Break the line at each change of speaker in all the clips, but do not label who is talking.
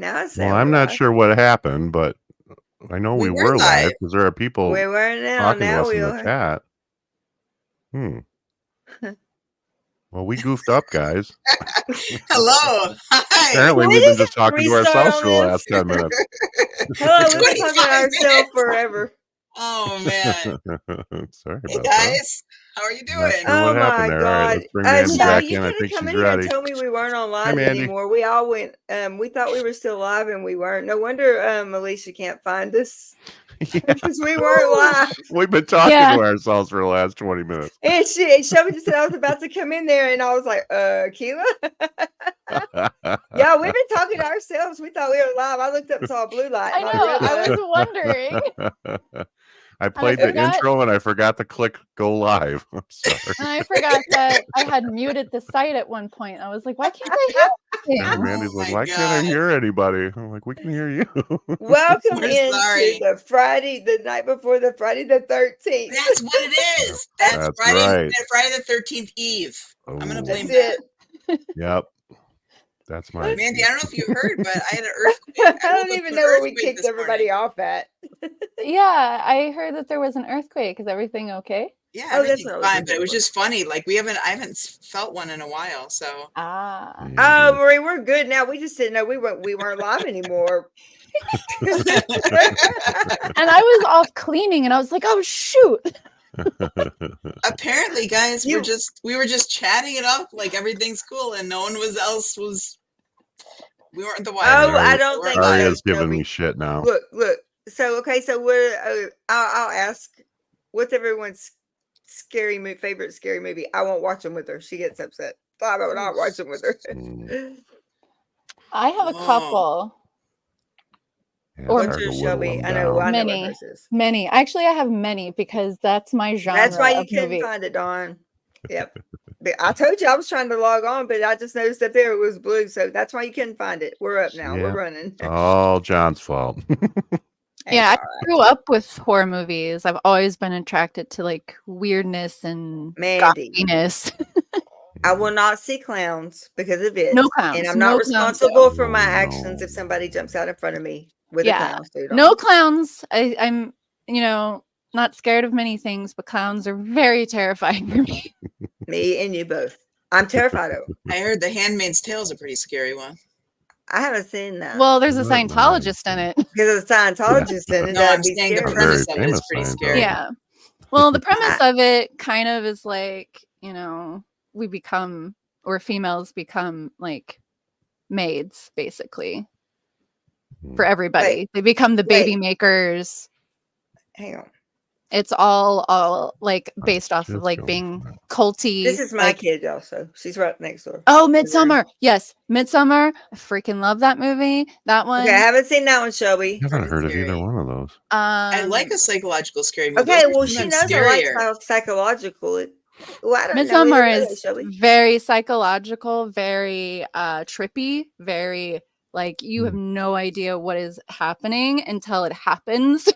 Now it's
Well, I'm not
live.
sure what happened, but I know we were live because there are people
We weren't now.
talking to
Now
us
we
in the
are.
chat. Well, we goofed up, guys.
Hello. Hi.
Apparently,
Can we
we've been
just
just talking to
restart
ourselves
on
for the
this?
last 10 minutes.
Hello, we've been talking to
25
ourselves
minutes.
forever.
Oh man.
Sorry
Hey
about that.
guys, how are you
I'm not
doing?
sure what
Oh
happened
my
there. All right,
God.
let's bring Mandy
Shelby,
back
you
in. I
could
think
have come
she's
in here and
ready.
told me we weren't on live
Mandy.
anymore. We all went, we thought we were still live and we weren't. No wonder Alicia can't find us. Because we weren't live.
We've been talking to ourselves for the last 20 minutes.
And Shelby just said I was about to come in there, and I was like, Keilah? Yeah, we've been talking to ourselves. We thought we were live. I looked up and saw a blue light.
I know. I was wondering.
I played the intro and I forgot to click go live. I'm sorry.
And I forgot that I had muted the site at one point. I was like, why can't I hear
and Mandy's like, why can't I hear anybody? I'm like, we can hear you.
Welcome into the Friday, the night before the Friday the 13th.
That's what it is. That's Friday,
right.
Friday the 13th Eve. I'm going to blame
that.
Yep. That's my
Mandy, I don't know if you heard, but I had an earthquake.
I don't even know where we kicked everybody off at.
Yeah, I heard that there was an earthquake. Is everything okay?
Yeah, everything's fine, but it was just funny. Like I haven't felt one in a while, so.
Oh, Marie, we're good now. We just didn't know we weren't live anymore.
And I was off cleaning, and I was like, oh shoot.
Apparently, guys, we were just chatting it up like everything's cool, and no one else was. We weren't the wild.
Oh, I don't think
Aria's giving me shit now.
Look. So okay, so what? I'll ask. What's everyone's favorite scary movie? I won't watch them with her. She gets upset. I will not watch them with her.
I have a couple.
What's your Shelby? I know.
Many. Actually, I have many because that's my genre.
That's why you couldn't find it, Dawn. Yep. I told you I was trying to log on, but I just noticed that there it was blue, so that's why you couldn't find it. We're up now. We're running.
All John's fault.
Yeah, I grew up with horror movies. I've always been attracted to like weirdness and gothiness.
I will not see clowns because of it.
No clowns.
And I'm not responsible for my actions if somebody jumps out in front of me with a clown suit on.
No clowns. I'm, not scared of many things, but clowns are very terrifying for me.
Me and you both. I'm terrified of them.
I heard The Handmaid's Tale is a pretty scary one.
I haven't seen that.
Well, there's a Scientologist in it.
Because there's a Scientologist in it.
No, I'm saying the premise of it is pretty scary.
Yeah. Well, the premise of it kind of is like, females become like maids, basically, for everybody. They become the baby makers.
Hang on.
It's all like based off of like being culty.
This is my kid also. She's right next door.
Oh, Midsummer. Yes, Midsummer. I freaking love that movie. That one.
Okay, I haven't seen that one, Shelby.
I haven't heard of either one of those.
I like a psychological scary movie.
Okay, well, she knows I like psychological.
Midsummer is very psychological, very trippy, very like you have no idea what is happening until it happens.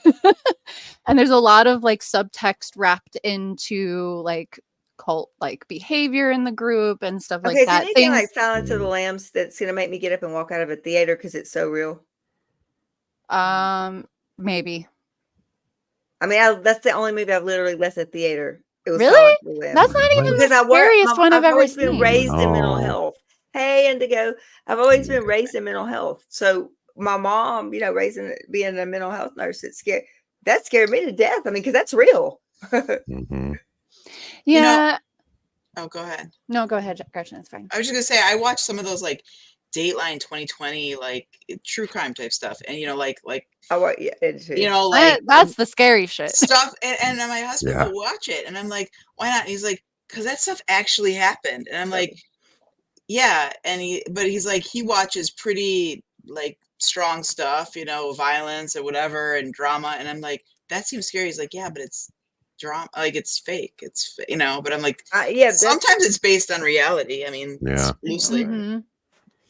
And there's a lot of like subtext wrapped into like cult like behavior in the group and stuff like that.
Okay, anything like Silence of the Lambs that's gonna make me get up and walk out of a theater because it's so real?
Maybe.
I mean, that's the only movie I've literally left the theater. It was
really? That's not even the scariest one I've ever seen.
I've always been raised in mental health. Hey, Indigo. I've always been raised in mental health. So my mom, being a mental health nurse, that scared me to death. I mean, because that's real.
Yeah.
Oh, go ahead.
No, go ahead, Gretchen. It's fine.
I was just gonna say I watched some of those like Dateline 2020 like true crime type stuff, and
that's the scary shit
stuff. And my husband will watch it, and I'm like, why not? And he's like, because that stuff actually happened, and I'm like, yeah. And he's like, he watches pretty like strong stuff, violence or whatever and drama, and I'm like, that seems scary. He's like, yeah, but it's drama, like it's fake, it's but I'm like, sometimes it's based on reality. I mean, loosely.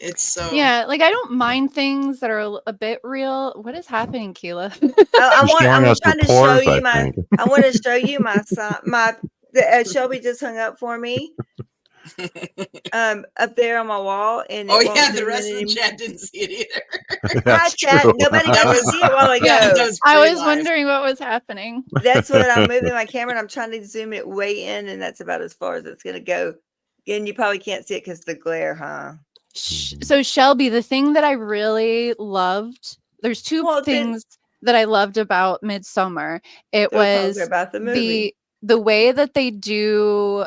It's so
like I don't mind things that are a bit real. What is happening, Keilah?
I'm trying to show you I want to show you my son. Shelby just hung up for me. up there on my wall, and
oh yeah, the rest of the chat didn't see it either.
Hi, chat. Nobody got to see it while ago.
Yeah, I was wondering what was happening.
That's what I'm moving my camera, and I'm trying to zoom it way in, and that's about as far as it's going to go. And you probably can't see it because the glare, huh?
So Shelby, the thing that I really loved, there's two things that I loved about Midsommar. It was
about the movie.
The way that they do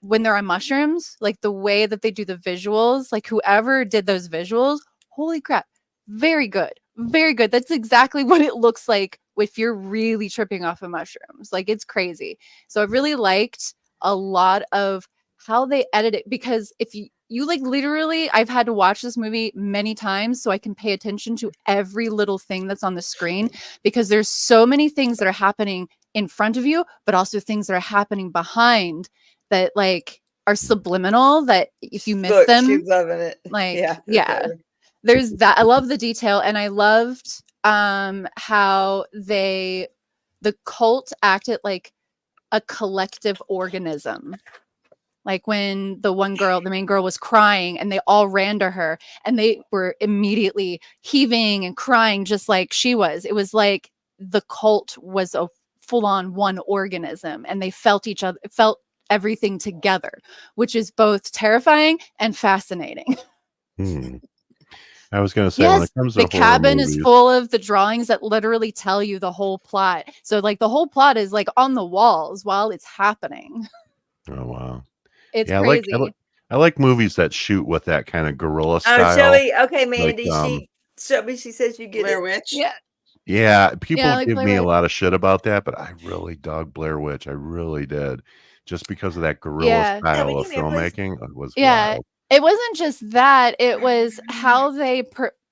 when they're on mushrooms, like the way that they do the visuals, like whoever did those visuals, holy crap, very good. Very good. That's exactly what it looks like if you're really tripping off of mushrooms. Like it's crazy. So I really liked a lot of how they edit it, because if you like literally, I've had to watch this movie many times so I can pay attention to every little thing that's on the screen, because there's so many things that are happening in front of you, but also things that are happening behind that like are subliminal, that if you miss them,
she's loving it.
Like, yeah. There's that. I love the detail, and I loved how the cult acted like a collective organism. Like when the main girl was crying, and they all ran to her, and they were immediately heaving and crying just like she was. It was like the cult was a full-on one organism, and they felt everything together, which is both terrifying and fascinating.
I was going to say,
yes,
when it comes to
the cabin
movies,
is full of the drawings that literally tell you the whole plot. So like the whole plot is like on the walls while it's happening.
Oh wow,
it's crazy.
I like movies that shoot with that kind of guerrilla style.
Oh, Shelby, okay, Mandy, Shelby, she says you get
Blair Witch.
Yeah. People give me a lot of shit about that, but I really dug Blair Witch. I really did, just because of that guerrilla style of filmmaking. It was wild.
It wasn't just that, it was how they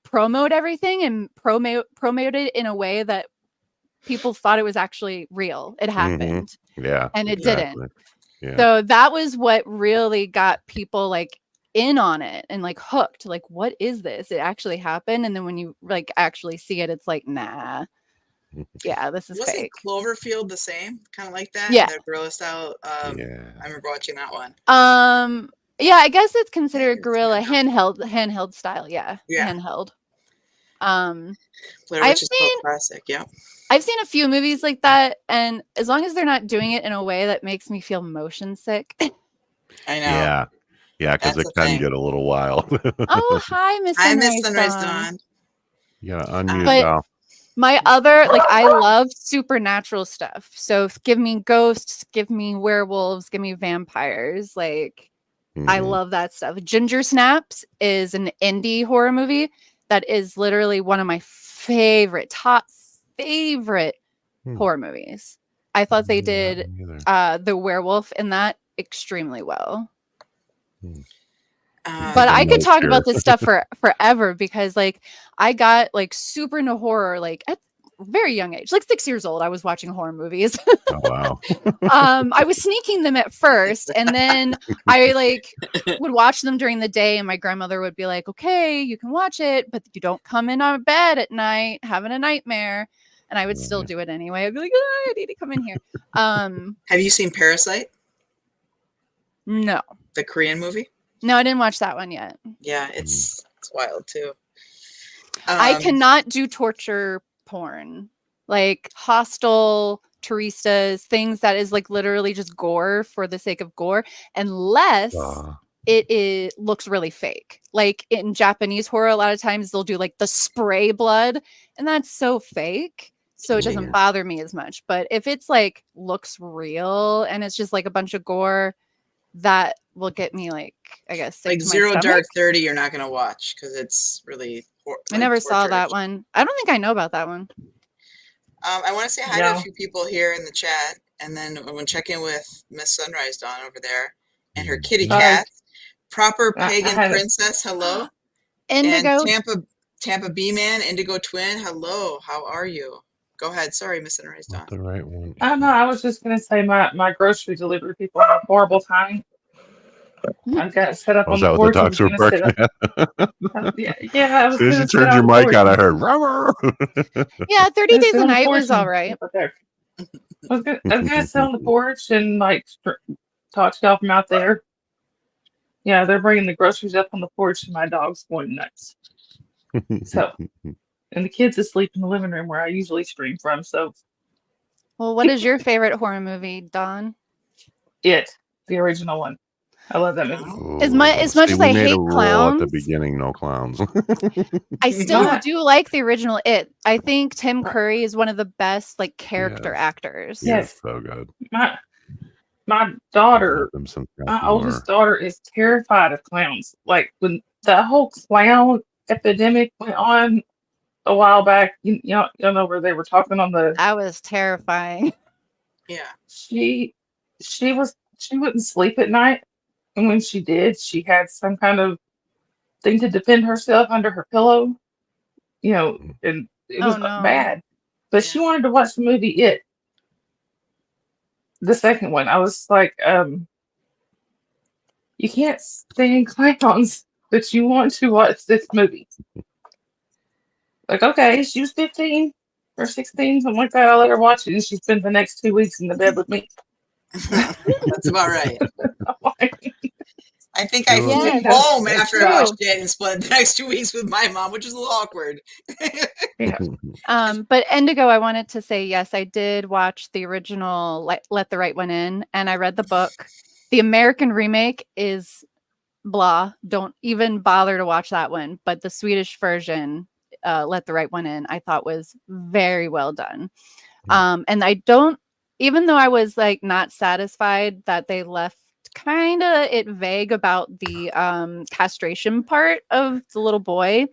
promote everything and promote it in a way that people thought it was actually real. It happened.
Yeah.
And it didn't.
Yeah.
So that was what really got people like in on it and like hooked. Like, what is this? It actually happened. And then when you like actually see it, it's like, nah. Yeah, this is
Wasn't
fake.
Cloverfield the same? Kind of like that?
Yeah.
That guerrilla style. I remember watching that one.
Yeah, I guess it's considered guerrilla handheld style. Yeah. Handheld.
Blair Witch is called classic. Yeah.
I've seen a few movies like that, and as long as they're not doing it in a way that makes me feel motion sick.
I know.
Yeah, because it can get a little wild.
Oh, hi, Miss
Sunrise Dawn.
You gotta unmute now.
My other, like, I love supernatural stuff. So give me ghosts, give me werewolves, give me vampires. Like, I love that stuff. Ginger Snaps is an indie horror movie that is literally one of my top favorite horror movies. I thought they did the werewolf in that extremely well. But I could talk about this stuff forever, because like I got like super into horror like at a very young age, like 6 years old. I was watching horror movies.
Oh, wow.
I was sneaking them at first, and then I like would watch them during the day, and my grandmother would be like, okay, you can watch it, but you don't come in on bed at night having a nightmare. And I would still do it anyway. I'd be like, oh, I need to come in here.
Have you seen Parasite?
No.
The Korean movie?
No, I didn't watch that one yet.
Yeah, it's wild too.
I cannot do torture porn. Like Hostel, Turistas, things that is like literally just gore for the sake of gore, unless it looks really fake. Like in Japanese horror, a lot of times they'll do like the spray blood, and that's so fake. So it doesn't bother me as much. But if it's like looks real and it's just like a bunch of gore, that will get me like, I guess,
like Zero Dark 30 you're not going to watch because it's really
I never saw that one. I don't think I know about that one.
I want to say hi to a few people here in the chat, and then I'm going to check in with Miss Sunrise Dawn over there and her kitty cat. Proper Pagan Princess, hello.
Indigo.
And Tampa B Man, Indigo Twin, hello. How are you? Go ahead. Sorry, Miss Sunrise Dawn.
The right one.
I don't know. I was just going to say my grocery delivery people have a horrible time. I've got set up on the porch.
The dogs were barking at?
Yeah.
As soon as you turned your mic on, I heard.
Yeah, 30 Days a Night was all right.
I was gonna sit on the porch and like talk to y'all from out there. Yeah, they're bringing the groceries up on the porch, and my dog's going nuts. So, and the kids asleep in the living room where I usually stream from. So,
well, what is your favorite horror movie, Dawn?
the original one. I love that movie.
As much
See,
as
we
I
made a
hate
rule at the
clowns,
beginning: no clowns.
I still do like the original It. I think Tim Curry is one of the best like character actors.
Yes,
so good.
My daughter,
I've loved him since
my
we
oldest
were-
daughter, is terrified of clowns. Like when the whole clown epidemic went on a while back, you know where they were talking on the.
That was terrifying.
Yeah.
She wouldn't sleep at night, and when she did, she had some kind of thing to defend herself under her pillow. And it was bad. But she wanted to watch the movie It, the second one. I was like, you can't stand clowns, but you want to watch this movie. Like, okay, she was 15 or 16, something like that. I let her watch it, and she spent the next 2 weeks in the bed with me.
That's about right. I think I flew home after I watched it and spent the next 2 weeks with my mom, which was a little awkward.
But Indigo, I wanted to say, yes, I did watch the original Let the Right One In, and I read the book. The American remake is blah. Don't even bother to watch that one. But the Swedish version, Let the Right One In, I thought was very well done. And I don't, even though I was like not satisfied that they left kind of it vague about the castration part of the little boy,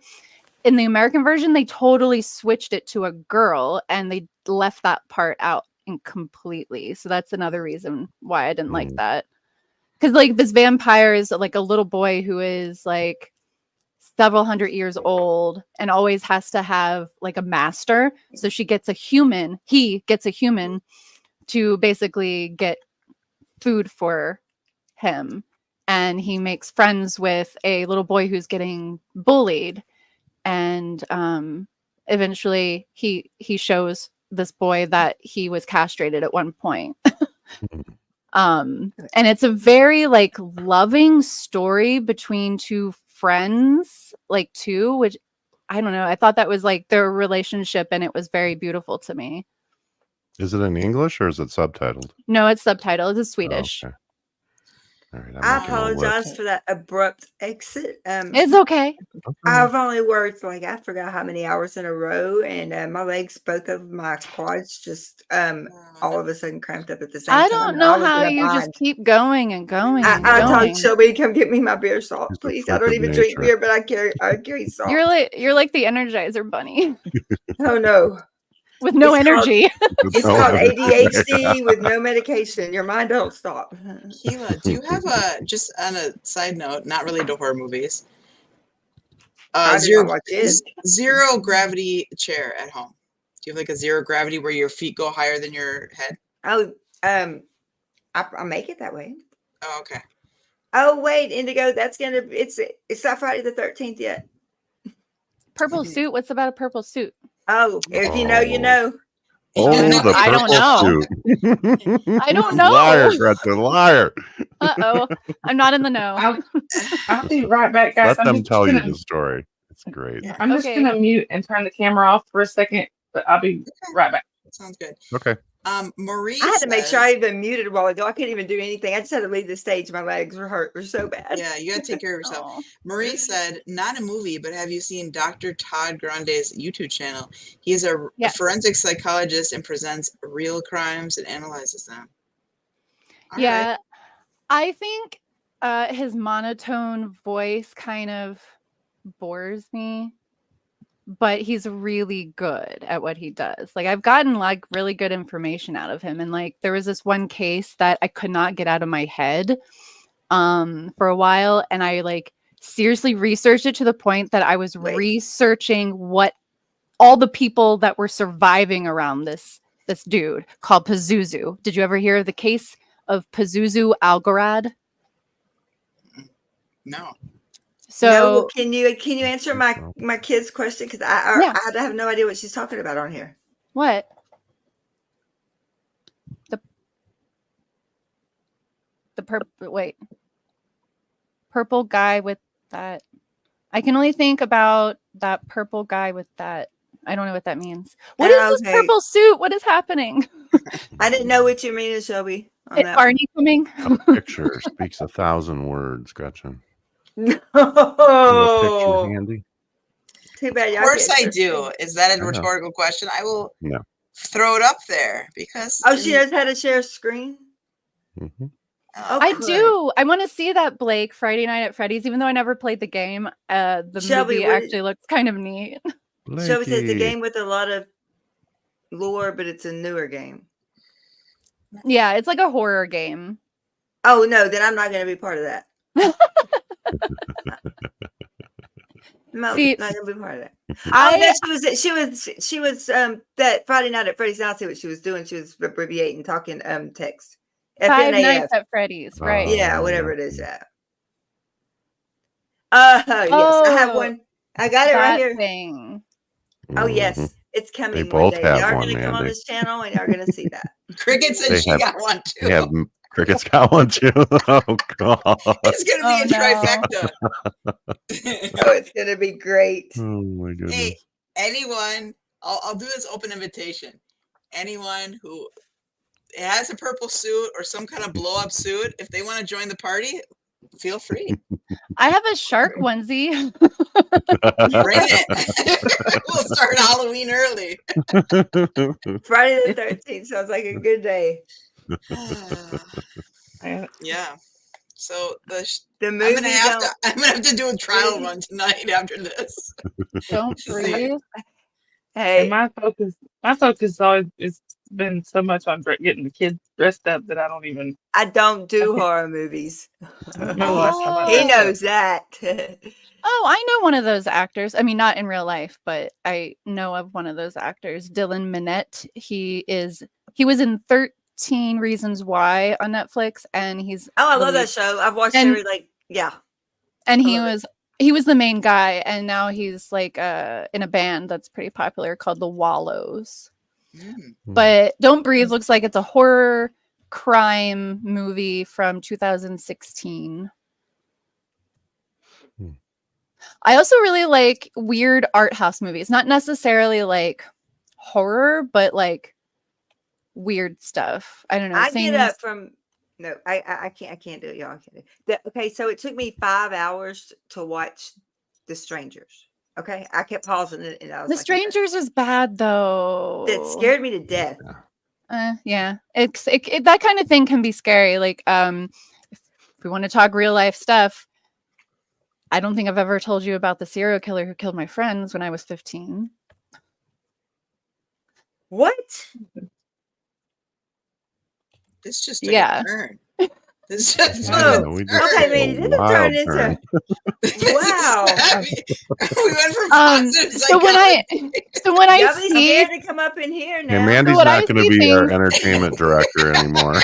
in the American version they totally switched it to a girl and they left that part out completely. So that's another reason why I didn't like that, because like this vampire is like a little boy who is like several hundred years old and always has to have like a master. So he gets a human to basically get food for him, and he makes friends with a little boy who's getting bullied, and eventually he shows this boy that he was castrated at one point. And it's a very like loving story between two friends, like two, which I don't know, I thought that was like their relationship, and it was very beautiful to me.
Is it in English or is it subtitled?
No, it's subtitled. It's Swedish.
Okay. All right,
I apologize for that abrupt exit.
It's okay.
I've only worked like I forgot how many hours in a row, and my legs, both of my quads, just all of a sudden cramped up at the same time.
I don't know how you just keep going and going.
I told Shelby, come get me my beer salt, please. I don't even drink beer, but I carry salt.
You're like the Energizer Bunny.
Oh no.
With no energy.
It's called ADHD with no medication. Your mind don't stop.
Keilah, do you have just on a side note, not related to horror movies, zero gravity chair at home? Do you have like a zero gravity where your feet go higher than your head?
Oh, I make it that way.
Oh, okay.
Oh wait, Indigo, it's not Friday the 13th yet.
Purple suit. What's about a purple suit?
Oh, if you know, you know.
Oh, the
I don't know. I don't know.
Liar, Gretchen, liar.
Uh-oh. I'm not in the know.
I'll be right back, guys.
Let them tell you the story. It's great.
I'm just going to mute and turn the camera off for a second, but I'll be right back.
Sounds good.
Okay.
Marie,
I had to make sure I even muted a while ago. I couldn't even do anything. I just had to leave the stage. My legs were hurt. They're so bad.
Yeah, you got to take care of yourself. Marie said, not a movie, but have you seen Dr. Todd Grande's YouTube channel? He's a forensic psychologist and presents real crimes and analyzes them.
All right. I think his monotone voice kind of bores me. But he's really good at what he does. Like I've gotten like really good information out of him. And like there was this one case that I could not get out of my head for a while. And I like seriously researched it to the point that I was researching what all the people that were surviving around this dude called Pazuzu. Did you ever hear of the case of Pazuzu Algorad?
No.
So can you answer my kid's question? Because I have no idea what she's talking about on here.
What? The purple. Wait. purple guy with that. I can only think about that purple guy with that. I don't know what that means. What is this purple suit? What is happening?
I didn't know what you mean, Shelby.
Barney coming?
A picture speaks 1,000 words, Gretchen.
No.
You have a picture handy?
Too bad.
Of course I do. Is that a rhetorical question? I will throw it up there because.
Oh, she knows how to share a screen?
Mm-hmm.
I do. I want to see that, Blake, Friday Night at Freddy's, even though I never played the game. The movie actually looks kind of neat.
Shelby says it's a game with a lot of lore, but it's a newer game.
Yeah, it's like a horror game.
Oh, no, then I'm not going to be part of that. No,
see,
not going to be part of that. She was that Friday Night at Freddy's. I'll see what she was doing. She was abbreviating, talking text.
Five Nights at Freddy's, right?
Yeah, whatever it is. Yes, I have one. I got it right here.
Thing.
Oh yes, it's coming.
They both have
Y'all
one,
going to come on this channel, and y'all going to see that.
Cricket said she got one too.
Yeah, Cricket's got one too. Oh God,
it's going to be a trifecta.
Oh, it's going to be great.
Oh my goodness.
Hey, anyone? I'll do this open invitation. Anyone who has a purple suit or some kind of blow up suit, if they want to join the party, feel free.
I have a shark onesie.
Bring it. We'll start Halloween early.
Friday the 13th sounds like a good day.
Yeah. So
the movie
I'm gonna have to do a trial run tonight after this.
Don't breathe.
Hey,
and my focus always it's been so much on getting the kids dressed up that
I don't do horror movies.
He
knows that.
Oh, I know one of those actors. I mean, not in real life, but I know of one of those actors, Dylan Minnette. He was in 13 Reasons Why on Netflix, and he's
I love that show. I've watched it
and he was the main guy, and now he's like in a band that's pretty popular called The Wallows. But Don't Breathe looks like it's a horror crime movie from 2016. I also really like weird art house movies, not necessarily like horror, but like weird stuff. I don't know.
I get up from I can't do it, y'all. Okay, so it took me 5 hours to watch The Strangers. Okay, I kept pausing it, and I was
The Strangers is bad though.
That scared me to death.
Yeah, it that kind of thing can be scary. Like, if we want to talk real life stuff, I don't think I've ever told you about the serial killer who killed my friends when I was 15.
What?
This just took a turn. This just
okay, man, this turned into wow.
We went from positive
so when I see
to come up in here now.
Hey, Mandy's not going to be our entertainment director anymore.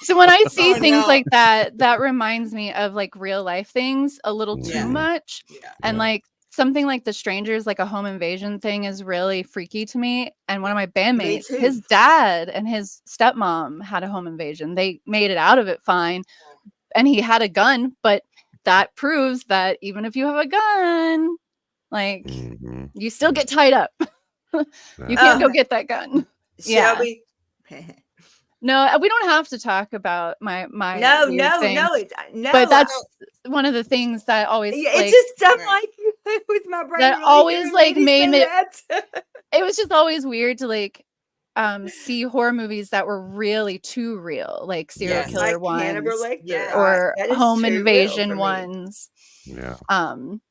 So when I see things like that, that reminds me of like real life things a little too much, and like something like The Strangers, like a home invasion thing, is really freaky to me. And one of my bandmates, his dad and his stepmom had a home invasion. They made it out of it fine, and he had a gun, but that proves that even if you have a gun, like you still get tied up. You can't go get that gun.
Shelby.
No, we don't have to talk about my
no,
but that's one of the things that always
it's just stuff like with my brain
that always like made me it was just always weird to like see horror movies that were really too real, like serial killer ones or home invasion ones.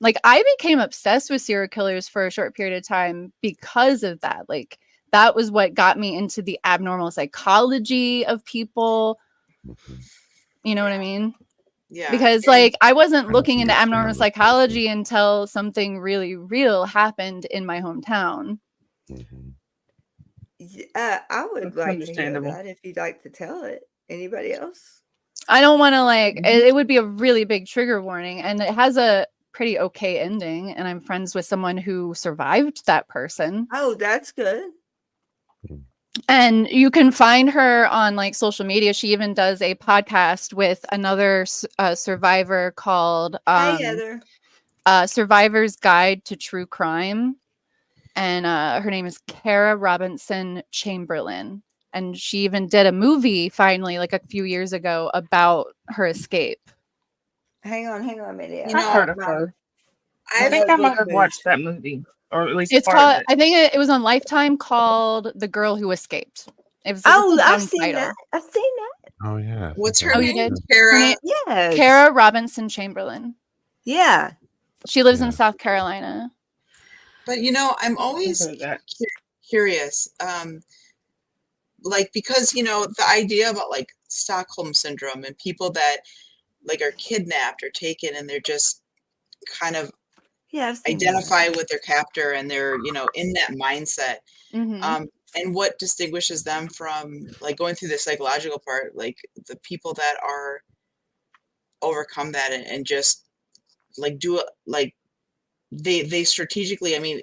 Like I became obsessed with serial killers for a short period of time because of that. Like that was what got me into the abnormal psychology of people. You know what I mean? Yeah. Because like I wasn't looking into abnormal psychology until something really real happened in my hometown.
I would like to hear that if you'd like to tell it. Anybody else?
I don't want to like it would be a really big trigger warning, and it has a pretty okay ending, and I'm friends with someone who survived that person.
Oh, that's good.
And you can find her on like social media. She even does a podcast with another survivor called
Hey, Heather.
Survivor's Guide to True Crime. And her name is Kara Robinson Chamberlain. And she even did a movie finally, like a few years ago, about her escape.
Hang on, Minnie.
I've heard of her. I think I might have watched that movie, or at least
it's
part
called.
of it.
I think it was on Lifetime, called "The Girl Who Escaped."
I've seen that. I've seen that.
Oh yeah.
What's her name?
You did?
Kara.
Yes.
Kara Robinson Chamberlain.
Yeah.
She lives in South Carolina.
But I'm always curious, like, because the idea about like Stockholm syndrome and people that like are kidnapped or taken and they're just kind of identify with their captor and they're in that mindset. And what distinguishes them from like going through the psychological part, like the people that are overcome that and just like do it, like they strategically, I mean,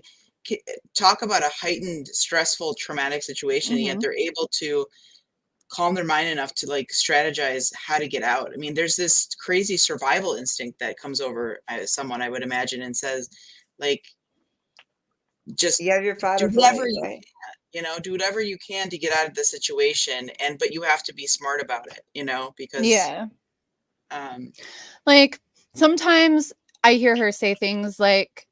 talk about a heightened, stressful, traumatic situation, and yet they're able to calm their mind enough to like strategize how to get out. I mean, there's this crazy survival instinct that comes over someone, I would imagine, and says, like, just
do
whatever you can, do whatever you can to get out of the situation, but you have to be smart about it, because
like sometimes I hear her say things like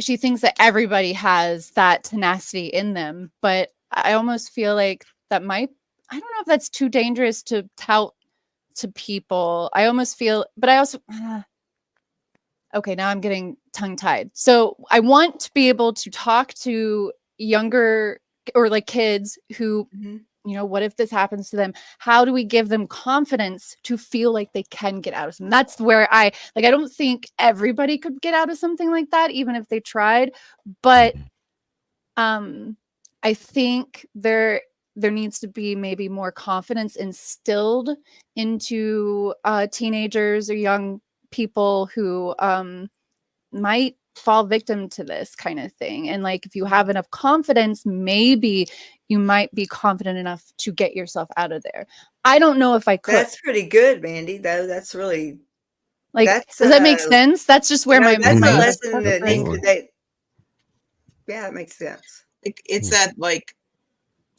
she thinks that everybody has that tenacity in them, but I almost feel like I don't know if that's too dangerous to tout to people. I almost feel, but I also, okay, now I'm getting tongue-tied. So I want to be able to talk to younger or like kids who, what if this happens to them? How do we give them confidence to feel like they can get out of something? That's where I don't think everybody could get out of something like that, even if they tried. But I think there needs to be maybe more confidence instilled into teenagers or young people who might fall victim to this kind of thing. And like, if you have enough confidence, maybe you might be confident enough to get yourself out of there. I don't know if I could.
That's pretty good, Mandy, though. That's really
like, does that make sense? That's just where my
that's
mind
a lesson that needs to yeah, it makes sense.
It's that like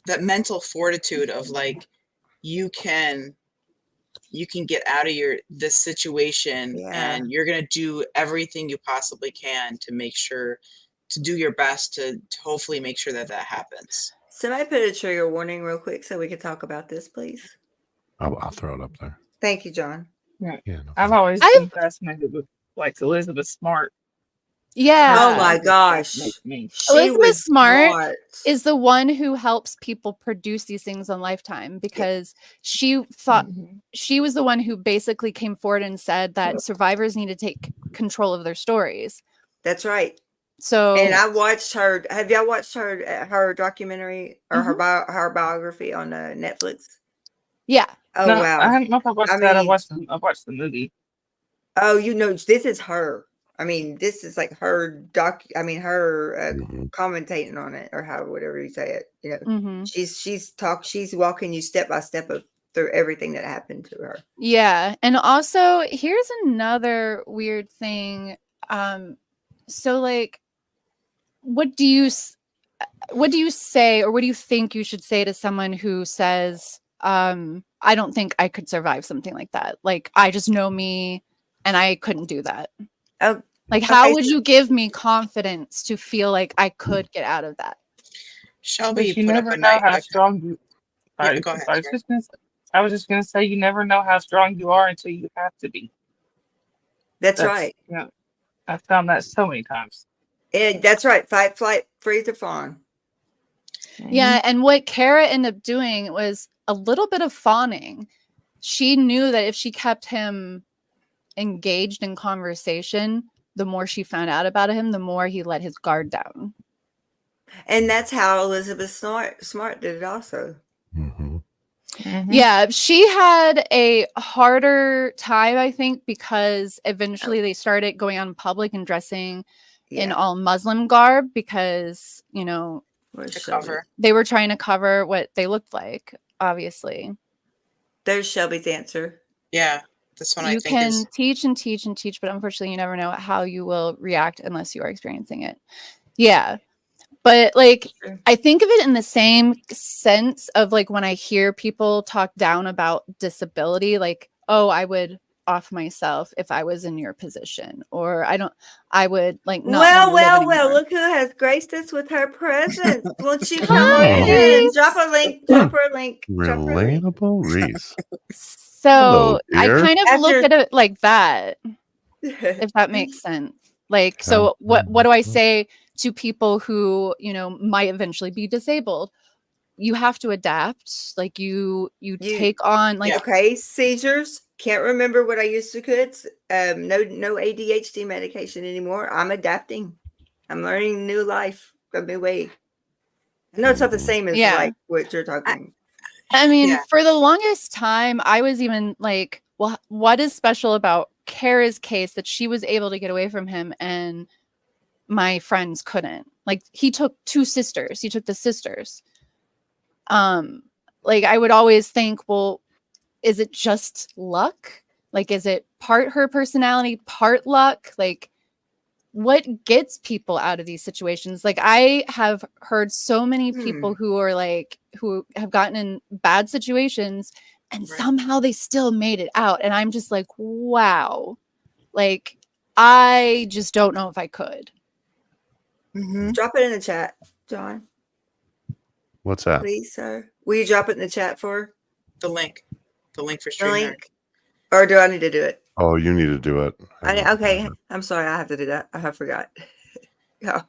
that mental fortitude of like you can get out of this situation, and you're going to do everything you possibly can to make sure to do your best to hopefully make sure that happens.
Somebody put a trigger warning real quick so we can talk about this, please.
I'll throw it up there.
Thank you, John.
Yeah, no, I've always been fascinated with like Elizabeth Smart.
Yeah.
Oh my gosh.
Elizabeth Smart is the one who helps people produce these things on Lifetime, because she thought she was the one who basically came forward and said that survivors need to take control of their stories.
That's right.
So,
and I watched her. Have y'all watched her documentary or her biography on Netflix?
Yeah.
Oh
no,
wow.
I haven't know if I watched that. I watched the movie.
Oh, this is her. I mean, this is like her her commentating on it, or whatever you say it. She's walking you step by step through everything that happened to her.
Yeah, and also here's another weird thing. So like, what do you say, or what do you think you should say to someone who says, I don't think I could survive something like that. Like, I just know me and I couldn't do that.
Oh,
like, how would you give me confidence to feel like I could get out of that?
Shelby,
you never know how strong you are.
Go ahead.
I was just going to say, you never know how strong you are until you have to be.
That's right.
Yeah. I've found that so many times.
That's right. Fight, flight, freeze, or fawn.
Yeah, and what Kara ended up doing was a little bit of fawning. She knew that if she kept him engaged in conversation, the more she found out about him, the more he let his guard down.
And that's how Elizabeth Smart did it also.
Yeah, she had a harder time, I think, because eventually they started going out in public and dressing in all Muslim garb, because, They were trying to cover what they looked like, obviously.
There's Shelby's answer.
Yeah, this one
you
I think
can
is...
teach and teach and teach, but unfortunately you never know how you will react unless you are experiencing it. Yeah. But like, I think of it in the same sense of like when I hear people talk down about disability, like, oh, I would off myself if I was in your position, or I would like not
well, look who has graced us with her presence. Won't you come on in? Drop a link.
Relatable Reese.
So hello, I kind of look at it like that, if that makes sense. Like, so what do I say to people who, you know, might eventually be disabled? You have to adapt. Like you take on like,
okay, seizures. Can't remember what I used to could. No ADHD medication anymore. I'm adapting. I'm learning new life, a new way. I know it's not the same as like what you're talking.
I mean, for the longest time, I was even like, well, what is special about Kara's case that she was able to get away from him and my friends couldn't? Like, he took two sisters. He took the sisters. Like, I would always think, well, is it just luck? Like, is it part her personality, part luck? Like, what gets people out of these situations? Like, I have heard so many people who are like, who have gotten in bad situations and somehow they still made it out. And I'm just like, wow. Like, I just don't know if I could.
Drop it in the chat, John.
What's that?
Please, sir. Will you drop it in the chat for
the link? The link for streaming.
Or do I need to do it?
Oh, you need to do it.
Okay. I'm sorry. I have to do that. I forgot. Yeah.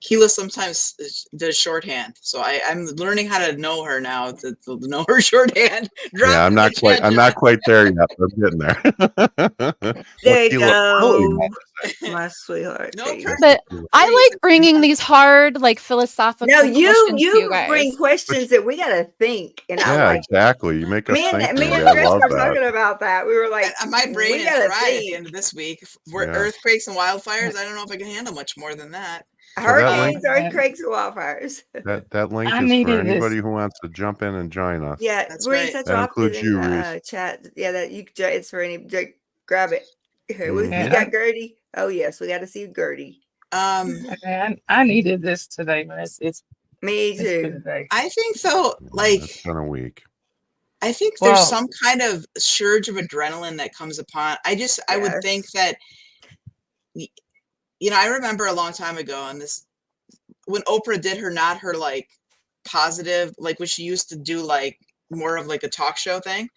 Keilah sometimes does shorthand, so I'm learning how to know her now. To know her shorthand.
Yeah, I'm not quite there yet. I'm getting there.
There you go, my sweetheart.
No,
but I like bringing these hard, like philosophical.
No,
questions
you
to you guys.
bring questions that we gotta think, and
yeah,
I like
exactly. You make us think.
Me and Chris were talking about that. We were like,
my brain is fried at the end of this week. Earthquakes and wildfires. I don't know if I can handle much more than that.
Hurricanes, earthquakes, and wildfires.
That link is for anybody who wants to jump in and join us.
Yeah,
that's right.
That includes you, Reese. Chat. Yeah, it's for any. Grab it. We got Gertie. Oh yes, we got to see Gertie.
I needed this today, man. It's
me too.
I think so. Like,
it's been a week.
I think there's some kind of surge of adrenaline that comes upon. I would think that. You know, I remember a long time ago on this, when Oprah did her like positive, like when she used to do like more of like a talk show thing.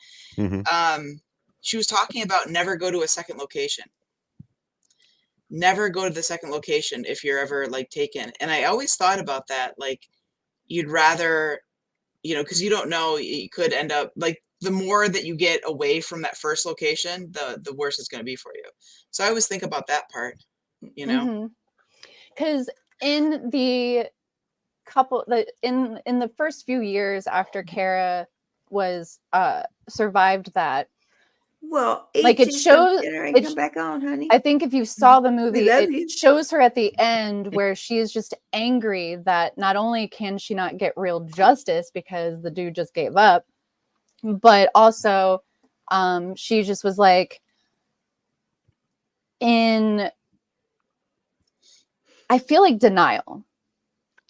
She was talking about never go to a second location. Never go to the second location if you're ever like taken. And I always thought about that. Like, you'd rather, you know, because you don't know, you could end up like, the more that you get away from that first location, the worse it's going to be for you. So I always think about that part. You know,
because in the in the first few years after Kara was survived that,
well,
like it shows
come back on, honey.
I think if you saw the movie, it shows her at the end where she is just angry that not only can she not get real justice because the dude just gave up, but also she just was like I feel like denial.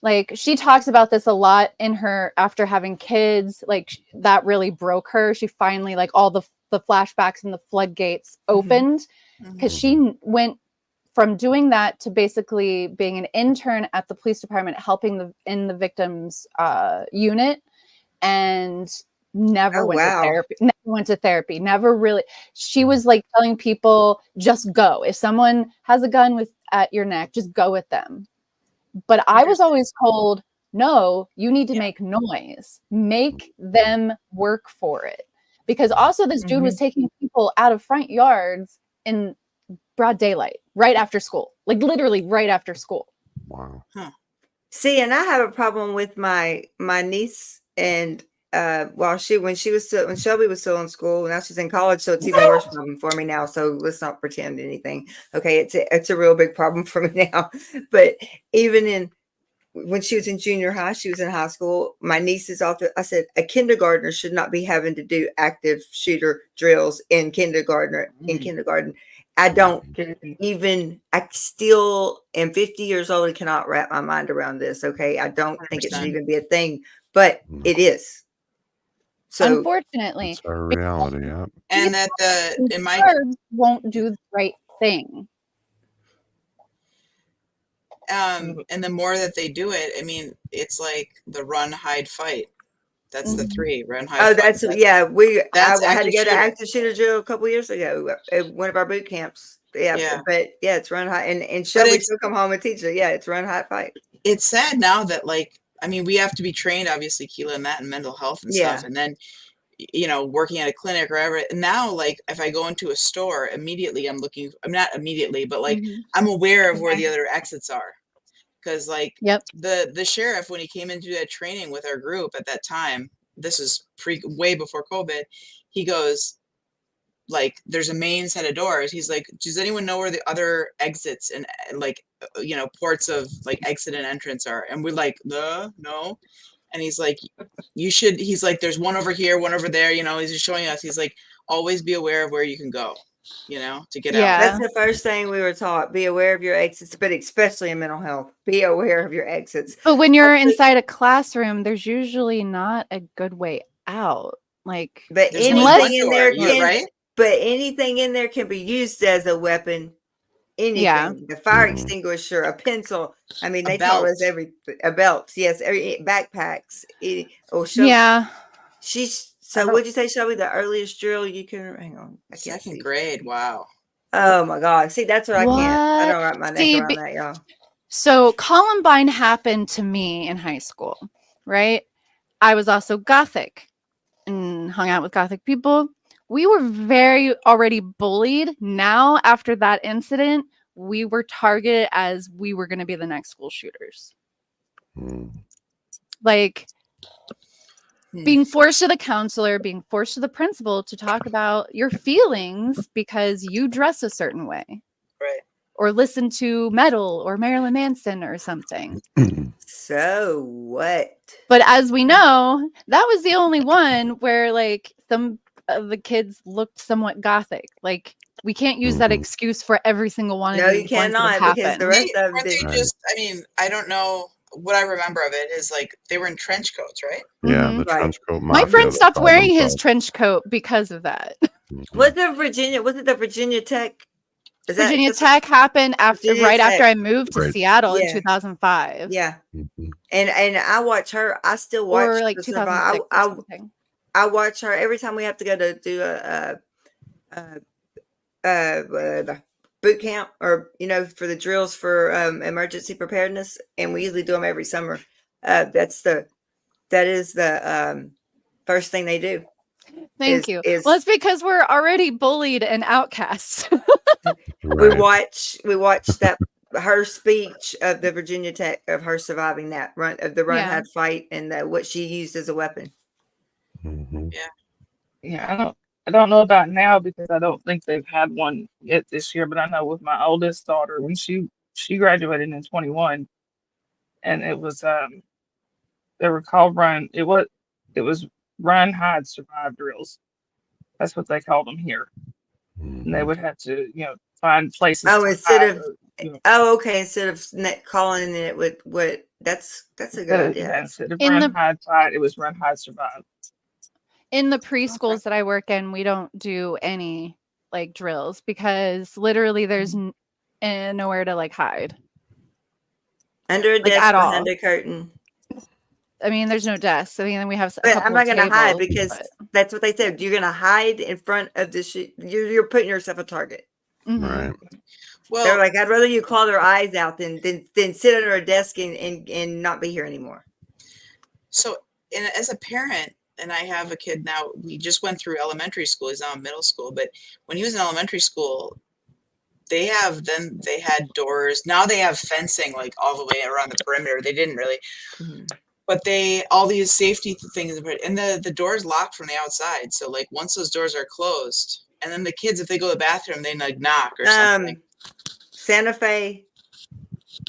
Like, she talks about this a lot in her after having kids, like that really broke her. She finally, like, all the flashbacks and the floodgates opened because she went from doing that to basically being an intern at the police department, helping in the victims unit, and never went to therapy. Never went to therapy. Never really. She was like telling people, just go. If someone has a gun at your neck, just go with them. But I was always told, no, you need to make noise. Make them work for it. Because also this dude was taking people out of front yards in broad daylight, right after school. Like literally right after school.
Wow.
Huh. See, and I have a problem with my niece, and when Shelby was still in school, now she's in college, so it's even worse problem for me now. So let's not pretend anything. Okay, it's a real big problem for me now. But even when she was in junior high, she was in high school. My niece is off. I said a kindergartner should not be having to do active shooter drills in kindergarten. I don't even. I still am 50 years old and cannot wrap my mind around this. Okay, I don't
100%.
think it should even be a thing, but it is. So
unfortunately,
it's our reality. Yeah,
and that in my
won't do the right thing.
And the more that they do it, I mean, it's like the run, hide, fight. That's the 3 run, hide.
Oh, that's yeah. I had to go to
shooter.
active shooter drill a couple years ago at one of our boot camps. Yeah. But yeah, it's run, hide, and Shelby still come home and teach it. Yeah, it's run, hide, fight.
It's sad now that, like, I mean, we have to be trained, obviously, Keilah, in that and mental health and stuff, and then, you know, working at a clinic or whatever. And now, like, if I go into a store, immediately I'm not immediately, but like I'm aware of where the other exits are. Because like the sheriff, when he came into that training with our group at that time, this is way before COVID, he goes, like, there's a main set of doors. He's like, does anyone know where the other exits and like, you know, ports of like exit and entrance are? And we're like, no. And he's like, you should. He's like, there's one over here, one over there. You know, he's just showing us. He's like, always be aware of where you can go, you know, to get out.
That's the first thing we were taught. Be aware of your exits, but especially in mental health, be aware of your exits.
But when you're inside a classroom, there's usually not a good way out. Like,
but anything in there can, but anything in there can be used as a weapon. Anything, the fire extinguisher, a pencil. I mean, they taught us a belt. Yes, backpacks. So what'd you say, Shelby? The earliest drill you can, hang on.
Second grade. Wow.
Oh my God. See, that's what I can't. I don't wrap my neck around that, y'all.
So Columbine happened to me in high school, right? I was also Gothic and hung out with Gothic people. We were already bullied. Now, after that incident, we were targeted as we were going to be the next school shooters. Like, being forced to the counselor, being forced to the principal to talk about your feelings because you dress a certain way.
Right.
Or listen to metal or Marilyn Manson or something.
So what?
But as we know, that was the only one where like some of the kids looked somewhat Gothic. Like, we can't use that excuse for every single one of these.
No, you cannot, because the rest of them
just, I mean, I don't know. What I remember of it is like they were in trench coats, right?
Yeah, the trench coat.
My friend stopped wearing his trench coat because of that.
Was it the Virginia Tech?
Virginia Tech happened after I moved to Seattle in 2005.
Yeah, and I watch her. I still watch
or like 2006 or something.
I watch her every time we have to go to do a boot camp, or you know, for the drills for emergency preparedness, and we usually do them every summer. That is the first thing they do.
Thank you. Well, it's because we're already bullied and outcasts.
We watch that her speech of the Virginia Tech, of her surviving that run hide fight, and what she used as a weapon.
Yeah, I don't know about now because I don't think they've had one yet this year, but I know with my oldest daughter, when she graduated in 21, and it was they were called it was run, hide, survive drills. That's what they called them here. And they would have to, you know, find places.
Oh, instead of calling it what that's a good idea.
Instead of run, hide, fight, it was run, hide, survive.
In the preschools that I work in, we don't do any like drills because literally there's nowhere to like hide.
Under a desk, behind a curtain.
I mean, there's no desk. I mean, then we have.
But I'm not going to hide because that's what they said. You're going to hide in front of the you're putting yourself a target.
Right.
Well,
they're like, I'd rather you claw their eyes out than sit under a desk and not be here anymore.
So, as a parent, and I have a kid now, we just went through elementary school. He's now in middle school, but when he was in elementary school, they had doors. Now they have fencing like all the way around the perimeter. They didn't really, but all these safety things, and the door's locked from the outside. So like once those doors are closed, and then the kids, if they go to the bathroom, they like knock or something.
Santa Fe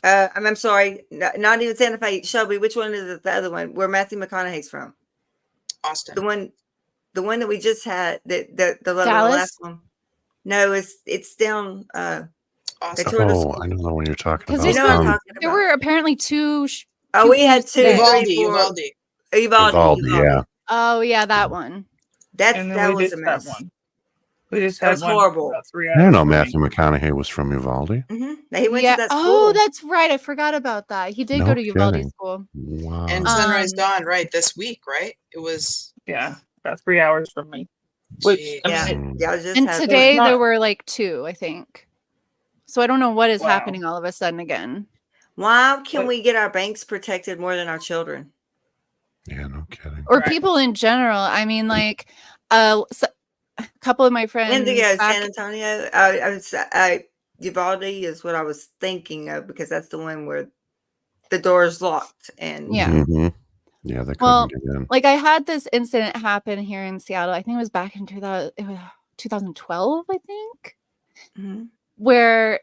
I'm sorry, not even Santa Fe. Shelby, which one is the other one? Where Matthew McConaughey's from?
Austin.
The one that we just had. The last one. No, it's down.
Austin.
I don't know when you're talking about.
Because there were apparently two.
We had two.
Uvalde.
Yeah.
Oh yeah, that one.
That was a mess.
That one. We just
that was horrible.
I don't know. Matthew McConaughey was from Uvalde.
Mm-hmm. He went to that school.
Oh, that's right. I forgot about that. He did go to Uvalde school.
Wow.
And Sunrise Dawn, right? This week, right? It was.
Yeah, about 3 hours from me.
Which, and
today there were like 2, I think. So I don't know what is happening all of a sudden again.
Why can we get our banks protected more than our children?
Yeah, no kidding.
Or people in general. I mean, like a couple of my friends.
Indigo, San Antonio. Uvalde is what I was thinking of because that's the one where the door is locked. And
yeah.
Mm-hmm. Yeah, they couldn't get in.
Like I had this incident happen here in Seattle. I think it was back in 2012, I think.
Mm-hmm.
Where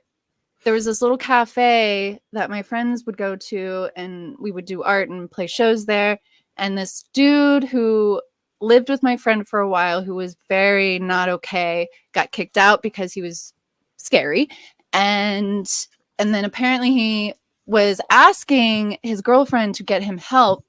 there was this little cafe that my friends would go to and we would do art and play shows there. And this dude who lived with my friend for a while, who was very not okay, got kicked out because he was scary. And then apparently he was asking his girlfriend to get him help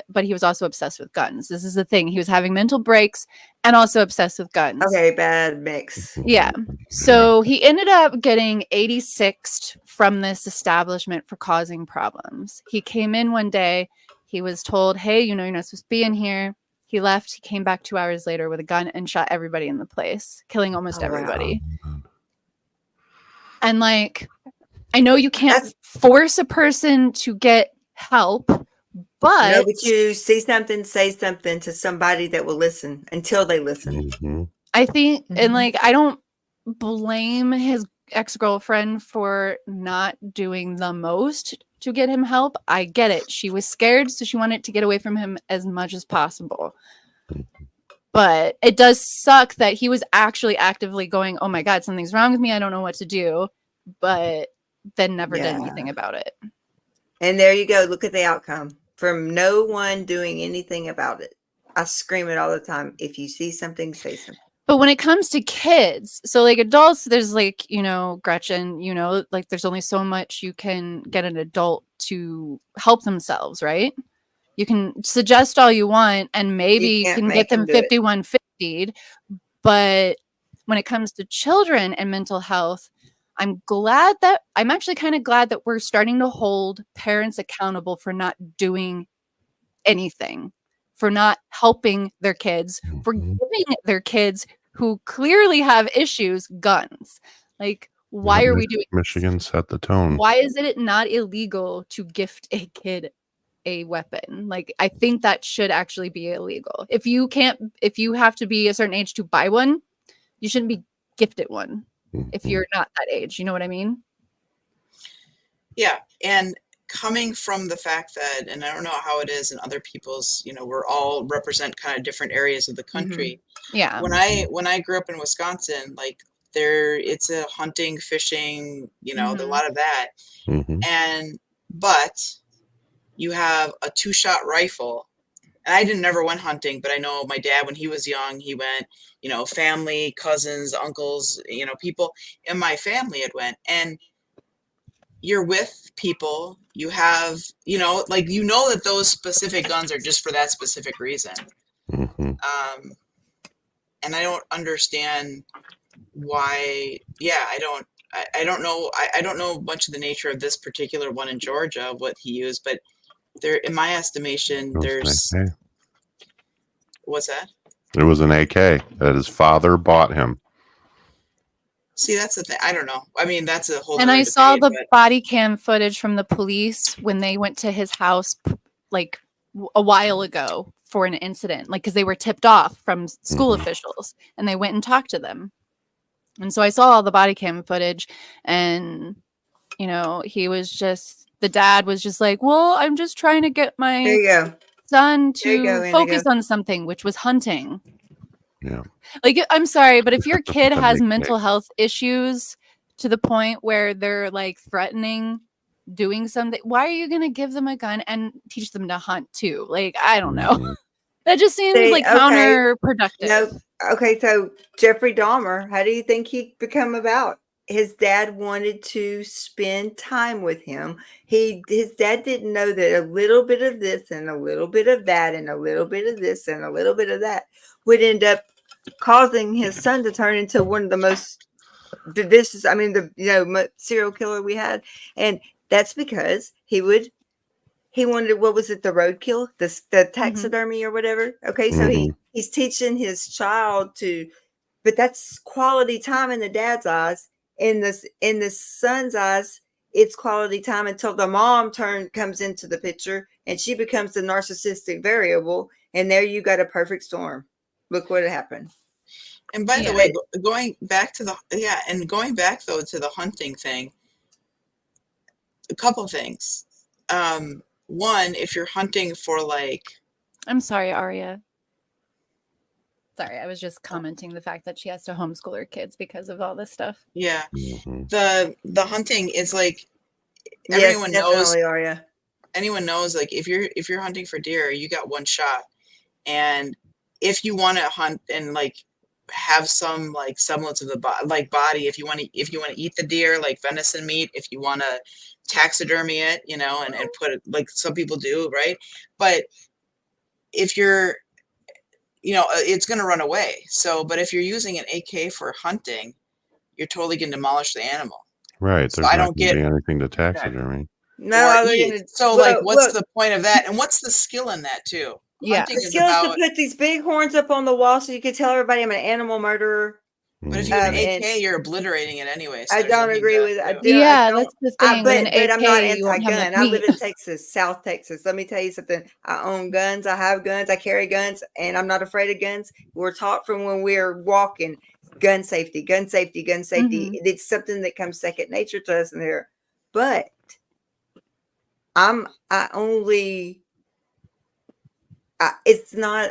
but he was also obsessed with guns. This is the thing. He was having mental breaks and also obsessed with guns.
Okay, bad mix.
Yeah. So he ended up getting 86'd from this establishment for causing problems. He came in one day. He was told, hey, you're not supposed to be in here. He left. He came back 2 hours later with a gun and shot everybody in the place, killing almost everybody.
Wow.
And like, I know you can't force a person to get help, but
you see something, say something to somebody that will listen until they listen.
Mm-hmm.
I think, and like, I don't blame his ex-girlfriend for not doing the most to get him help. I get it. She was scared, so she wanted to get away from him as much as possible. But it does suck that he was actually actively going, oh my God, something's wrong with me. I don't know what to do. But then never did anything about it.
And there you go. Look at the outcome from no one doing anything about it. I scream it all the time. If you see something, say something.
But when it comes to kids, so like adults, there's like, Gretchen, like there's only so much you can get an adult to help themselves, right? You can suggest all you want and maybe you can get them 5150'd. But when it comes to children and mental health, I'm actually kind of glad that we're starting to hold parents accountable for not doing anything, for not helping their kids, for giving their kids who clearly have issues guns. Like, why are we doing
Michigan set the tone.
Why is it not illegal to gift a kid a weapon? Like, I think that should actually be illegal. If you have to be a certain age to buy one, you shouldn't be gifted one if you're not that age. You know what I mean?
Yeah. And coming from the fact that, and I don't know how it is in other people's, we're all represent kind of different areas of the country.
Mm-hmm. Yeah.
When I grew up in Wisconsin, like it's a hunting, fishing,
mm-hmm.
a lot of that.
Mm-hmm.
But you have a 2-shot rifle. And I never went hunting, but I know my dad, when he was young, he went, family, cousins, uncles, people in my family had went. And you're with people, you have, that those specific guns are just for that specific reason.
Mm-hmm.
And I don't understand why. Yeah, I don't know. I don't know much of the nature of this particular one in Georgia, what he used, but there, in my estimation, there's. What's that?
It was an AK that his father bought him.
See, that's the thing. I don't know. I mean, that's a whole.
And I saw the body cam footage from the police when they went to his house, like a while ago for an incident, like because they were tipped off from school officials, and they went and talked to them. And so I saw all the body cam footage, and he was just, the dad was just like, well, I'm just trying to get my son to focus on something, which was hunting.
Yeah.
Like, I'm sorry, but if your kid has mental health issues to the point where they're like threatening doing something, why are you going to give them a gun and teach them to hunt too? Like, I don't know. That just seems like counterproductive.
No, okay, so Jeffrey Dahmer, how do you think he become about? His dad wanted to spend time with him. His dad didn't know that a little bit of this and a little bit of that and a little bit of this and a little bit of that would end up causing his son to turn into one of the most vicious, I mean, serial killer we had. And that's because he wanted, what was it, the roadkill, the taxidermy or whatever. Okay, so he's teaching his child to, but that's quality time in the dad's eyes. In the son's eyes, it's quality time until the mom comes into the picture and she becomes the narcissistic variable, and there you got a perfect storm. Look what happened.
And by the way, going back though to the hunting thing, a couple things. One, if you're hunting for like,
I'm sorry, Aria. Sorry, I was just commenting the fact that she has to homeschool her kids because of all this stuff.
Yeah. The hunting is like, everyone knows,
Aria.
Anyone knows, like, if you're hunting for deer, you got one shot. And if you want to hunt and like have some like semblance of the body, if you want to eat the deer, like venison meat, if you want to taxidermy it, and put it, like some people do, right? But if you're, it's going to run away. So, but if you're using an AK for hunting, you're totally going to demolish the animal.
Right.
So
there's not going to be anything to taxidermy.
No. So, what's the point of that? And what's the skill in that too?
Yeah.
Hunting
the skill is to put these big horns up on the wall so you can tell everybody I'm an animal murderer.
But if you have an AK, you're obliterating it anyway. So
I don't agree with it.
That's the thing.
But I'm not anti-gun. I live in Texas, South Texas. Let me tell you something. I own guns. I have guns. I carry guns, and I'm not afraid of guns. We're taught from when we're walking, gun safety, gun safety, gun safety. It's something that comes second nature to us in there. But it's not.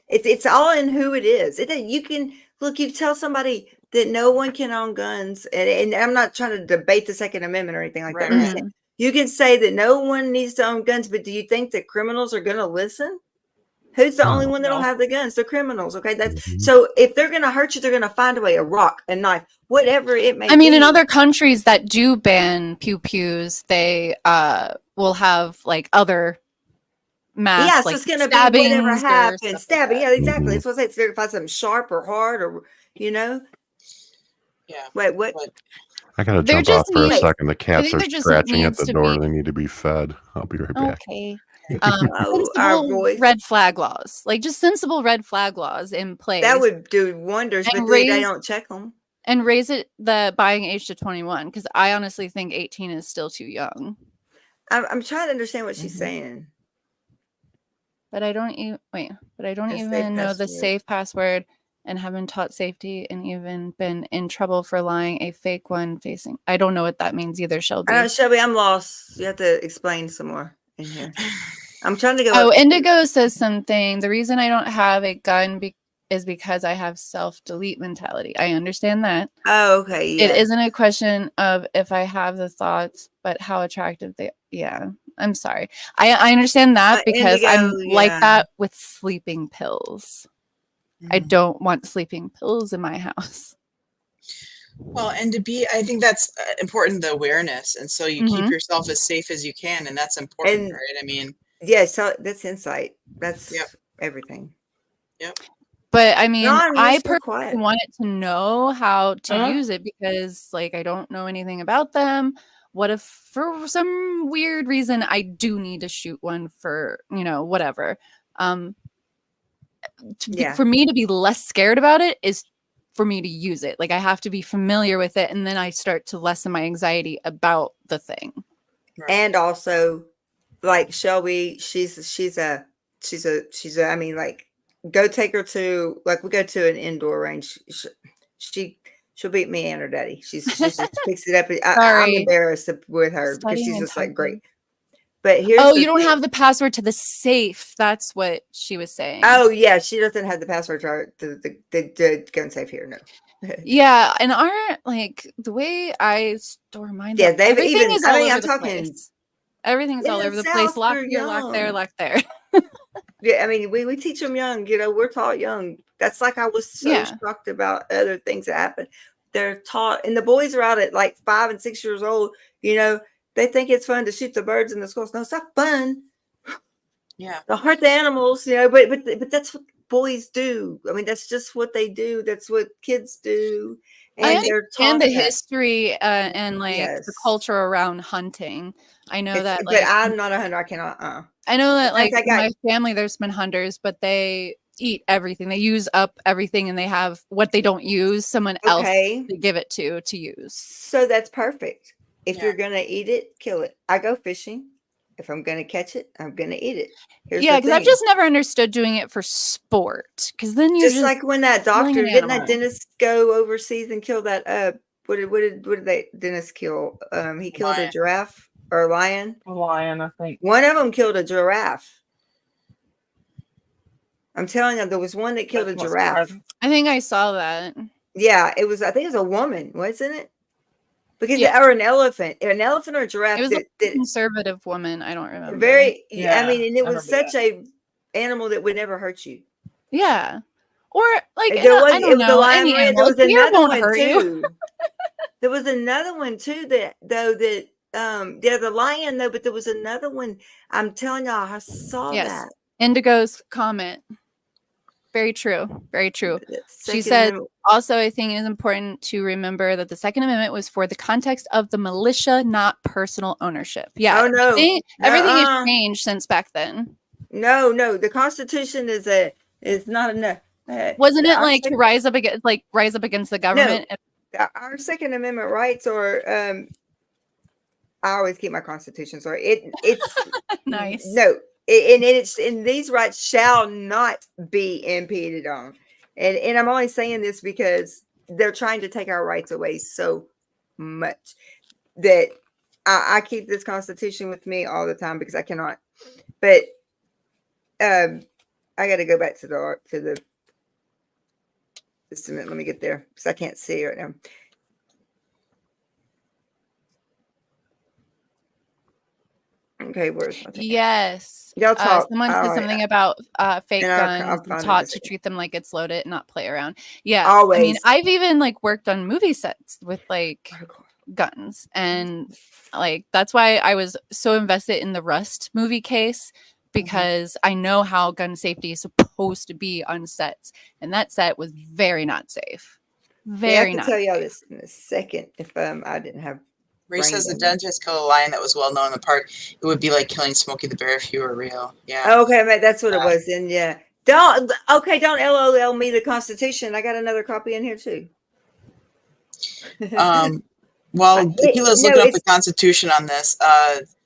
It's all in who it is. You can. Look, you tell somebody that no one can own guns, and I'm not trying to debate the Second Amendment or anything like that.
Right.
You can say that no one needs to own guns, but do you think that criminals are going to listen? Who's the only one that don't have the guns? The criminals. Okay, so if they're going to hurt you, they're going to find a way, a rock, a knife, whatever it may be.
I mean, in other countries that do ban pew-pews, they will have like other mass,
so
like
it's gonna be whatever happens. Stabbing,
like
exactly. That's what I say. It's there to find something sharp or hard, or
Yeah.
Wait, what?
I gotta jump off for a second. The cats are scratching at the door. They need to be fed. I'll be right back.
Okay. Sensible red flag laws, like just sensible red flag laws in place.
That would do wonders, but they don't check them.
And raise the buying age to 21, because I honestly think 18 is still too young.
I'm trying to understand what she's saying.
But I don't even know the safe password, and have been taught safety and even been in trouble for lying a fake one facing. I don't know what that means either, Shelby.
Shelby, I'm lost. You have to explain some more in here. I'm trying to go.
Indigo says something. The reason I don't have a gun is because I have self-delete mentality. I understand that.
Oh, okay. Yeah.
It isn't a question of if I have the thoughts, but how attractive they. Yeah. I'm sorry. I understand that because I'm like that with sleeping pills. I don't want sleeping pills in my house.
Well, and I think that's important, the awareness. And so you keep yourself as safe as you can. And that's important, right? I mean,
so that's insight. That's everything.
Yep.
But I mean, I personally wanted to know how to use it because like, I don't know anything about them. What if for some weird reason I do need to shoot one for, whatever. For me to be less scared about it is for me to use it. Like I have to be familiar with it, and then I start to lessen my anxiety about the thing.
Right. And also, like Shelby, she's a I mean, like go take her to, like we go to an indoor range. She'll beat me and her daddy. She just picks it up. I'm embarrassed with her because she's just like great. But here's
you don't have the password to the safe. That's what she was saying.
Oh yeah, she doesn't have the password to the gun safe here. No.
Yeah, and our like the way I store mine,
Yeah, they've
everything
even.
is all over
I'm
the
talking.
place. Everything's
In
all
the
over the place.
South,
Lock
we're
here, lock there,
young.
lock there.
Yeah, I mean, we teach them young. You know, we're taught young. That's like I was so shocked about other things that happen. They're taught, and the boys are out at like 5 and 6 years old. You know, they think it's fun to shoot the birds in the schools. No, it's not fun.
Yeah,
they'll hurt the animals. You know, but that's what boys do. I mean, that's just what they do. That's what kids do. And they're taught
and the history and like the culture around hunting. I know that,
but I'm not a hunter. I cannot.
I know that, like, in my family, there's been hunters, but they eat everything. They use up everything, and they have what they don't use, someone else to give it to use.
So that's perfect. If you're gonna eat it, kill it. I go fishing. If I'm gonna catch it, I'm gonna eat it.
Yeah, because I've just never understood doing it for sport. Because then you
just like when that doctor didn't that dentist go overseas and kill that what did that dentist kill? He killed a giraffe or a lion.
A lion, I think.
One of them killed a giraffe. I'm telling you, there was one that killed a giraffe.
I think I saw that.
Yeah, it was. I think it was a woman, wasn't it? Because or an elephant or a giraffe.
It was a conservative woman. I don't remember.
Very. Yeah, I mean, and it was such a animal that would never hurt you.
Yeah, or like
I don't know.
Any animal. Deer won't hurt you.
There was another one too that the lion though, but there was another one. I'm telling y'all, I saw that.
Indigo's comment. Very true. Very true. She said, also, I think it is important to remember that the Second Amendment was for the context of the militia, not personal ownership. Yeah.
Oh, no.
Everything has changed since back then.
No. The Constitution is not enough.
Wasn't it like to rise up against the government?
No, our Second Amendment rights are, I always keep my Constitution. Sorry. It's
nice.
No. And these rights shall not be impeded on. And I'm only saying this because they're trying to take our rights away so much that I keep this Constitution with me all the time because I cannot. But I got to go back to the just a minute. Let me get there because I can't see right now. Okay, where's my thing?
Yes.
Y'all talk.
Someone said something about fake guns taught to treat them like it's loaded, not play around. Yeah.
Always.
I mean, I've even like worked on movie sets with like guns, and like that's why I was so invested in the Rust movie case, because I know how gun safety is supposed to be on sets, and that set was very not safe. Very not.
I have to tell y'all this in a second if I didn't have.
Ray says the dentist killed a lion that was well known in the park. It would be like killing Smokey the Bear if he were real. Yeah.
Okay, that's what it was. Then yeah. Don't LOL me the Constitution. I got another copy in here too.
While Keilah's looking up the Constitution on this,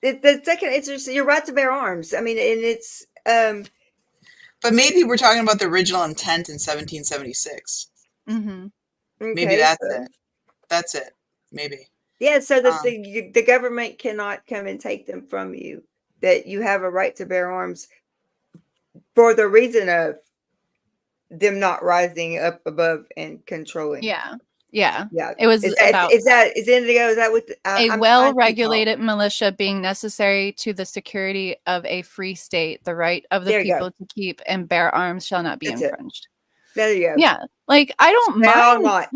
the second, it's just your right to bear arms. I mean, and it's
but maybe we're talking about the original intent in 1776.
Mm-hmm.
Okay,
maybe that's it. That's it. Maybe.
Yeah, so that the government cannot come and take them from you. That you have a right to bear arms for the reason of them not rising up above and controlling.
Yeah. It was about
is Indigo? Is that what
a well-regulated militia being necessary to the security of a free state? The right of the people to keep and bear arms shall not be infringed.
There you go.
Yeah, like I don't mind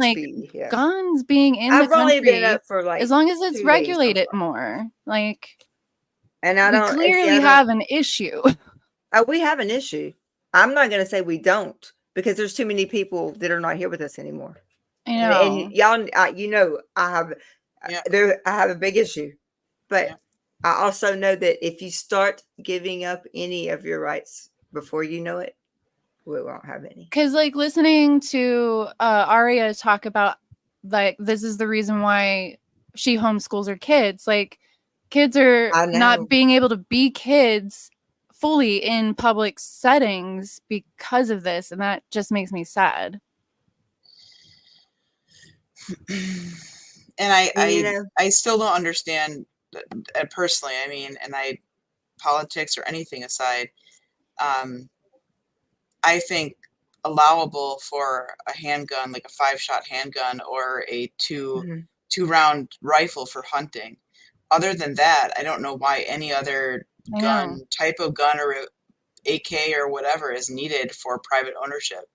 guns being in the country. I've only been up for like as long as it's regulated more. Like,
and I don't
clearly have an issue.
We have an issue. I'm not going to say we don't because there's too many people that are not here with us anymore.
I know,
and y'all, I have a big issue, but I also know that if you start giving up any of your rights before you know it, we won't have any.
Because like listening to Aria talk about like this is the reason why she homeschools her kids. Like kids are not being able to be kids fully in public settings because of this, and that just makes me sad.
And I still don't understand personally. I mean, and politics or anything aside, I think allowable for a handgun, like a 5-shot handgun or a 2-round rifle for hunting. Other than that, I don't know why any other type of gun or AK or whatever is needed for private ownership.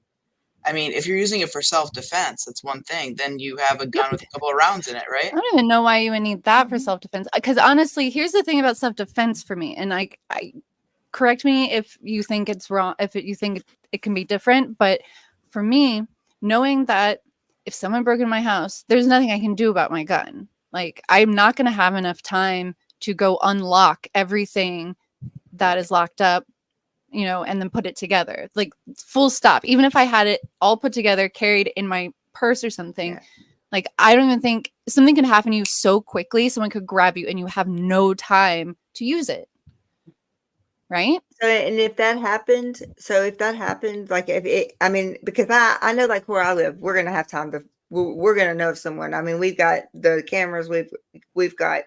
I mean, if you're using it for self-defense, that's one thing. Then you have a gun with a couple of rounds in it, right?
I don't even know why you would need that for self-defense. Because honestly, here's the thing about self-defense for me, and I correct me if you think it's wrong, if you think it can be different, but for me, knowing that if someone broke into my house, there's nothing I can do about my gun. Like, I'm not going to have enough time to go unlock everything that is locked up, you know, and then put it together. Like, full stop. Even if I had it all put together, carried in my purse or something, like, I don't even think something can happen to you so quickly. Someone could grab you and you have no time to use it. Right.
So, and if that happened, like I mean, because I know, like where I live, we're going to have time to, we're going to know if someone, I mean, we've got the cameras, we've got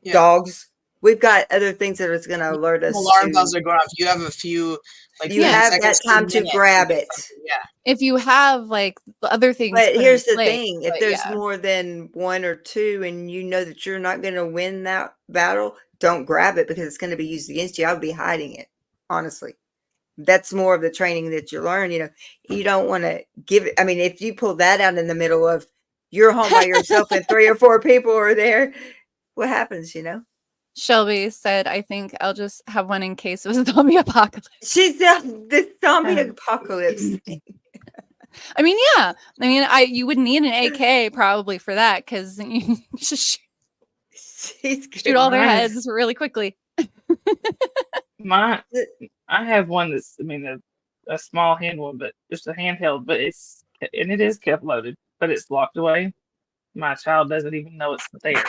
dogs, we've got other things that is going to alert us.
Alarm bells are going off. You have a few, like,
you have that time to grab it.
Yeah.
If you have like other things.
But here's the thing, if there's more than one or two and you know that you're not going to win that battle, don't grab it because it's going to be used against you. I would be hiding it, honestly. That's more of the training that you learn. You know, you don't want to give it. I mean, if you pull that out in the middle of you're home by yourself and 3 or 4 people are there, what happens, you know?
Shelby said, I think I'll just have one in case of a zombie apocalypse.
She's the zombie apocalypse thing.
I mean, yeah. I mean, you would need an AK probably for that because you just shoot all their heads really quickly.
I have one that's, I mean, a small hand one, but just a handheld, but it is kept loaded, but it's locked away. My child doesn't even know it's there.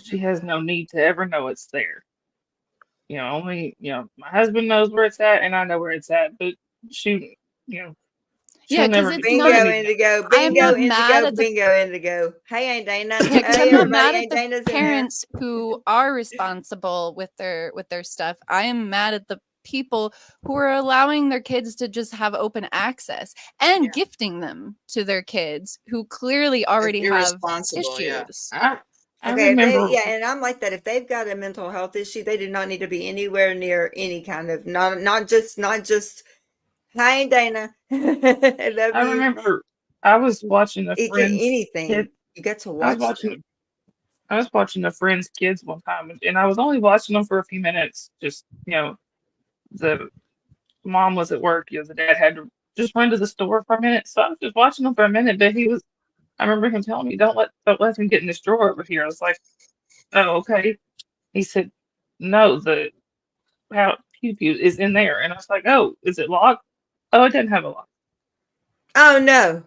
She has no need to ever know it's there. You know, only, you know, my husband knows where it's at and I know where it's at, but she, you know,
yeah, because it's
bingo,
not,
indigo, bingo, indigo, bingo, indigo. Hey, Aunt Dana.
I'm not mad at the parents who are responsible with their stuff. I am mad at the people who are allowing their kids to just have open access and gifting them to their kids who clearly already have issues.
Okay, and I'm like that. If they've got a mental health issue, they do not need to be anywhere near any kind of not just. Hi, Dana. I
remember I was watching a friend's
anything.
Kid.
You got to watch
I was watching a friend's kids one time, and I was only watching them for a few minutes. Just, you know, the mom was at work. You know, the dad had to just run to the store for a minute. So I was just watching them for a minute. But I remember him telling me, "Don't let him get in this drawer over here." I was like, "Oh, okay." He said, "No, the pew pew is in there," and I was like, "Oh, is it locked?" Oh, it didn't have a lock.
Oh no.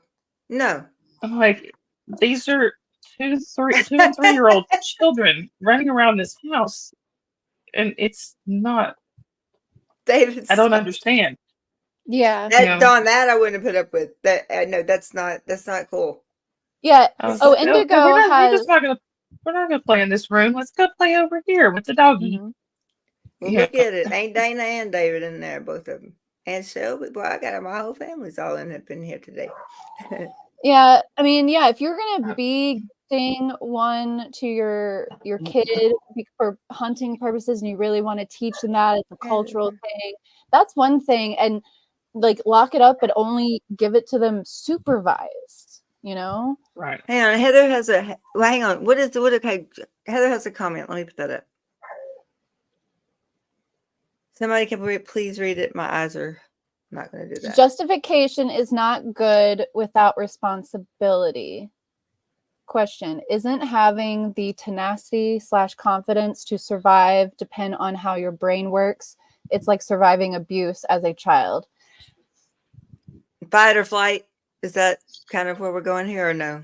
I'm like, these are 2 and 3-year-old children running around this house, and it's not.
David,
I don't understand.
Yeah,
Dawn, that I wouldn't have put up with. That no, that's not cool.
Yeah. Oh, Indigo has.
We're not gonna play in this room. Let's go play over here with the doggy.
Well, look at it. Ain't Dana and David in there, both of them. And Shelby, boy, I got my whole family's all in here today.
Yeah, I mean, yeah, if you're gonna be gifting one to your kid for hunting purposes and you really want to teach them that it's a cultural thing, that's one thing. And like lock it up, but only give it to them supervised, you know?
Right.
Hang on, Heather has hang on. Heather has a comment. Let me put that up. Somebody can please read it. My eyes are not going to do that.
Justification is not good without responsibility. Question: isn't having the tenacity / confidence to survive depend on how your brain works? It's like surviving abuse as a child.
Fight or flight? Is that kind of where we're going here, or no?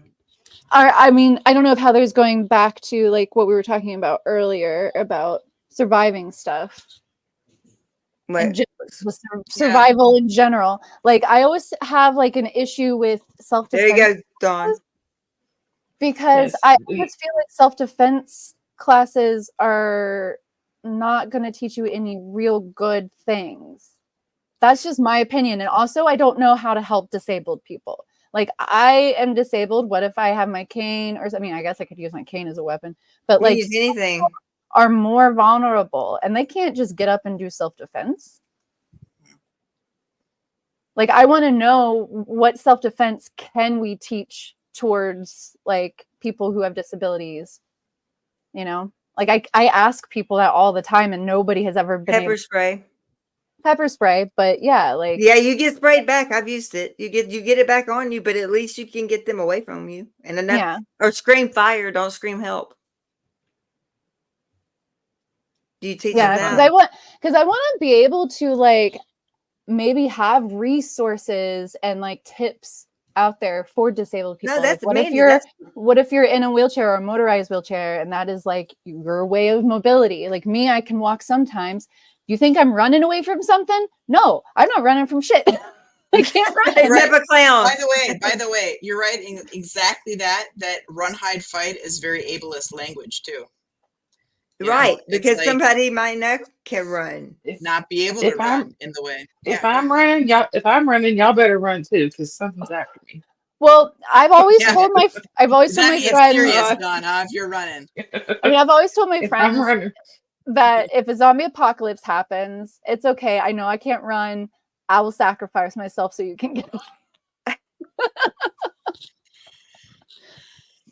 I mean, I don't know if Heather's going back to like what we were talking about earlier about surviving stuff. Survival in general. Like I always have like an issue with self-defense.
There you go, Dawn.
Because I always feel like self-defense classes are not going to teach you any real good things. That's just my opinion. And also, I don't know how to help disabled people. Like, I am disabled. What if I have my cane? Or, I mean, I guess I could use my cane as a weapon. But, like,
use anything.
Are more vulnerable. And they can't just get up and do self-defense. Like, I want to know what self-defense can we teach towards, like, people who have disabilities, you know? Like, I ask people that all the time, and nobody has ever been
pepper spray.
Pepper spray, but yeah, like,
yeah, you get sprayed back. I've used it. You get it back on you, but at least you can get them away from you. And enough, or scream fire, don't scream help. Do you teach them that?
Because I want to be able to, like, maybe have resources and, like, tips out there for disabled people.
No, that's
like, what if you're in a wheelchair or a motorized wheelchair, and that is, like, your way of mobility? Like me, I can walk sometimes. You think I'm running away from something? No, I'm not running from shit. I can't run.
Right. A clown.
By the way, you're right. Exactly that run, hide, fight is very ableist language too.
Right, because like, somebody might not can run,
not be able to run in the way.
If I'm running, y'all better run too, because something's after me.
Well, I've always told my friends,
serious, Don, if you're running.
I mean, I've always told my friends that if a zombie apocalypse happens, it's okay. I know I can't run. I will sacrifice myself so you can get away.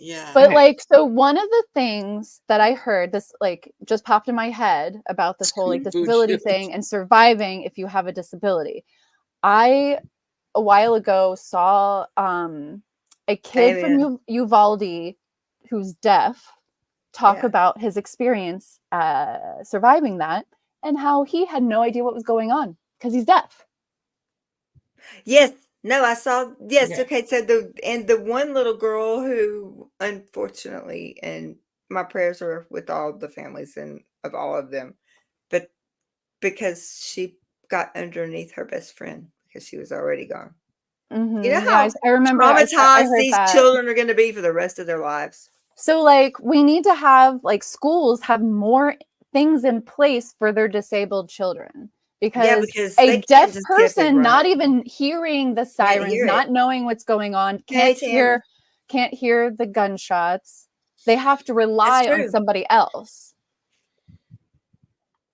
Yeah.
But like, so one of the things that I heard, this like just popped in my head about this whole like disability thing and surviving if you have a disability. I a while ago saw a kid from Uvalde who's deaf talk about his experience surviving that and how he had no idea what was going on because he's deaf.
Yes. No, I saw. Yes. Yeah. Okay. So the one little girl who, unfortunately, and my prayers are with all the families and of all of them, but because she got underneath her best friend because she was already gone.
Mm-hmm.
You know how
I remember
traumatized these children are going to be for the rest of their lives.
So like we need to have like schools have more things in place for their disabled children. Because a deaf person not even hearing the sirens, not knowing what's going on, can't hear the gunshots. They have to rely on somebody else.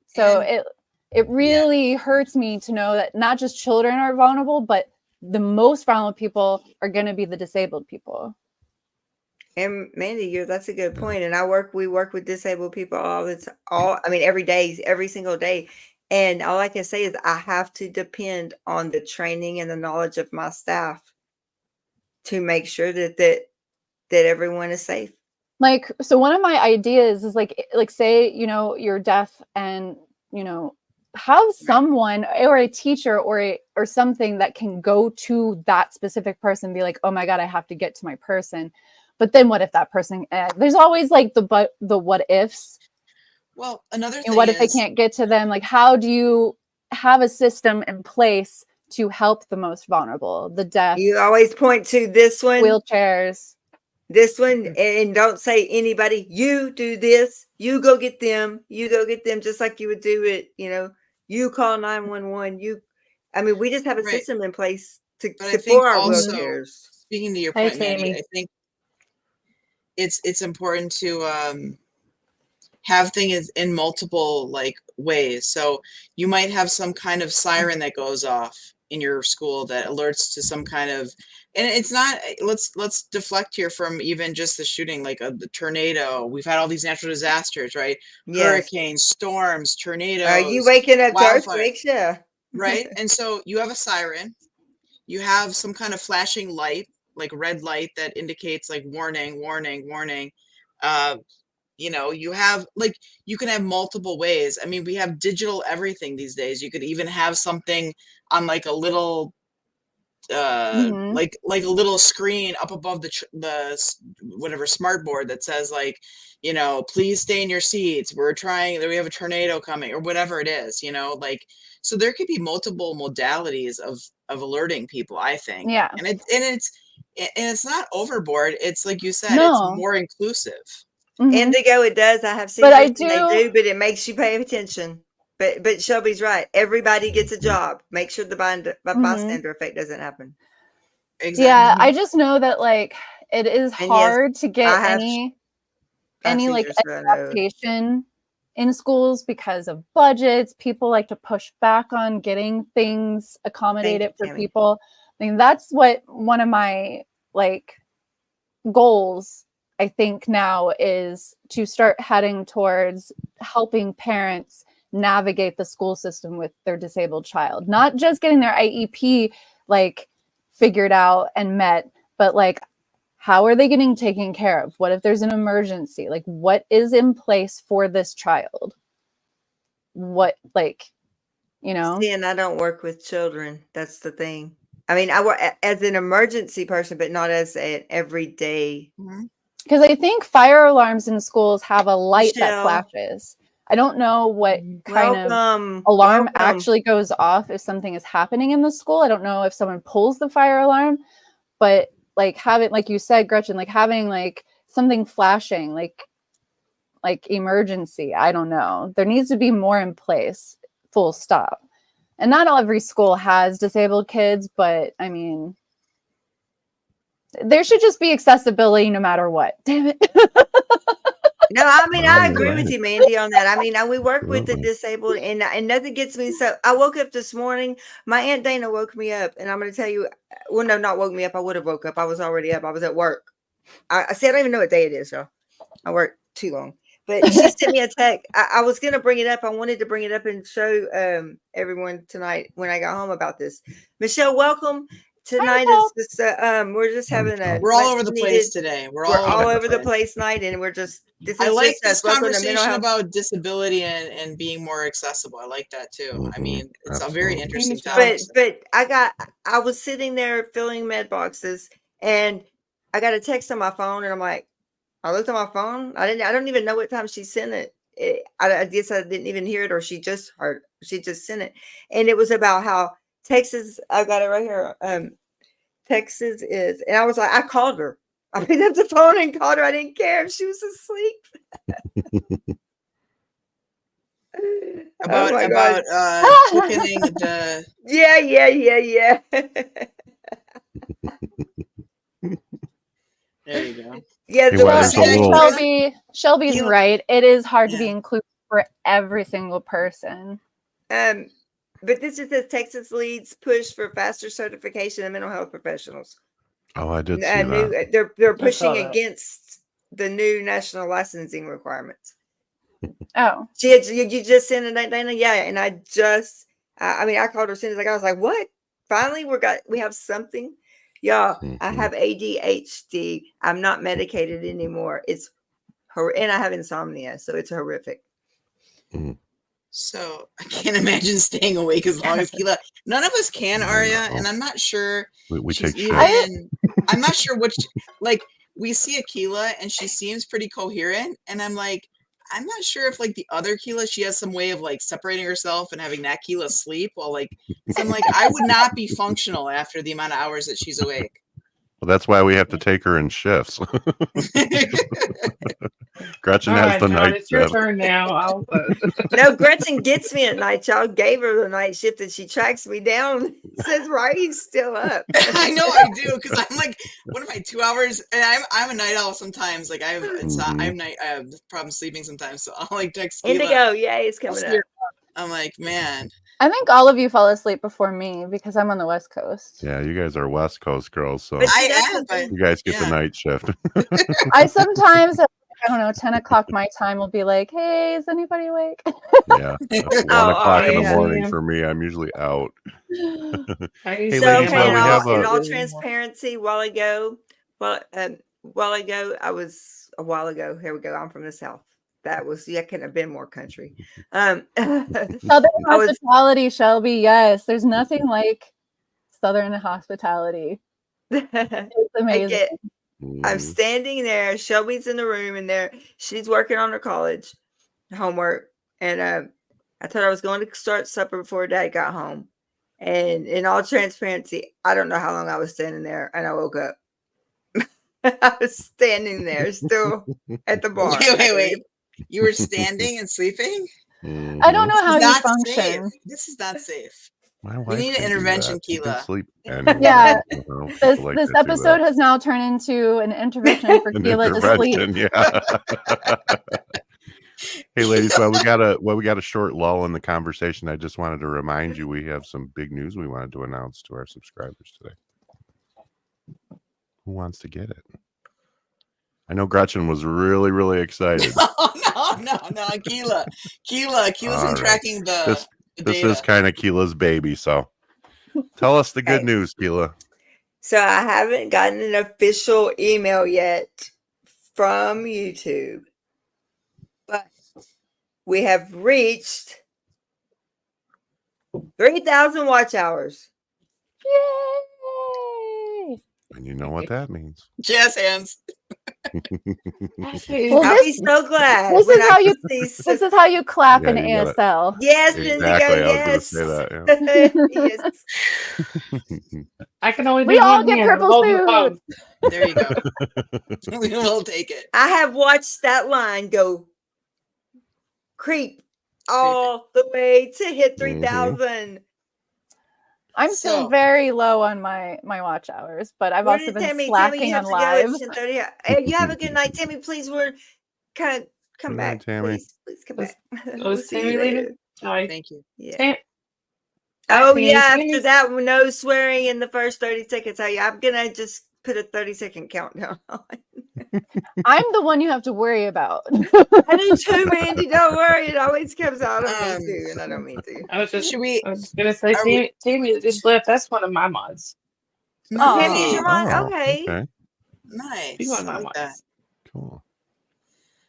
So it really hurts me to know that not just children are vulnerable, but the most vulnerable people are going to be the disabled people.
And Mandy, that's a good point. And we work with disabled people every day, every single day. And all I can say is I have to depend on the training and the knowledge of my staff to make sure that everyone is safe.
Like, so one of my ideas is like say, you're deaf and, have someone or a teacher or something that can go to that specific person and be like, oh my God, I have to get to my person. But then what if that person, there's always like the what ifs.
Well, another thing
and what if they can't get to them? Like, how do you have a system in place to help the most vulnerable, the deaf?
You always point to this one.
Wheelchairs.
This one, and don't say anybody. You do this. You go get them. You go get them just like you would do it. You call 911. We just have a system in place to support our wheelchairs.
Speaking to your point, Mandy, I think it's important to have things in multiple like ways. So you might have some kind of siren that goes off in your school that alerts to some kind of, and it's not, let's deflect here from even just the shooting, like the tornado. We've had all these natural disasters, right? Yes. Hurricanes, storms, tornadoes.
Are you waking up to earthquakes? Yeah.
Right. And so you have a siren, you have some kind of flashing light, like red light that indicates like warning, warning, warning. You have like, you can have multiple ways. I mean, we have digital everything these days. You could even have something on like a little, like a little screen up above the whatever smart board that says like, please stay in your seats. We have a tornado coming or whatever it is, like, so there could be multiple modalities of alerting people, I think.
Yeah.
And it's not overboard. It's like you said, it's more inclusive.
Indigo, it does. I have seen they do, but it makes you pay attention. But Shelby's right. Everybody gets a job. Make sure the bystander effect doesn't happen.
Exactly.
Yeah, I just know that like it is hard to get any like adaptation in schools because of budgets. People like to push back on getting things accommodated for people. I mean, that's what one of my like goals I think now is to start heading towards helping parents navigate the school system with their disabled child, not just getting their IEP like figured out and met, but like how are they getting taken care of? What if there's an emergency? Like what is in place for this child? What like, you know?
See, and I don't work with children. That's the thing. I mean, I work as an emergency person, but not as an everyday.
Because I think fire alarms in schools have a light that flashes. I don't know what kind of alarm actually goes off if something is happening in the school. I don't know if someone pulls the fire alarm, but like having, like you said, Gretchen, like having like something flashing, like emergency. I don't know. There needs to be more in place, full stop. And not every school has disabled kids, but I mean, there should just be accessibility no matter what. Damn it.
No, I mean, I agree with you, Mandy, on that. I mean, we work with the disabled, and nothing gets me. So I woke up this morning. My Aunt Dana woke me up, and I'm going to tell you, well, no, not woke me up. I would have woke up. I was already up. I was at work. I see, I don't even know what day it is, y'all. I work too long. But she sent me a text. I was going to bring it up. I wanted to bring it up and show everyone tonight when I got home about this. Michelle, welcome. Tonight is just we're just having
we're all over the place today. We're all
over the place night, and we're just
I like this conversation about disability and being more accessible. I like that too. I mean, it's a very interesting topic.
But I was sitting there filling med boxes, and I got a text on my phone, and I'm like, I looked at my phone. I don't even know what time she sent it. I guess I didn't even hear it, or she just sent it, and it was about how Texas, I got it right here. Texas is, and I was like, I called her. I picked up the phone and called her. I didn't care if she was asleep.
about quickening the.
Yeah.
There you go.
Yeah,
Shelby's right. It is hard to be inclusive for every single person.
But this is the Texas leads push for faster certification of mental health professionals.
Oh, I did see that.
They're pushing against the new national licensing requirements.
Oh,
you just sent it, Dana? Yeah, and I called her as soon as I was like, what? Finally, we have something. Y'all, I have ADHD. I'm not medicated anymore. And I have insomnia, so it's horrific.
So I can't imagine staying awake as long as Keilah. None of us can, Arya, and I'm not sure.
We take shit.
I'm not sure which. Like we see a Keilah, and she seems pretty coherent, and I'm like, I'm not sure if like the other Keilah, she has some way of like separating herself and having that Keilah sleep while like. So I'm like, I would not be functional after the amount of hours that she's awake.
Well, that's why we have to take her in shifts. Gretchen has the night
it's your turn now.
No, Gretchen gets me at night. Y'all gave her the night shift, and she tracks me down. Says, "Why are you still up?"
I know I do, because I'm like, what am I, 2 hours? And I'm a night owl sometimes. Like I have problems sleeping sometimes, so I'll like text Keilah.
Indigo, yay, it's coming up.
I'm like, man.
I think all of you fall asleep before me because I'm on the West Coast.
Yeah, you guys are West Coast girls, so
but
you guys get the night shift.
I sometimes, I don't know, 10 o'clock my time will be like, hey, is anybody awake?
Yeah, 1 o'clock in the morning for me. I'm usually out.
Hey, ladies, in all transparency, a while ago, here we go. I'm from the South. That couldn't have been more country.
Southern hospitality, Shelby. Yes, there's nothing like Southern hospitality. It's amazing.
I'm standing there. Shelby's in the room, and she's working on her college homework. And I told her I was going to start supper before Dad got home. And in all transparency, I don't know how long I was standing there, and I woke up. I was standing there still at the bar.
Wait. You were standing and sleeping?
I don't know how you function.
This is not safe.
My wife
We need an intervention,
you can
Keilah.
sleep anywhere.
Yeah.
You know,
This episode has now turned into an intervention for Keilah to sleep.
Yeah. Hey, ladies, while we got a short lull in the conversation, I just wanted to remind you we have some big news we wanted to announce to our subscribers today. Who wants to get it? I know Gretchen was really, really excited.
No, Keilah's been tracking the
this
data.
is kind of Keilah's baby, so tell us the good news, Keilah.
So I haven't gotten an official email yet from YouTube, but we have reached 3,000 watch hours.
Yay!
And you know what that means.
Jazz hands.
I'll be so glad.
This is how you clap in ASL.
Yes,
exactly.
Indigo, yes.
I was going to say that.
Yes.
I can only
we all get purple food.
There you go. We will take it.
I have watched that line go creep all the way to hit 3,000.
I'm still very low on my watch hours, but I've also been slacking on lives.
You have a good night, Tammy. Please, we're kind of come back.
Tammy.
Please come back.
Was Tammy leaving?
Thank you.
Yeah. Oh yeah. After that, no swearing in the first 30 seconds. I'm gonna just put a 30-second countdown on.
I'm the one you have to worry about.
I do too, Mandy. Don't worry. It always comes out of me too, and I don't mean to.
I was gonna say Tammy just left. That's one of my mods.
Oh, Tammy's your mod. Okay.
Nice.
She's one of my mods.
Cool.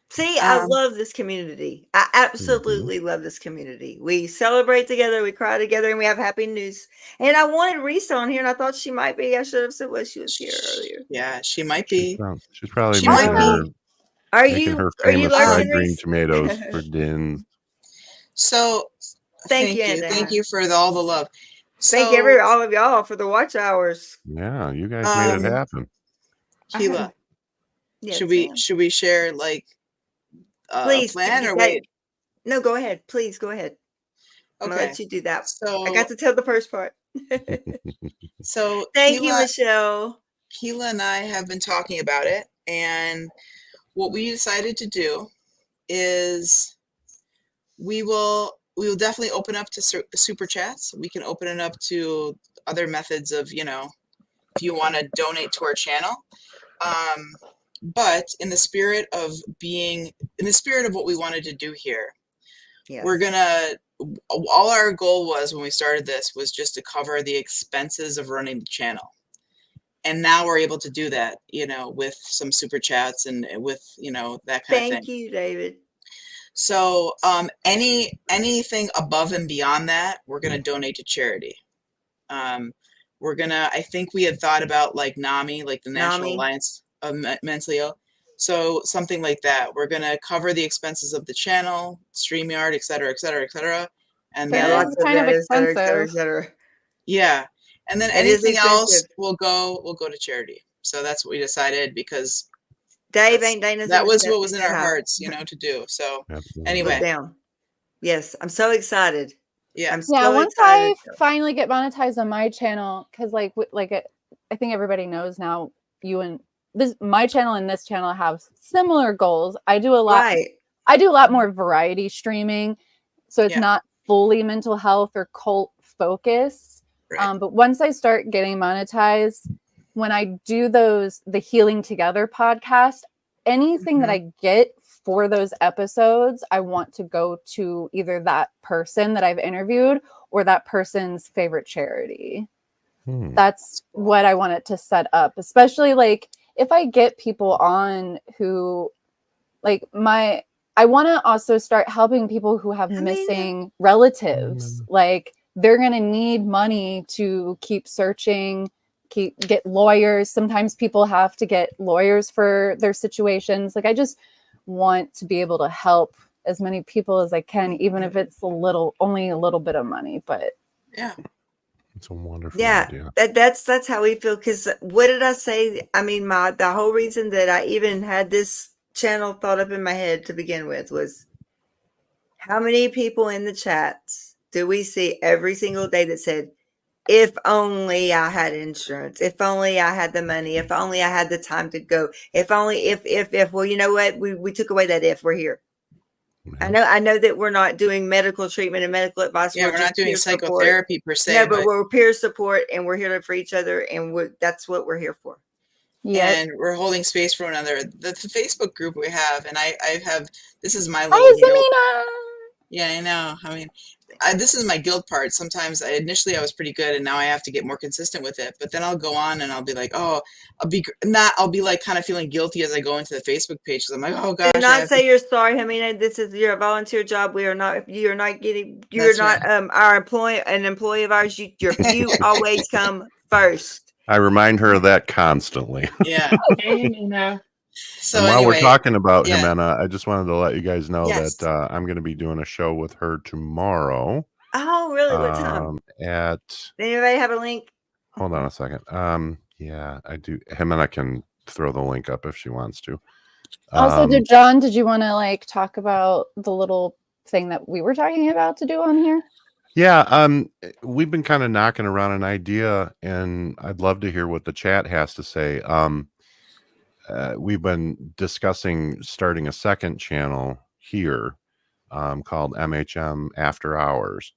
See, I love this community. I absolutely love this community. We celebrate together, we cry together, and we have happy news. And I wanted Reese on here, and I thought she might be. I should have said what she was here earlier.
Yeah, she might be.
She's probably
making
her famous fried green tomatoes for Din.
So, thank you. Thank you for all the love.
Thank all of y'all for the watch hours.
Yeah, you guys made it happen.
Keilah, should we share
please
plan or wait?
No, go ahead. Please go ahead. I'm gonna let you do that.
So
I got to tell the first part.
So
thank you, Michelle.
Keilah and I have been talking about it, and what we decided to do is we will definitely open up to super chats. We can open it up to other methods of, if you want to donate to our channel. But in the spirit of what we wanted to do here, we're all our goal was when we started this was just to cover the expenses of running the channel. And now we're able to do that, with some super chats and with, that kind of thing.
Thank you, David.
So anything above and beyond that, we're going to donate to charity. I think we had thought about NAMI, the National Alliance of Mentally Ill. So something like that. We're going to cover the expenses of the channel, StreamYard, et cetera, et cetera, et cetera. And then
kind of expensive.
Yeah. And then anything else will go to charity. So that's what we decided because
Dave ain't Dana's.
That was what was in our hearts, to do. So anyway.
Yes, I'm so excited.
Yeah.
Once I finally get monetized on my channel, because I think everybody knows now, my channel and this channel have similar goals. I do a lot.
Right.
I do a lot more variety streaming, so it's not fully mental health or cult focused. Right. But once I start getting monetized, when I do the Healing Together podcast, anything that I get for those episodes, I want to go to either that person that I've interviewed or that person's favorite charity. That's what I want it to set up, especially if I get people on who I want to also start helping people who have missing relatives. They're going to need money to keep searching, get lawyers. Sometimes people have to get lawyers for their situations. I just want to be able to help as many people as I can, even if it's only a little bit of money, but
it's a wonderful idea.
That's how we feel. Because what did I say? I mean, the whole reason that I even had this channel thought up in my head to begin with was How many people in the chats do we see every single day that said, if only I had insurance, if only I had the money, if only I had the time to go, if only, if, well, you know what? We took away that if, we're here. I know that we're not doing medical treatment and medical advice.
Yeah, we're not doing psychotherapy per se.
No, but we're peer support, and we're here for each other, and that's what we're here for.
Yeah, and we're holding space for one another. The Facebook group we have, and I have, this is my little.
Hi, Zamina.
Yeah, I know. I mean, this is my guilt part. Sometimes initially I was pretty good, and now I have to get more consistent with it. But then I'll go on and I'll be like, oh, I'll be like kind of feeling guilty as I go into the Facebook page, because I'm like, oh gosh.
Do not say you're sorry. I mean, this is your volunteer job. You're not our employee of ours. You always come first.
I remind her of that constantly.
Yeah.
So while we're talking about Jimena, I just wanted to let you guys know that I'm going to be doing a show with her tomorrow.
Oh, really? What time?
Anybody
have a link?
Hold on a second. Yeah, I do. Jimena can throw the link up if she wants to.
Also, did you want to talk about the little thing that we were talking about to do on here?
Yeah, we've been kind of knocking around an idea, and I'd love to hear what the chat has to say. We've been discussing starting a second channel here called MHM After Hours.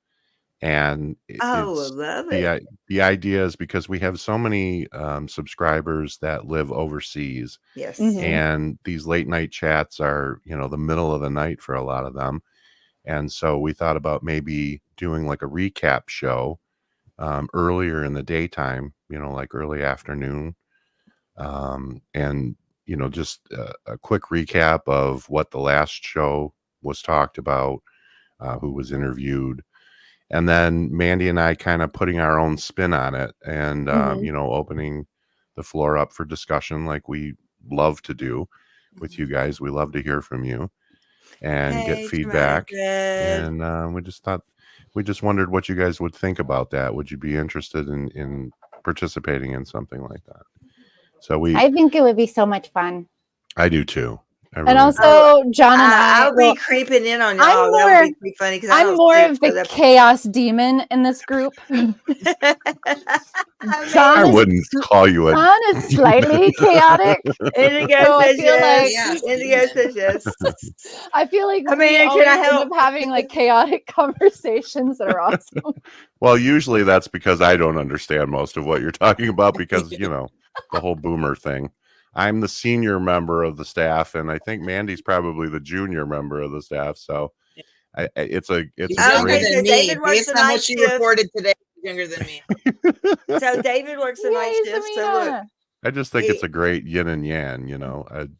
And
I love it.
The idea is because we have so many subscribers that live overseas.
Yes.
And these late night chats are, the middle of the night for a lot of them. And so we thought about maybe doing like a recap show earlier in the daytime, like early afternoon. And, just a quick recap of what the last show was talked about, who was interviewed. And then Mandy and I kind of putting our own spin on it and, opening the floor up for discussion like we love to do with you guys. We love to hear from you and get feedback. And we just wondered what you guys would think about that. Would you be interested in participating in something like that? So
I think it would be so much fun.
I do too.
And also, John and
I'll be creeping in on y'all. That would be funny because
I'm more of the chaos demon in this group.
I wouldn't call you a.
John is slightly chaotic.
Indigo says yes. Indigo says yes.
I feel like
can I help?
Having chaotic conversations that are awesome.
Well, usually that's because I don't understand most of what you're talking about because the whole boomer thing. I'm the senior member of the staff, and I think Mandy's probably the junior member of the staff. So it's
younger than me. Based on what she reported today, younger than me.
So David works the night shift. So look,
I just think it's a great yin and yang.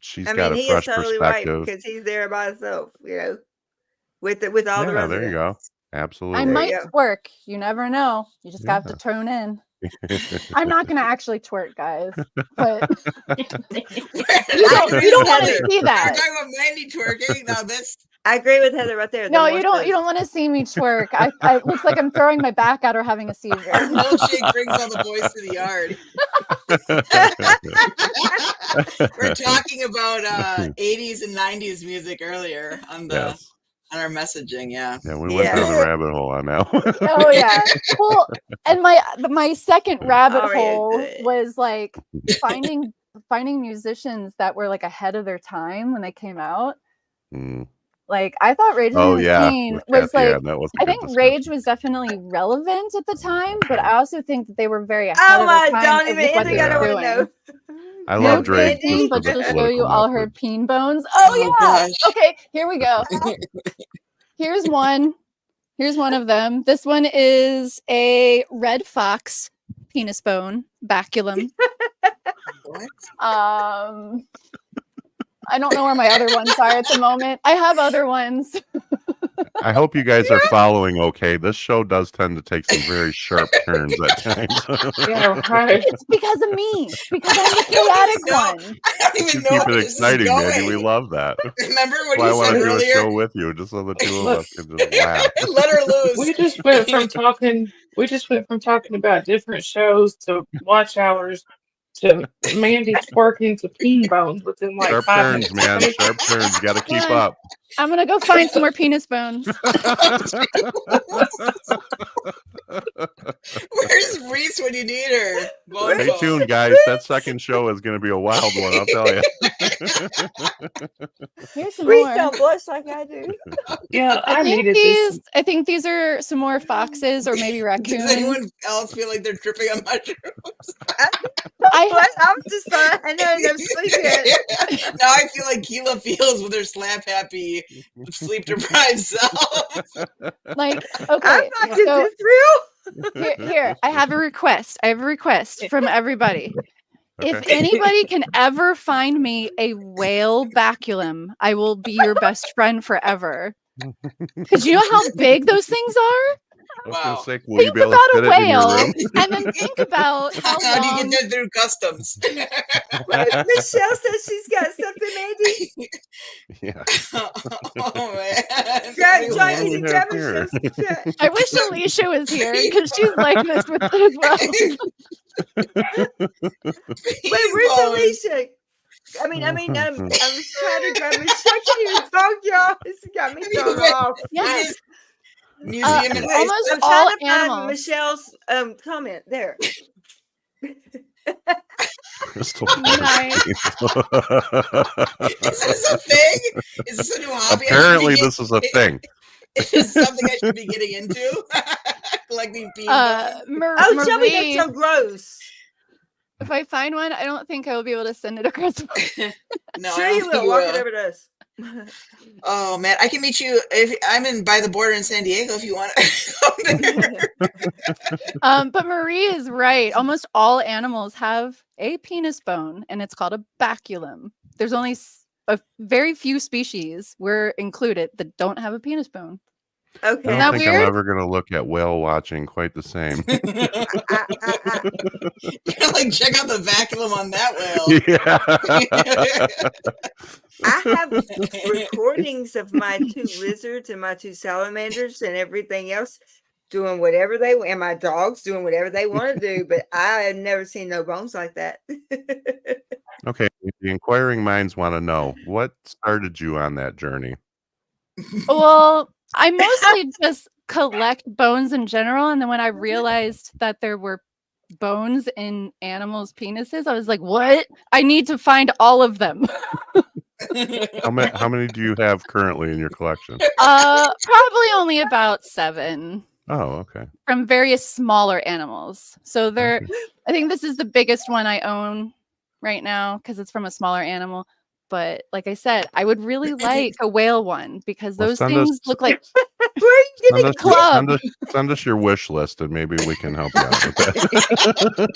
She's got a fresh perspective
right because he's there by himself. With all the residents.
There you go. Absolutely.
I might twerk. You never know. You just have to tune in. I'm not going to actually twerk, guys. But you don't want to see that.
We're talking about Mandy twerking. Now this.
I agree with Heather right there.
No, you don't want to see me twerk. I looks like I'm throwing my back out or having a seizure.
Milkshake brings all the boys to the yard. We're talking about 80s and 90s music earlier on our messaging. Yeah,
we went down the rabbit hole on that one.
Oh yeah. Well, and my second rabbit hole was finding musicians that were ahead of their time when they came out. I thought Rage Against the Machine was I think Rage was definitely relevant at the time, but I also think that they were very ahead of their time.
Don't even what they were doing.
I love Rage.
But she'll show you all her peen bones. Oh yeah. Gosh. Okay, here we go. Here's one of them. This one is a red fox penis bone baculum.
What?
I don't know where my other ones are at the moment. I have other ones.
I hope you guys are following okay. This show does tend to take some very sharp turns at times.
Yeah, right. It's because of me. Because I'm the chaotic one.
I don't even know
keep it exciting, Mandy. We love that.
Remember what
you said earlier? I want to do a show with you, just so the two of us can just laugh.
Let her loose.
We just went from talking about different shows to watch hours to Mandy twerking to peen bones within
sharp
5
turns,
minutes.
man. Sharp turns. You got to keep up.
I'm gonna go find some more penis bones.
Where's Reese when you need her?
Stay tuned, guys. That second show is going to be a wild one. I'll tell you.
Here's some
Reese
more.
don't blush like I do.
Yeah, I
think
needed this.
I think these are some more foxes or maybe raccoons.
Does anyone else feel like they're tripping on mushrooms?
I'm just I know enough sleep yet.
Now I feel like Keilah feels with her slap happy, sleep deprived self.
Like, okay,
I'm not this real.
Here, I have a request. From everybody.
Okay.
If anybody can ever find me a whale baculum, I will be your best friend forever. Because you know how big those things are?
I was going to say, will
think
you be able
about
to
a
fit it in your
whale,
room?
and then think about how
do you
long.
get that through customs?
Michelle says she's got something, Mandy.
Yeah.
Oh man!
John, can you grab Michelle's chat?
I wish Alicia was here because she's like this with as well.
Wait, where's Alicia? I'm trying to grab Michelle. I can't even talk, y'all. This got me thrown off.
Yes.
Museum and
almost
I'm
all
trying to
animals.
find Michelle's comment there.
Crystal.
Nice.
Is this a thing? Is this a new hobby?
Apparently, this is a thing.
Is this something I should be getting into? Collecting bean bones?
Oh, Shelby, that's so gross.
If I find one, I don't think I will be able to send it across.
No,
sure you will. Walk it over to us.
Oh man, I can meet you if I'm in by the border in San Diego if you want to come there.
But Marie is right. Almost all animals have a penis bone, and it's called a baculum. There's only a very few species, we're included, that don't have a penis bone.
Okay.
I don't think I'm ever going to look at whale watching quite the same.
You're like, check out the vacuum on that whale.
Yeah. I have recordings of my 2 lizards and my 2 salamanders and everything else doing whatever they want, and my dogs doing whatever they want to do, but I have never seen no bones like that.
Okay, the inquiring minds want to know, what started you on that journey?
Well, I mostly just collect bones in general, and then when I realized that there were bones in animals' penises, I was like, what? I need to find all of them.
How many do you have currently in your collection?
Probably only about 7.
Oh, okay.
From various smaller animals. So I think this is the biggest one I own right now because it's from a smaller animal. But like I said, I would really like a whale one because those things look like
a
club.
Send us your wish list and maybe we can help you out with that.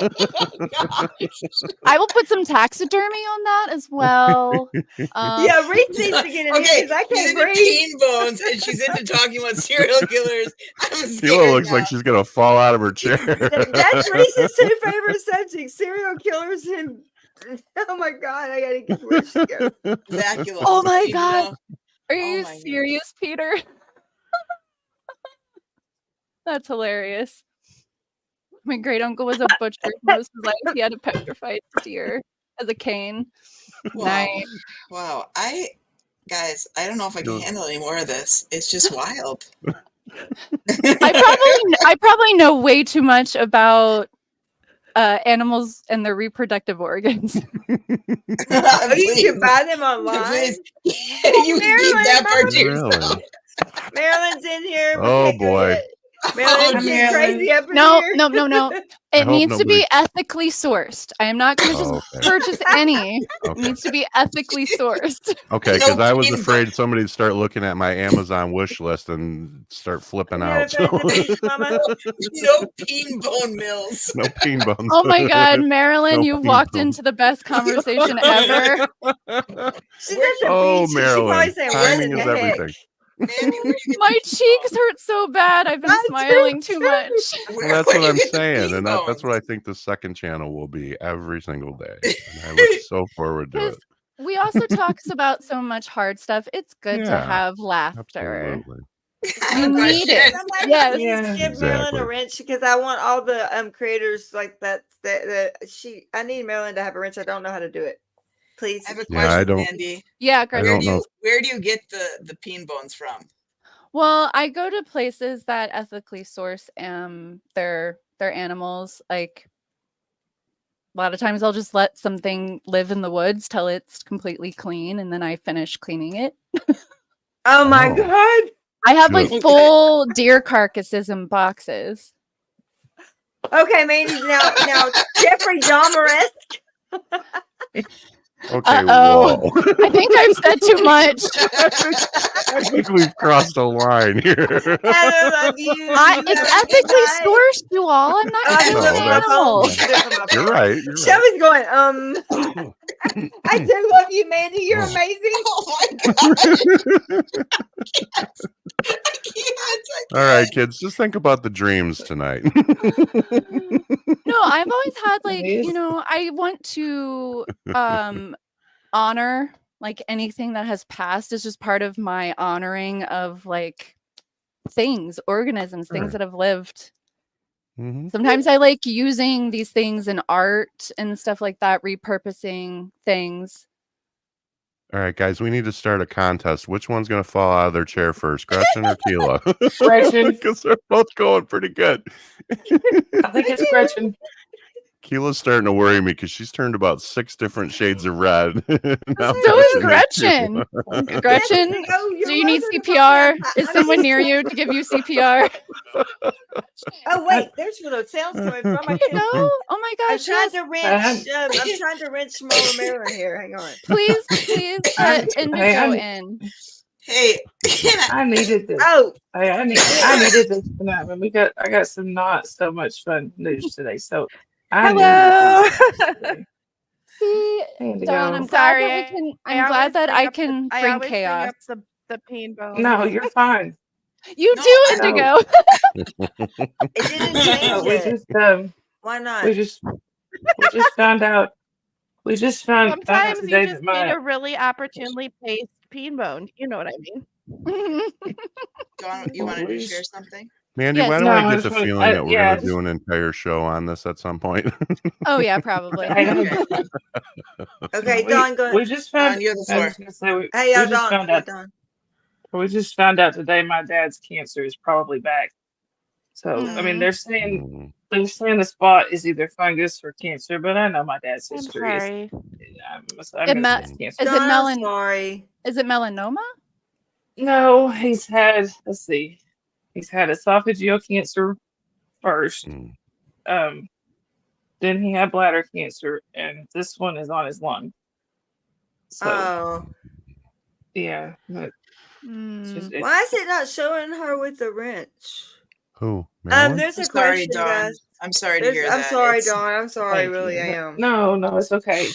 I will put some taxidermy on that as well.
Yeah, Reese needs to get in because I can't breathe.
Bean bones and she's into talking about serial killers.
Keilah looks like she's gonna fall out of her chair.
That's Reese's 2 favorite subjects: serial killers and. Oh my god! I gotta get where she goes.
Oh my god! Are you serious, Peter? That's hilarious. My great uncle was a butcher most of his life. He had a petrified deer as a cane.
Wow.
Nice.
Wow. Guys, I don't know if I can handle any more of this. It's just wild.
I probably know way too much about animals and their reproductive organs.
You can buy them online.
You can keep that part to yourself.
Marilyn's in here.
Oh boy.
Marilyn's crazy up in
No.
here.
It needs to be ethically sourced. I am not going to just purchase any. It needs to be ethically sourced.
Okay, because I was afraid somebody would start looking at my Amazon wish list and start flipping out.
No peen bone mills.
No peen bones.
Oh my God, Marilyn, you walked into the best conversation ever.
Oh, Marilyn, timing is everything.
My cheeks hurt so bad. I've been smiling too much.
Well, that's what I'm saying, and that's what I think the second channel will be every single day. And I look so forward to it.
We also talk about so much hard stuff. It's good to have laughter.
Absolutely.
I need it.
Yes. Give Marilyn a wrench because I want all the creators like that. I need Marilyn to have a wrench. I don't know how to do it. please?
I have a
Yeah, I
question,
don't-
Mandy.
Yeah, Gretchen.
don't know.
Where do you get the peen bones from?
Well, I go to places that ethically source their animals. Like a lot of times I'll just let something live in the woods till it's completely clean and then I finish cleaning it.
Oh my
Oh.
God.
I have like
Good.
full deer carcasses in boxes.
Okay, Mandy. Now Jeffrey Dahmer-esque.
Okay,
Uh-oh.
whoa.
I think I've said too much.
I think we've crossed a line here.
I love you.
It's ethically sourced, you all. I'm not
I
killing
love
No,
my phone.
animals.
You're right.
Shelby's going, I do love you, Mandy. You're amazing.
Oh my God. I can't.
All right, kids, just think about the dreams tonight.
No, I've always had like, I want to honor like anything that has passed. Is just part of my honoring of like things, organisms, things that have lived.
Mhm.
Sometimes I like using these things in art and stuff like that, repurposing things.
All right, guys, we need to start a contest. Which one's going to fall out of their chair first, Gretchen or Keilah?
Gretchen.
Because they're both going pretty good.
I think it's Gretchen.
Keilah's starting to worry me because she's turned about 6 different shades of red. Now
So is
Gretchen
Gretchen. Gretchen,
you're
do you need
welcome to
CPR?
pop
Is someone near you to give you CPR?
Oh wait, there's where the sounds coming from. I can't.
No? Oh my
I'm
gosh,
trying
yes.
to wrench. I'm trying to wrench smaller mirror here. Hang on.
Please let Indigo in.
Hey,
I needed this.
Oh,
I needed this tonight. But I got some not so much fun news today. So I needed this.
See,
Indigo.
Dawn, I'm
Sorry,
glad that I can
I
bring
always
chaos.
bring up the peen bone.
No, you're fine.
You
No,
do,
I
Indigo.
it didn't change
we
it.
just
Why not?
we just found out. We just found out
Sometimes
today
you just
that
need
my
a really opportunely placed peen bone. You know what I mean?
Dawn, you wanted to share something?
Mandy,
Yes.
why do
No,
I
I
get
just
the
wanna-
feeling that we're
yeah,
going to do an entire show on this at some point?
Oh yeah, probably.
I know.
Okay, Dawn, go ahead.
We just found.
Dawn, you're the
I
floor.
was gonna say
Hey,
we
y'all,
just
Dawn.
found
Hey,
out.
Dawn.
We just found out today my dad's cancer is probably back. So I mean, they're saying the spot is either fungus or cancer, but I know my dad's
I'm
history is.
sorry.
I'm gonna say it's cancer.
Is
Dawn,
it
I'm sorry.
Is it melanoma?
No, he's had. Let's see. He's had esophageal cancer first. Then he had bladder cancer, and this one is on his lung. So
Oh,
yeah. But it's just,
why is it not showing her with the wrench?
Who? Marilyn?
There's a
I'm sorry,
question,
Dawn.
guys.
I'm sorry to hear
I'm
that.
sorry,
It's-
Dawn. I'm sorry,
Thank
really,
you.
I am.
No, it's okay.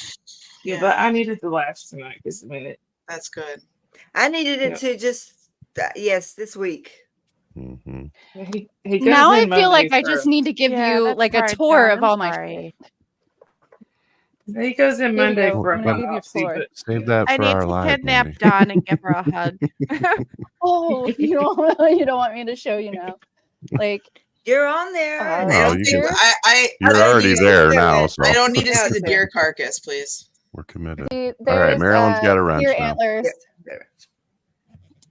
Yeah,
Yeah.
but I needed to laugh tonight because I mean
That's good.
I needed it to just yes, this week.
he goes
Now I
in
feel like
Monday
I just need to give you
that's
like a
hard,
tour
Dawn.
of
I'm
all my
sorry.
He goes in
Here you
Monday
go.
for a
I'm gonna give you a
biopsy,
tour.
but
Save that
I
for
need
our
to
live,
kidnap
Mandy.
Dawn and give her a hug.
Oh, you don't want me to show you now. Like
You're on there.
I
No,
don't
you
think
can-
I
You're
don't
already
need to-
there now, so
I don't need to
Yeah,
see the
it's
deer carcass, please.
we're committed.
see,
All right,
there's
Marilyn's got a wrench
deer
now.
antlers.
Yeah.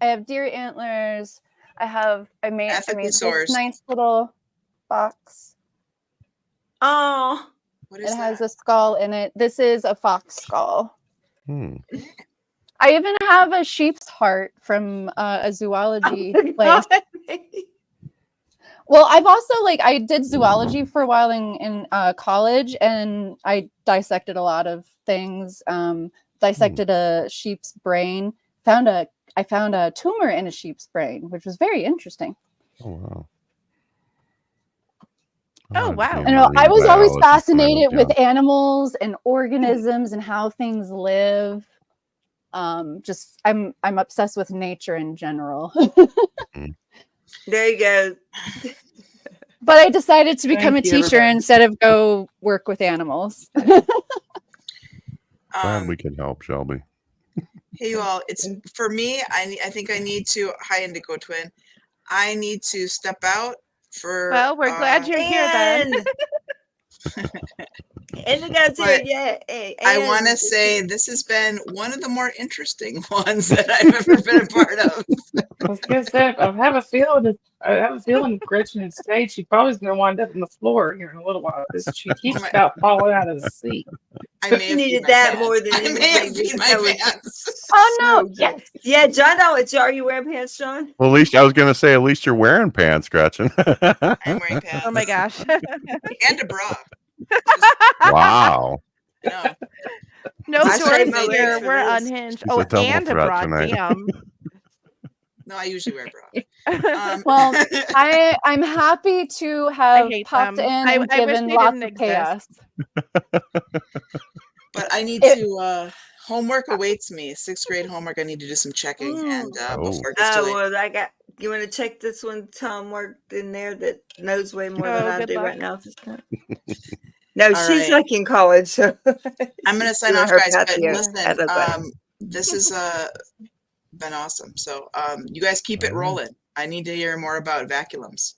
I have deer antlers. I made
Ethically
this
sourced.
nice little box.
Oh,
What is
It has
that?
a skull in it. This is a fox skull. I even have a sheep's heart from a zoology place. Well, I've also I did zoology for a while in college, and I dissected a lot of things. Dissected a sheep's brain. I found a tumor in a sheep's brain, which was very interesting.
Oh wow!
Oh wow!
I know. I was always fascinated with
young.
animals and organisms and how things live. Just I'm obsessed with nature in general.
there you go.
But I decided to become
Thank
a
you,
teacher
everybody.
instead of go work with animals.
Glad we could help, Shelby.
Hey, you all. It's for me. I think I need to. Hi, Indigo Twin. I need to step out for.
Well, we're glad you're here then.
And the guys here,
But
yeah.
I want to say this has been one of the more interesting ones that I've ever been a part of.
I was gonna say, I have a feeling Gretchen and Stage, she probably is gonna wind up on the floor here in a little while because she keeps about falling out of the seat.
I may have
needed
peed my
that
pants.
more than
I may have
anything.
peed my pants.
Oh no! Yes.
Yeah, John. Are you wearing pants, John?
Well, at least I was going to say, at least you're wearing pants, Gretchen.
I'm wearing pants.
Oh my gosh.
And a bra.
Wow.
No.
No
I saved
doors
my legs
here.
for
We're
this.
unhinged.
She's a double
and a
threat
bra.
tonight.
Damn.
No, I usually wear a bra.
Well, I'm happy to have popped
them.
in
I
and
wish
given
they
lots
didn't
of chaos.
But I need to homework awaits me. 6th grade homework. I need to do some checking and before it gets too late.
Well, you want to check this one? Tom worked in there that knows way more than I do right now at this point. No, she's like in college, so
I'm gonna sign off, guys. But listen, this has been awesome. So you guys keep it rolling. I need to hear more about vacuums.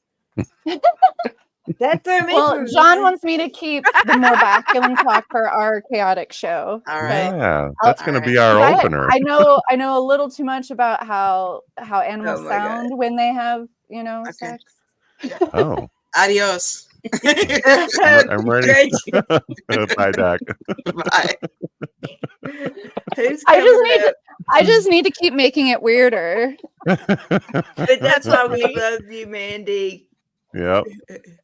That's
well, John wants me to keep the more vacuum talk for our chaotic show.
All right.
Yeah, that's going to be our opener.
I know a little too much about how animals sound when they have, sex.
Oh.
Adios.
I'm ready. Bye, Doc.
Bye.
I just need to keep making it weirder.
But that's why we love you, Mandy.
Yep.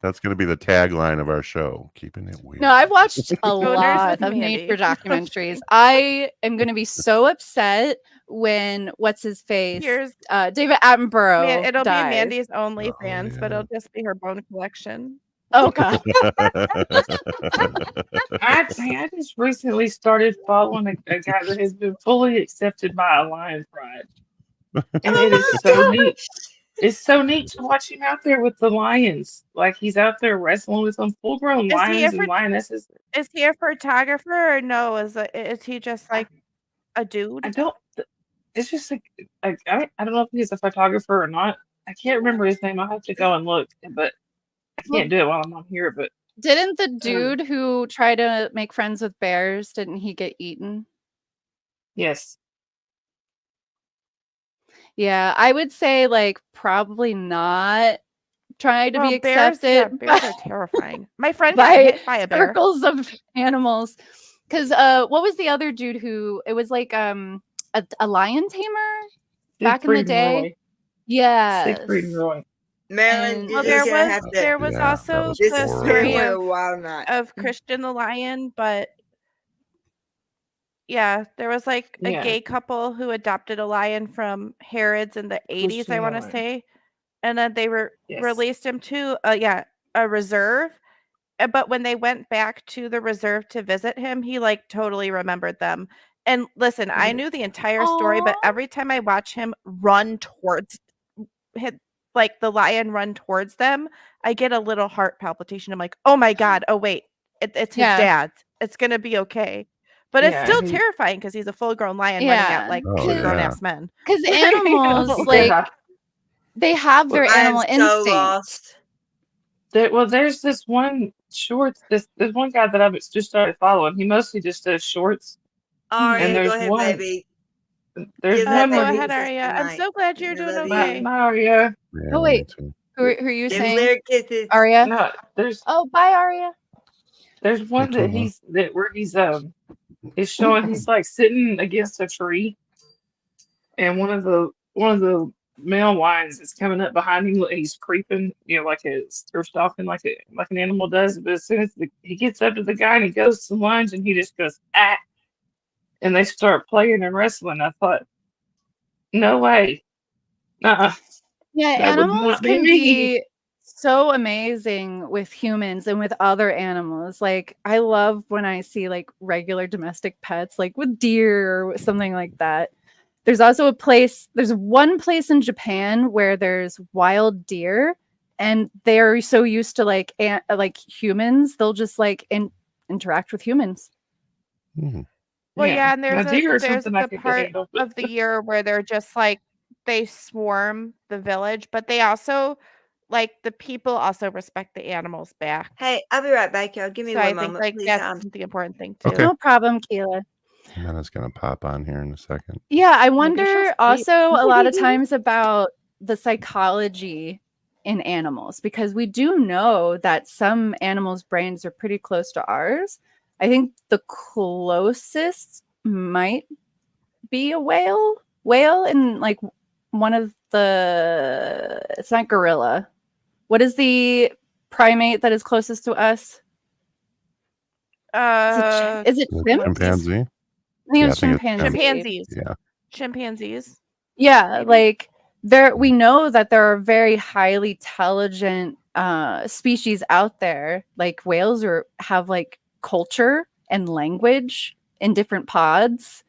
That's going to be the tagline of our show. Keeping it weird.
No, I've watched a lot of nature documentaries. I am going to be so upset when David Attenborough
It'll
dies.
be Mandy's OnlyFans, but it'll just be her bone collection.
Oh God.
I just recently started following a guy that has been fully accepted by a lion pride. And it is so neat. It's so neat to watch him out there with the lions. Like he's out there wrestling with some full-grown lions and lionesses.
Is he a photographer or no? Is he just like a dude?
It's just like I don't know if he's a photographer or not. I can't remember his name. I'll have to go and look, but I can't do it while I'm on here. But
didn't the dude who tried to make friends with bears, didn't he get eaten?
Yes.
Yeah, I would say probably not try to be accepted.
Bears are terrifying. My friend
got
hit by a bear.
Circles of animals. Because what was the other dude who it was like a lion tamer back in the day?
Roy.
Yeah.
Siegfried and Roy.
Marilyn,
there was also the story of Christian the Lion, but yeah, there was a gay couple who adopted a lion from Harrods in the 80s, I want to say. And then they released him to a reserve. But when they went back to the reserve to visit him, he totally remembered them. And listen, I knew the entire story, but every time I watch him run towards the lion run towards them, I get a little heart palpitation. I'm like, oh my God, oh wait, it's his dad's. It's gonna be okay. But it's still terrifying because he's a full-grown lion running at two grown-ass men.
Because animals, they have their animal instincts.
There's this one shorts. There's one guy that I've just started following. He mostly just does shorts.
And there's go ahead, baby.
There's one.
Go ahead, Aria. I'm so glad you're doing okay.
Bye, Aria.
Yeah,
oh wait, who are you saying?
Aria.
No, there's.
Oh, bye, Aria.
There's one where he's showing he's sitting against a tree, and one of the male lions is coming up behind him. He's creeping, or stalking like an animal does. But as soon as he gets up to the guy and he goes to lunge, and he just goes and they start playing and wrestling. I thought, no way,
Yeah, animals can be so amazing with humans and with other animals. I love when I see regular domestic pets, with deer or something like that. There's also there's one place in Japan where there's wild deer, and they're so used to humans, they'll just interact with humans.
Mm-hmm.
Well, yeah, and there's the part of the year where they're just they swarm the village, but they also like the people also respect the animals back.
Hey, I'll be right back, y'all. Give me
So
one
I think
moment,
like
please.
that's the important thing too.
Okay.
No problem, Keilah.
Jimena's gonna pop on here in a second.
Yeah, I
Maybe
wonder
she'll sleep.
also a lot of times about the psychology in animals, because we do know that some animals' brains are pretty close to ours. I think the closest might be a whale. Whale and like one of the, it's not gorilla. What is the primate that is closest to us? Is it chimp?
Chimpanzee?
I think
Yeah,
it's chimpanzee.
Chimpanzees.
Yeah.
Chimpanzees.
Yeah,
Maybe.
like we know that there are very highly intelligent species out there. Like whales have like culture and language in different pods.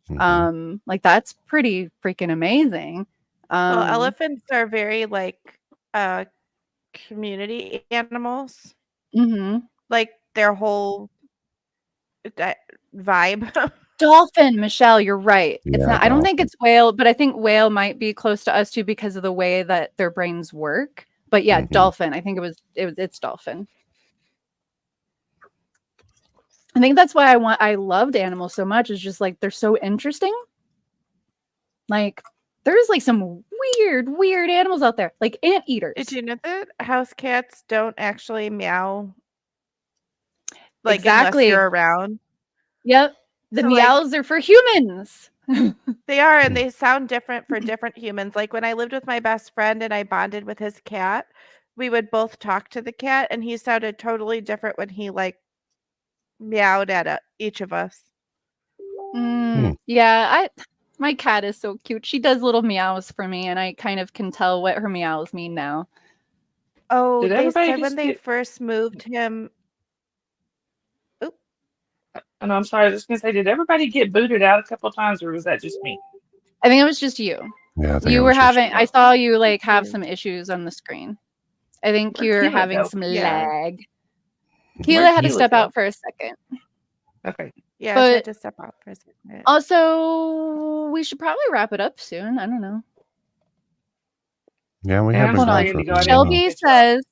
Like that's pretty freaking amazing.
Well, elephants are very like community animals. Like their whole vibe.
Dolphin, Michelle, you're right. It's
Yeah,
not. I don't think
dolphin.
it's whale, but I think whale might be close to us too because of the way that their brains work. But yeah, dolphin. I think it's dolphin. I think that's why I loved animals so much. Is just like they're so interesting. Like there's like some weird animals out there, like anteaters.
Did you know that house cats don't actually meow? Like
Exactly.
unless you're around.
Yep. The meows are for humans.
They are, and they sound different for different humans. Like when I lived with my best friend and I bonded with his cat, we would both talk to the cat, and he sounded totally different when he like meowed at each of us.
Yeah, my cat is so cute. She does little meows for me, and I kind of can tell what her meows mean now.
Oh, they said when they first moved him.
And I'm sorry, I was just gonna say, did everybody get booted out a couple of times, or was that just me?
I think it was just you.
Yeah, I think
you were having. I saw you like have some issues on the screen. I think you're having some lag. Keilah had to step out for a second.
Okay.
Yeah, I had to step out for a second.
Also, we should probably wrap it up soon. I don't know.
Yeah, we have
Hold on. Shelby says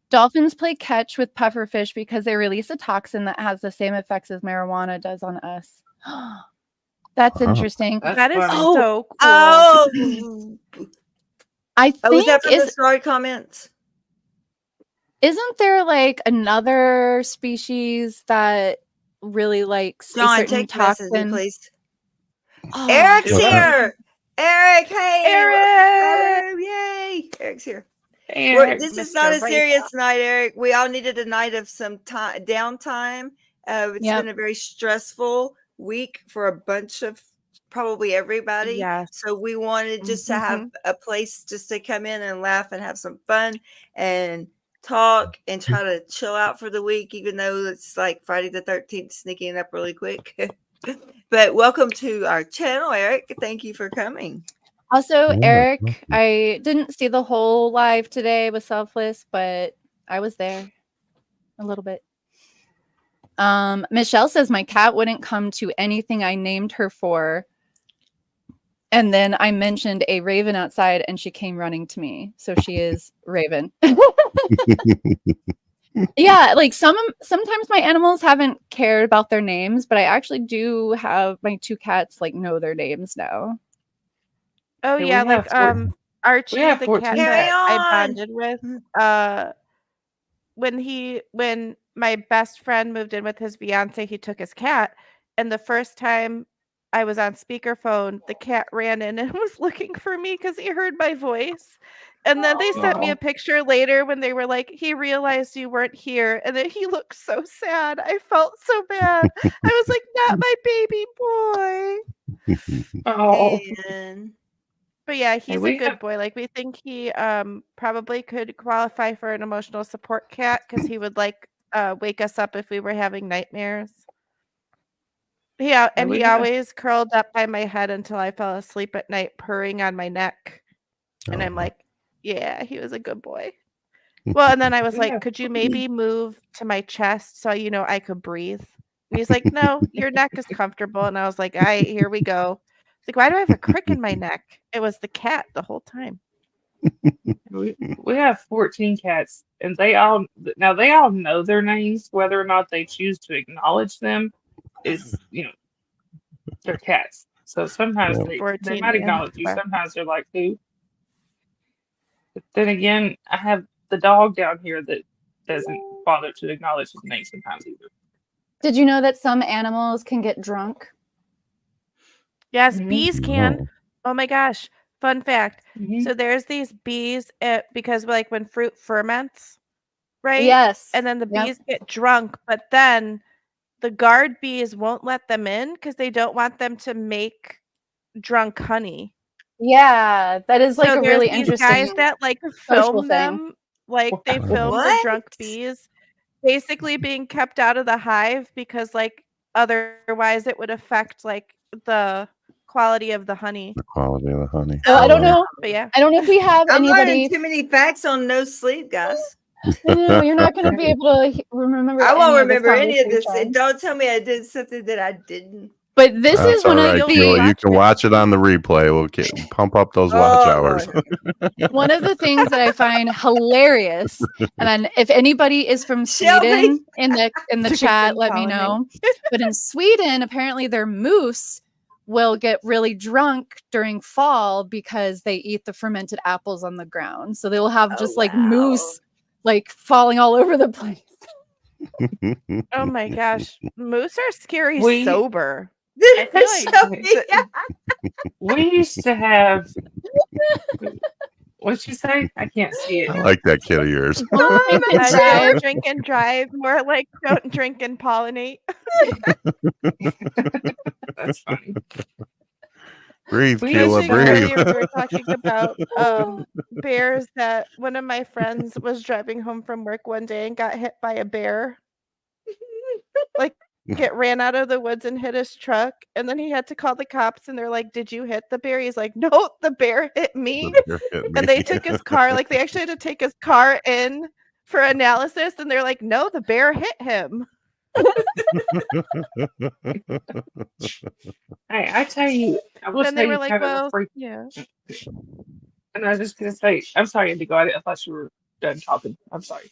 dolphins play catch with pufferfish because they release a toxin that has the same effects as marijuana does on us. That's interesting.
That is so cool.
Oh,
I think
was that from the story comments?
Isn't there like another species that really likes
John,
a certain
take message,
toxin?
Please. Oh, Eric's here. Eric, hey,
Eric!
Yay! Eric's here.
Eric,
this is not a serious night, Eric. We all needed a night of some time downtime. It's been a very stressful week for a bunch of probably everybody.
Yes.
So we wanted just to have a place just to come in and laugh and have some fun and talk and try to chill out for the week, even though it's like Friday the 13th sneaking up really quick. But welcome to our channel, Eric. Thank you for coming.
Also, Eric, I didn't see the whole live today with Selfless, but I was there a little bit. Michelle says my cat wouldn't come to anything I named her for. And then I mentioned a raven outside and she came running to me. So she is Raven. Yeah, like sometimes my animals haven't cared about their names, but I actually do have my two cats like know their names now.
Oh yeah, like Archie, the cat that I bonded with. When my best friend moved in with his fiance, he took his cat, and the first time I was on speakerphone, the cat ran in and was looking for me because he heard my voice. And then they sent me a picture later when they were like, he realized you weren't here. And then he looked so sad. I felt so bad. I was like, not my baby boy.
Oh.
But yeah, he's a good boy. Like we think he probably could qualify for an emotional support cat because he would like wake us up if we were having nightmares. Yeah, and he always curled up by my head until I fell asleep at night, purring on my neck. And I'm like, yeah, he was a good boy. Well, and then I was like, could you maybe move to my chest so I could breathe? And he's like, no, your neck is comfortable. And I was like, all right, here we go. It's like, why do I have a crick in my neck? It was the cat the whole time.
We have 14 cats, and they all know their names. Whether or not they choose to acknowledge them is, they're cats. So sometimes they
14,
might
yeah.
acknowledge you.
Okay.
Sometimes they're like, who? But then again, I have the dog down here that doesn't bother to acknowledge his name sometimes either.
Did you know that some animals can get drunk?
Yes, bees can. Oh my gosh. Fun fact.
Mhm.
So there's these bees because like when fruit ferments, right?
Yes.
And then the bees get drunk, but then the guard bees won't let them in because they don't want them to make drunk honey.
Yeah, that is like
So
a
there's
really
these
interesting
guys that like
social
film
thing.
them, like they film the drunk bees basically being kept out of the hive because like otherwise it would affect like the quality of the honey.
The quality of the honey.
So I don't know.
But yeah.
I don't know if we have
I'm learning
anybody.
too many facts on no sleep, guys.
No, you're not going to be able to remember.
I won't
any of this
remember any of this.
conversation.
Don't tell me I did something that I didn't.
But this is one of
Keilah, you can watch it on the replay. We'll pump up those watch hours.
One of the things that I find hilarious, and then if anybody is from Sweden in the chat, let me know. But in Sweden, apparently their moose will get really drunk during fall because they eat the fermented apples on the ground. So they will have just like moose like falling all over the place.
Oh my gosh. Moose are scary sober.
I feel like we used to have. What'd you say? I can't see it.
I like that kid of yours.
Don't drink and drive. More like don't drink and pollinate.
That's funny.
Breathe, Keilah, breathe.
We were talking about bears that one of my friends was driving home from work one day and got hit by a bear. Like it ran out of the woods and hit his truck, and then he had to call the cops, and they're like, "Did you hit the bear?" He's like, "No, the bear hit me." And they took his car, like they actually had to take his car in for analysis, and they're like, "No, the bear hit him."
I tell you, I will
then
say
they were
you
like,
kind of a
"Well,
freak.
yeah."
And I was just gonna say, I'm sorry, Indigo. I thought you were done talking. I'm sorry.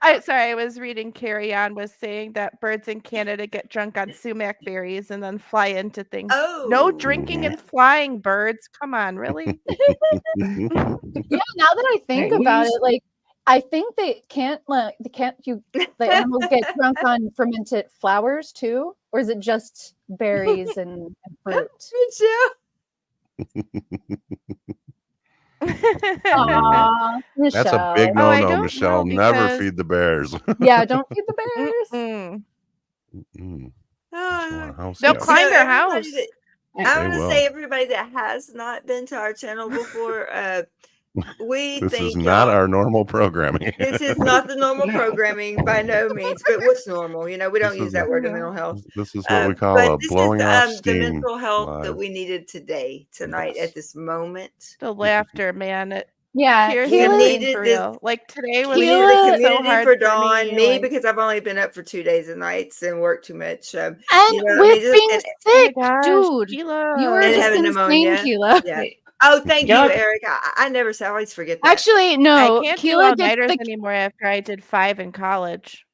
I was reading Carrie Ann was saying that birds in Canada get drunk on sumac berries and then fly into things. No drinking and flying, birds. Come on, really?
Yeah, now that I think about it, like I think the animals get drunk on fermented flowers too, or is it just berries and fruit? Aww,
That's a big no-no, Michelle. Never feed the bears.
Yeah, don't feed the bears.
They'll climb your house.
I want to say everybody that has not been to our channel before,
this is not our normal programming.
This is not the normal programming by no means, but what's normal? We don't use that word in mental health.
This is what we call a blowing off steam.
The mental health that we needed tonight, at this moment.
The laughter, man.
Yeah,
we needed
for
this.
Real. Like today was
so hard
for
Dawn,
me
because I've only been up for 2 days and nights and worked too much.
And with being sick, dude,
Keilah.
you were just insane, Keilah.
Yeah. Oh, thank you, Eric. I never say. I always forget that.
Actually, no.
I can't do all-nighters anymore after I did 5 in college.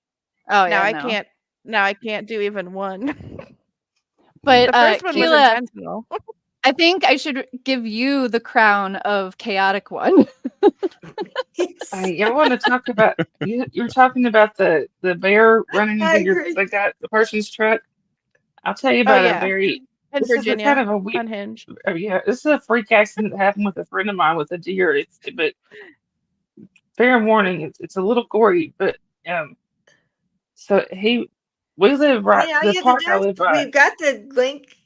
Oh,
now I can't. Now I can't do even 1.
But
the first one was
Keilah,
intentional.
I think I should give you the crown of chaotic one.
Y'all want to talk about? You're talking about the bear running into the person's truck. I'll tell you about a very.
In Virginia,
kind of a weird,
unhinged.
Yeah, this is a freak accident that happened with a friend of mine with a deer. But fair warning, it's a little gory. But so we live right. The park I live by.
We've got the link.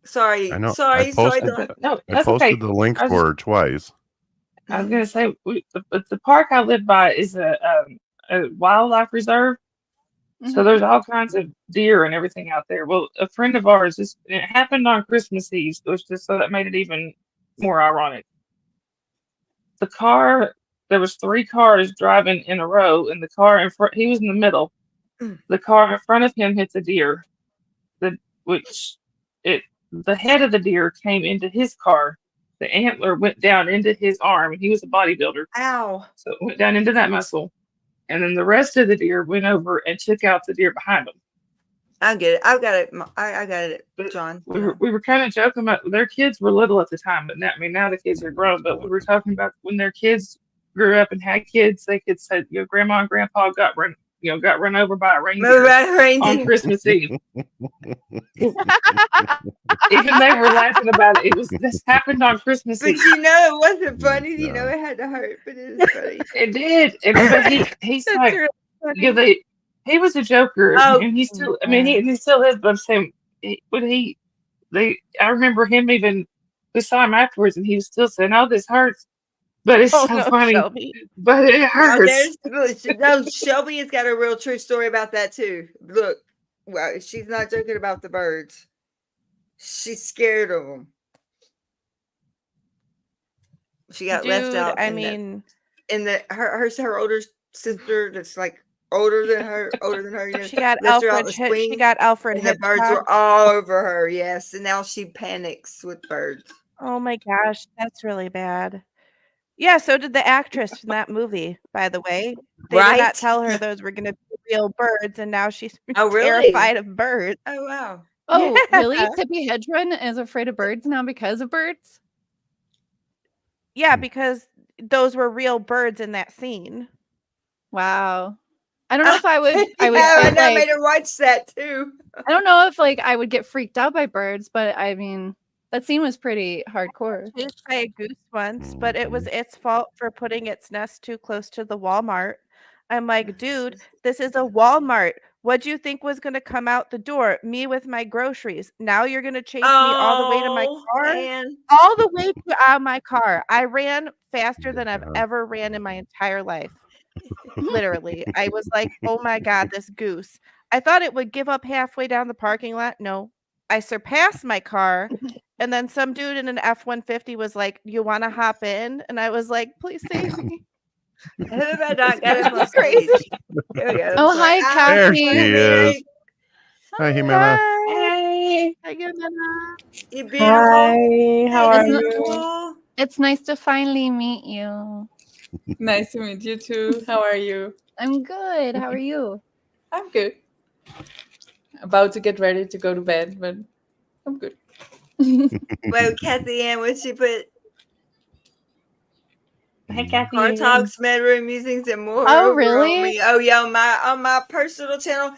Sorry,
I know.
Sorry.
No,
I posted the link for her twice.
I was gonna say, the park I live by is a wildlife reserve. So there's all kinds of deer and everything out there. Well, a friend of ours, it happened on Christmas Eve, which just so that made it even more ironic. There was 3 cars driving in a row, and the car in front, he was in the middle. The car in front of him hit the deer, the head of the deer came into his car. the antler went down into his arm, and he was a bodybuilder.
Ow!
So it went down into that muscle, and then the rest of the deer went over and took out the deer behind them.
I get it. I've got it. I got it, John.
We were kind of joking about their kids were little at the time, but now the kids are grown. But we were talking about when their kids grew up and had kids, they could say, Grandma and Grandpa got run over by a reindeer on Christmas Eve. Even they were laughing about it. This happened on Christmas
Eve. But
it
wasn't funny. It had to hurt, but it is funny.
It did. But he's like, he was a joker, and he still. I mean, he still is. But I'm saying, I remember him even. We saw him afterwards, and he was still saying, "Oh, this hurts," but it's so funny. Shelby. But it hurts.
Shelby has got a real true story about that too. Look, well, she's not joking about the birds. She's scared of them. She got left out.
I mean,
her older sister that's like older than her.
She got Alfred. She got Alfred.
And the birds were all over her. Yes, and now she panics with birds.
Oh my gosh, that's really bad. Yeah, so did the actress from that movie, by the way. They did not tell her those were going to be real birds, and now she's terrified of birds.
Oh, wow.
Oh, yeah. Really? Tippi Hedren is afraid of birds now because of birds?
Yeah, because those were real birds in that scene.
Wow. I don't know if I would.
I made her watch that too.
I don't know if I would get freaked out by birds, but I mean, that scene was pretty hardcore.
I chased by a goose once, but it was its fault for putting its nest too close to the Walmart. I'm like, dude, this is a Walmart. What do you think was going to come out the door? Me with my groceries. Now you're going to chase me all the way to my car?
Man.
All the way to my car. I ran faster than I've ever ran in my entire life. Literally. I was like, oh my God, this goose. I thought it would give up halfway down the parking lot. No. I surpassed my car, and then some dude in an F-150 was like, you want to hop in? And I was like, please save me.
Who have I not got him on stage?
Oh, hi, Kathy.
There she is. Hi, Jimena.
Hey. Hi, Jimena.
You're beautiful. Hi,
how are you?
It's nice to finally meet you.
Nice to meet you too. How are you?
I'm good. How are you?
I'm good. About to get ready to go to bed, but I'm good.
Well, Kathy Ann, what she put?
Hey, Kathy.
Car Talks, Bedroom Musings, and more.
Oh, really?
Oh, yeah. On my personal channel,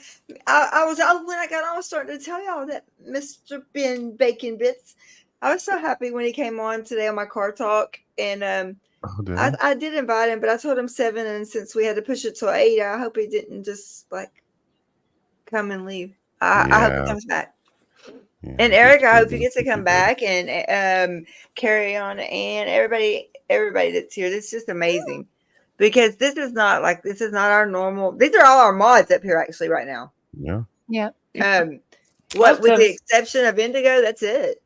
I was when I got on, I was starting to tell y'all that Mr. Ben Bacon Bits. I was so happy when he came on today on my Car Talk, and I did invite him, but I told him 7, and since we had to push it to 8, I hope he didn't just come and leave. I hope he comes back. Yeah, and Eric, I hope he gets to come back and carry on, and everybody that's here. This is just amazing because this is not our normal. These are all our mods up here actually right now.
Yeah.
Yeah.
What with the exception of Indigo, that's it.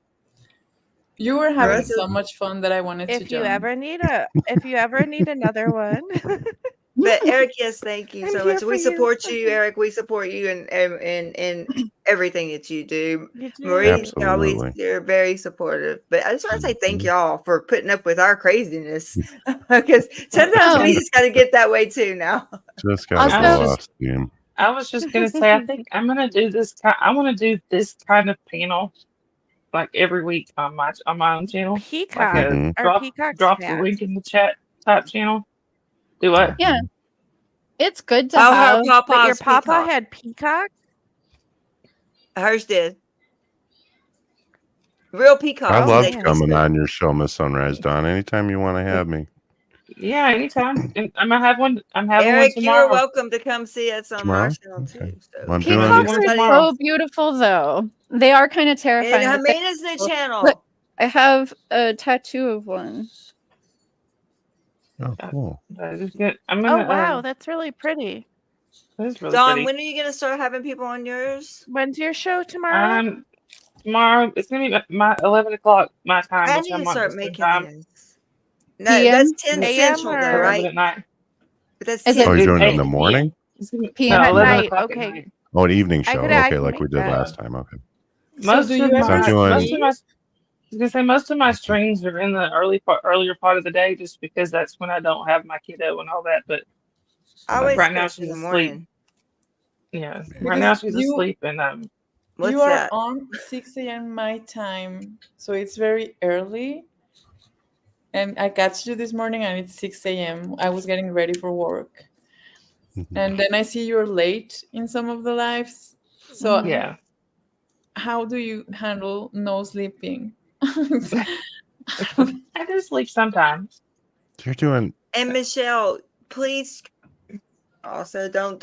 You were having so much fun that I wanted to join.
If you ever need another one.
But Eric, yes, thank you so much. We support you, Eric. We support you in everything that you do. Marie's always you're very supportive. But I just want to say thank y'all for putting up with our craziness because sometimes we just got to get that way too. Now,
just got lost.
I was just gonna say, I think I'm gonna do this. I want to do this kind of panel like every week on my own channel.
Peacock.
Drop the link in the chat type channel. Do what?
Yeah. It's good to have.
But your papa had peacock?
Hers did. Real peacock.
I love coming on your show, Miss Sunrise Dawn. Anytime you want to have me.
Yeah, anytime. And I'm gonna have one. I'm having
Eric,
one tomorrow.
you're welcome to come see us on my channel too. So.
Peacocks are so beautiful, though. They are kind of terrifying.
And Jimena's new channel.
Look, I have a tattoo of one.
Oh, cool.
Wow, that's really pretty.
That is really
Dawn,
pretty.
when are you going to start having people on yours?
When's your show tomorrow?
Tomorrow, it's going to be my 11 o'clock my time.
I need to start making this. No,
PM?
that's 10 Central, though, right?
At night.
But that's
you're doing it in the morning?
PM at night, okay.
Oh, an evening show. Okay, like we did last time. Okay.
So do you
was gonna say most of my streams are in the earlier part of the day, just because that's when I don't have my kiddo and all that. But
I always
right now
in
she's
the
asleep.
morning.
Yeah, right
Because
now she's asleep, and
What's
you are
that?
on 6 a.m. my time, so it's very early. And I catch you this morning, and it's 6 a.m. I was getting ready for work, and then I see you're late in some of the lives. So
yeah,
how do you handle no sleeping?
I do sleep sometimes.
You're doing.
And Michelle, please also don't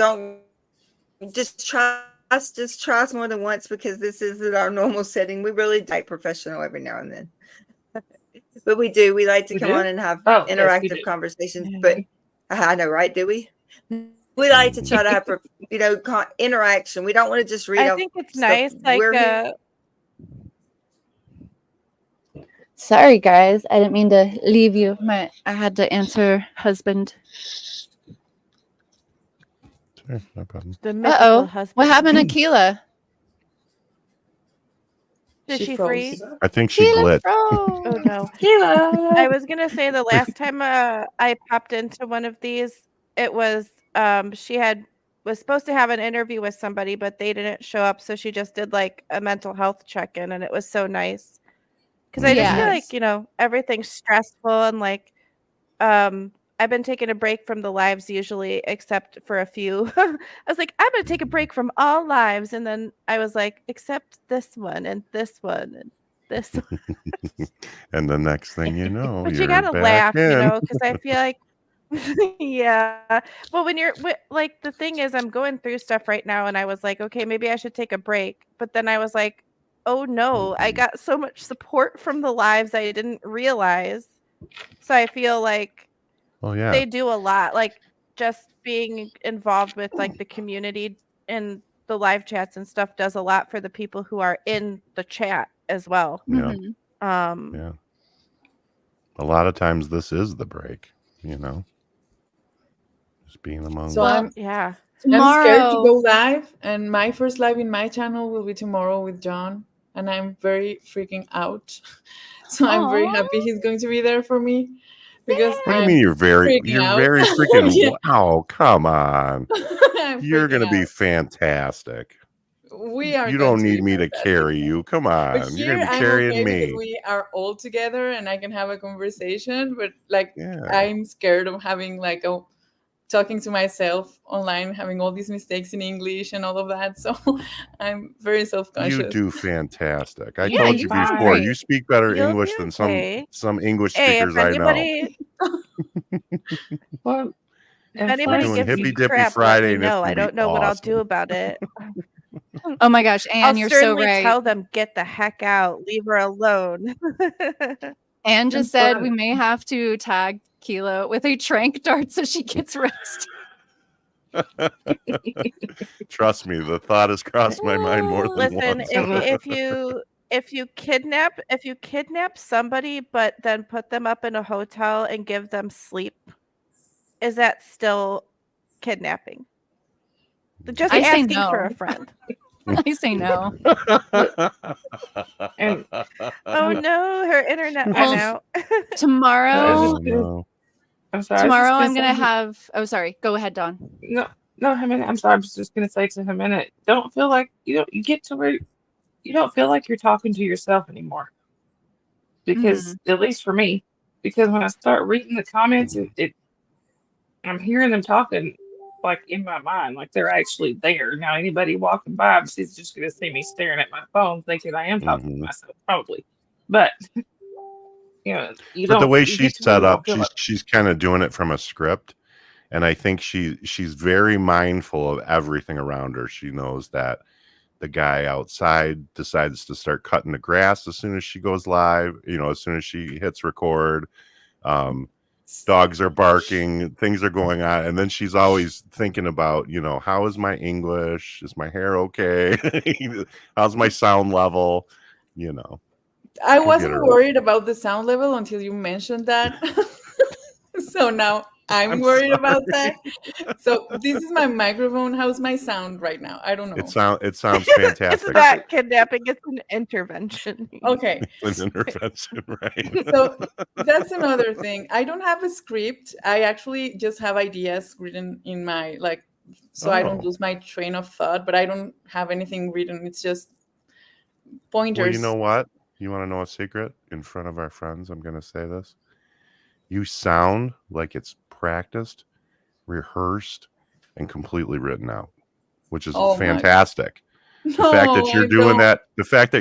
just try us more than once, because this isn't our normal setting. We really like professional every now and then. But we do. We like to come on and have interactive conversations. But I know, right? Do we? We like to try to have, interaction. We don't want to just read.
I think it's nice. Like,
sorry, guys. I didn't mean to leave you. I had to answer husband.
Sure, no problem.
The mythical husband.
What happened to Keilah?
Did she freeze?
I think she glitched.
Oh no. I was gonna say the last time I popped into one of these, it was she was supposed to have an interview with somebody, but they didn't show up, so she just did like a mental health check-in, and it was so nice. Because I just feel like, everything's stressful, and like I've been taking a break from the lives usually, except for a few. I was like, I'm going to take a break from all lives. And then I was like, except this one and this one and this one.
And the next thing you know,
but
you're
you got to
back
laugh,
in.
because I feel like, yeah. Well, when you're like, the thing is, I'm going through stuff right now, and I was like, okay, maybe I should take a break. But then I was like, oh no, I got so much support from the lives I didn't realize. So I feel like, they do a lot, like just being involved with like the community and the live chats and stuff does a lot for the people who are in the chat as well.
Yeah. Yeah. A lot of times this is the break, just being among.
So I'm
tomorrow.
I'm scared to go live, and my first live in my channel will be tomorrow with John, and I'm very freaking out. So I'm very happy he's going to be there for me. Because
what do you mean you're very freaking wow, come on. You're gonna be fantastic.
We are.
You don't need me to carry you. Come on.
But
You're gonna be carrying me.
We are all together and I can have a conversation, but I'm scared of having talking to myself online, having all these mistakes in English and all of that. So I'm very self-conscious.
You do fantastic. I told you before, you speak better English than some English speakers I know.
Well,
if anybody gives
Hippy
me
Dippy
crap,
Friday,
let me know. I don't know what I'll do about it.
Oh my gosh, Anne, you're so right.
Tell them, get the heck out. Leave her alone.
Anne just said we may have to tag Keilah with a trank dart so she gets rest.
Trust me, the thought has crossed my mind more than once.
If you kidnap somebody but then put them up in a hotel and give them sleep, is that still kidnapping? Just asking for a friend.
I say no.
Oh no, her internet went out.
Tomorrow.
I'm sorry.
Tomorrow I'm gonna have. Oh, sorry. Go ahead, Dawn.
No, I'm sorry. I was just gonna say to him, don't feel like you get to where you don't feel like you're talking to yourself anymore. Because at least for me, because when I start reading the comments, I'm hearing them talking like in my mind, like they're actually there. Now anybody walking by is just gonna see me staring at my phone, thinking I am talking to myself, probably. But
but the way she's set up, she's kind of doing it from a script, and I think she's very mindful of everything around her. She knows that the guy outside decides to start cutting the grass as soon as she goes live, as soon as she hits record. Dogs are barking, things are going on, and then she's always thinking about, how is my English? Is my hair okay? How's my sound level?
I wasn't worried about the sound level until you mentioned that. So now I'm worried about that. So this is my microphone. How's my sound right now? I don't know.
It sounds fantastic.
It's not kidnapping, it's an intervention.
Okay.
It's an intervention, right?
So that's another thing. I don't have a script. I actually just have ideas written in my so I don't lose my train of thought, but I don't have anything written. It's just pointers.
Well, you know what? You want to know a secret? In front of our friends, I'm going to say this. You sound like it's practiced, rehearsed, and completely written out, which is fantastic. The fact that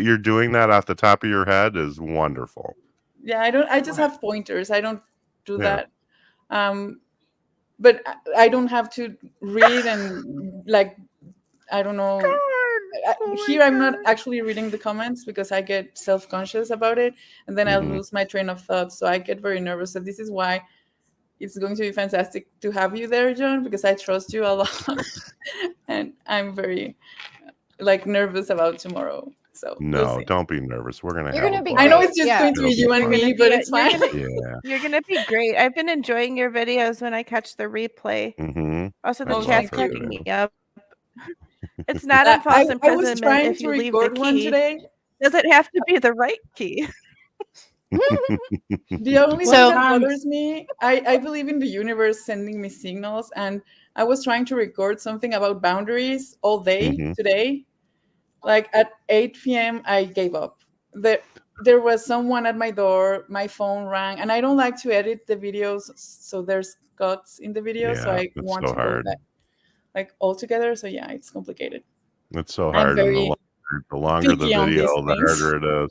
you're doing that off the top of your head is wonderful.
Yeah, I just have pointers. I don't do that. But I don't have to read and I don't know. Here I'm not actually reading the comments because I get self-conscious about it, and then I lose my train of thought. So I get very nervous. So this is why it's going to be fantastic to have you there, John, because I trust you a lot, and I'm very nervous about tomorrow. So
no, don't be nervous. We're gonna.
I know it's just going to be you and me, but it's fine.
You're gonna be great. I've been enjoying your videos when I catch the replay. Also, the chat's cracking me up. It's not on false imprisonment if you leave the key.
Today.
Does it have to be the right key?
The only thing that bothers me, I believe in the universe sending me signals, and I was trying to record something about boundaries all day today. At 8 p.m., I gave up. There was someone at my door, my phone rang, and I don't like to edit the videos, so there's cuts in the video, so I want to go back all together. So yeah, it's complicated.
It's so hard, and the longer the video, the harder it is.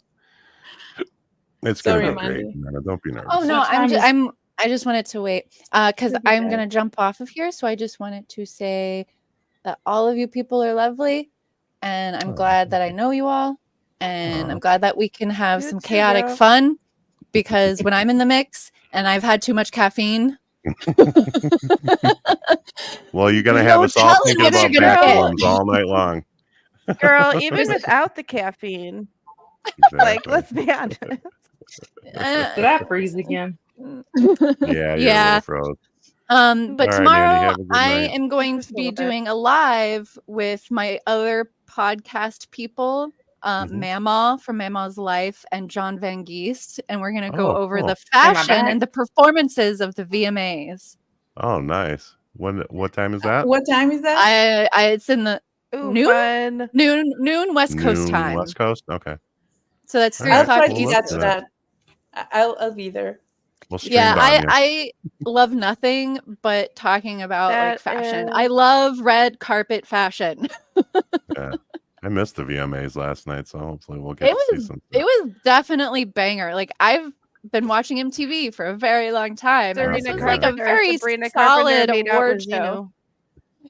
It's gonna be great. Don't be nervous.
Oh no, I just wanted to wait because I'm gonna jump off of here. So I just wanted to say that all of you people are lovely, and I'm glad that I know you all, and I'm glad that we can have some chaotic fun. Because when I'm in the mix and I've had too much caffeine.
Well, you're gonna have us all thinking about backwards all night long.
Girl, even without the caffeine. Exactly. Let's be honest.
Did I freeze again?
Yeah.
But
all
tomorrow
right, Mandy,
I am going to be doing a live with my other podcast people, Mamaw from Mamaw's Life and John Van Geest, and we're going to go over the fashion and the performances of the VMAs.
Oh, nice. What time is that?
What time is that?
It's in the noon West Coast time.
West Coast, okay.
So that's 3
I'll
o'clock.
try to catch that. I'll be there.
We'll
I love nothing but talking about fashion. I love red carpet fashion.
Yeah. I missed the VMAs last night, so hopefully we'll get to see something.
It was definitely banger. I've been watching MTV for a very long time. And this was a very solid award show.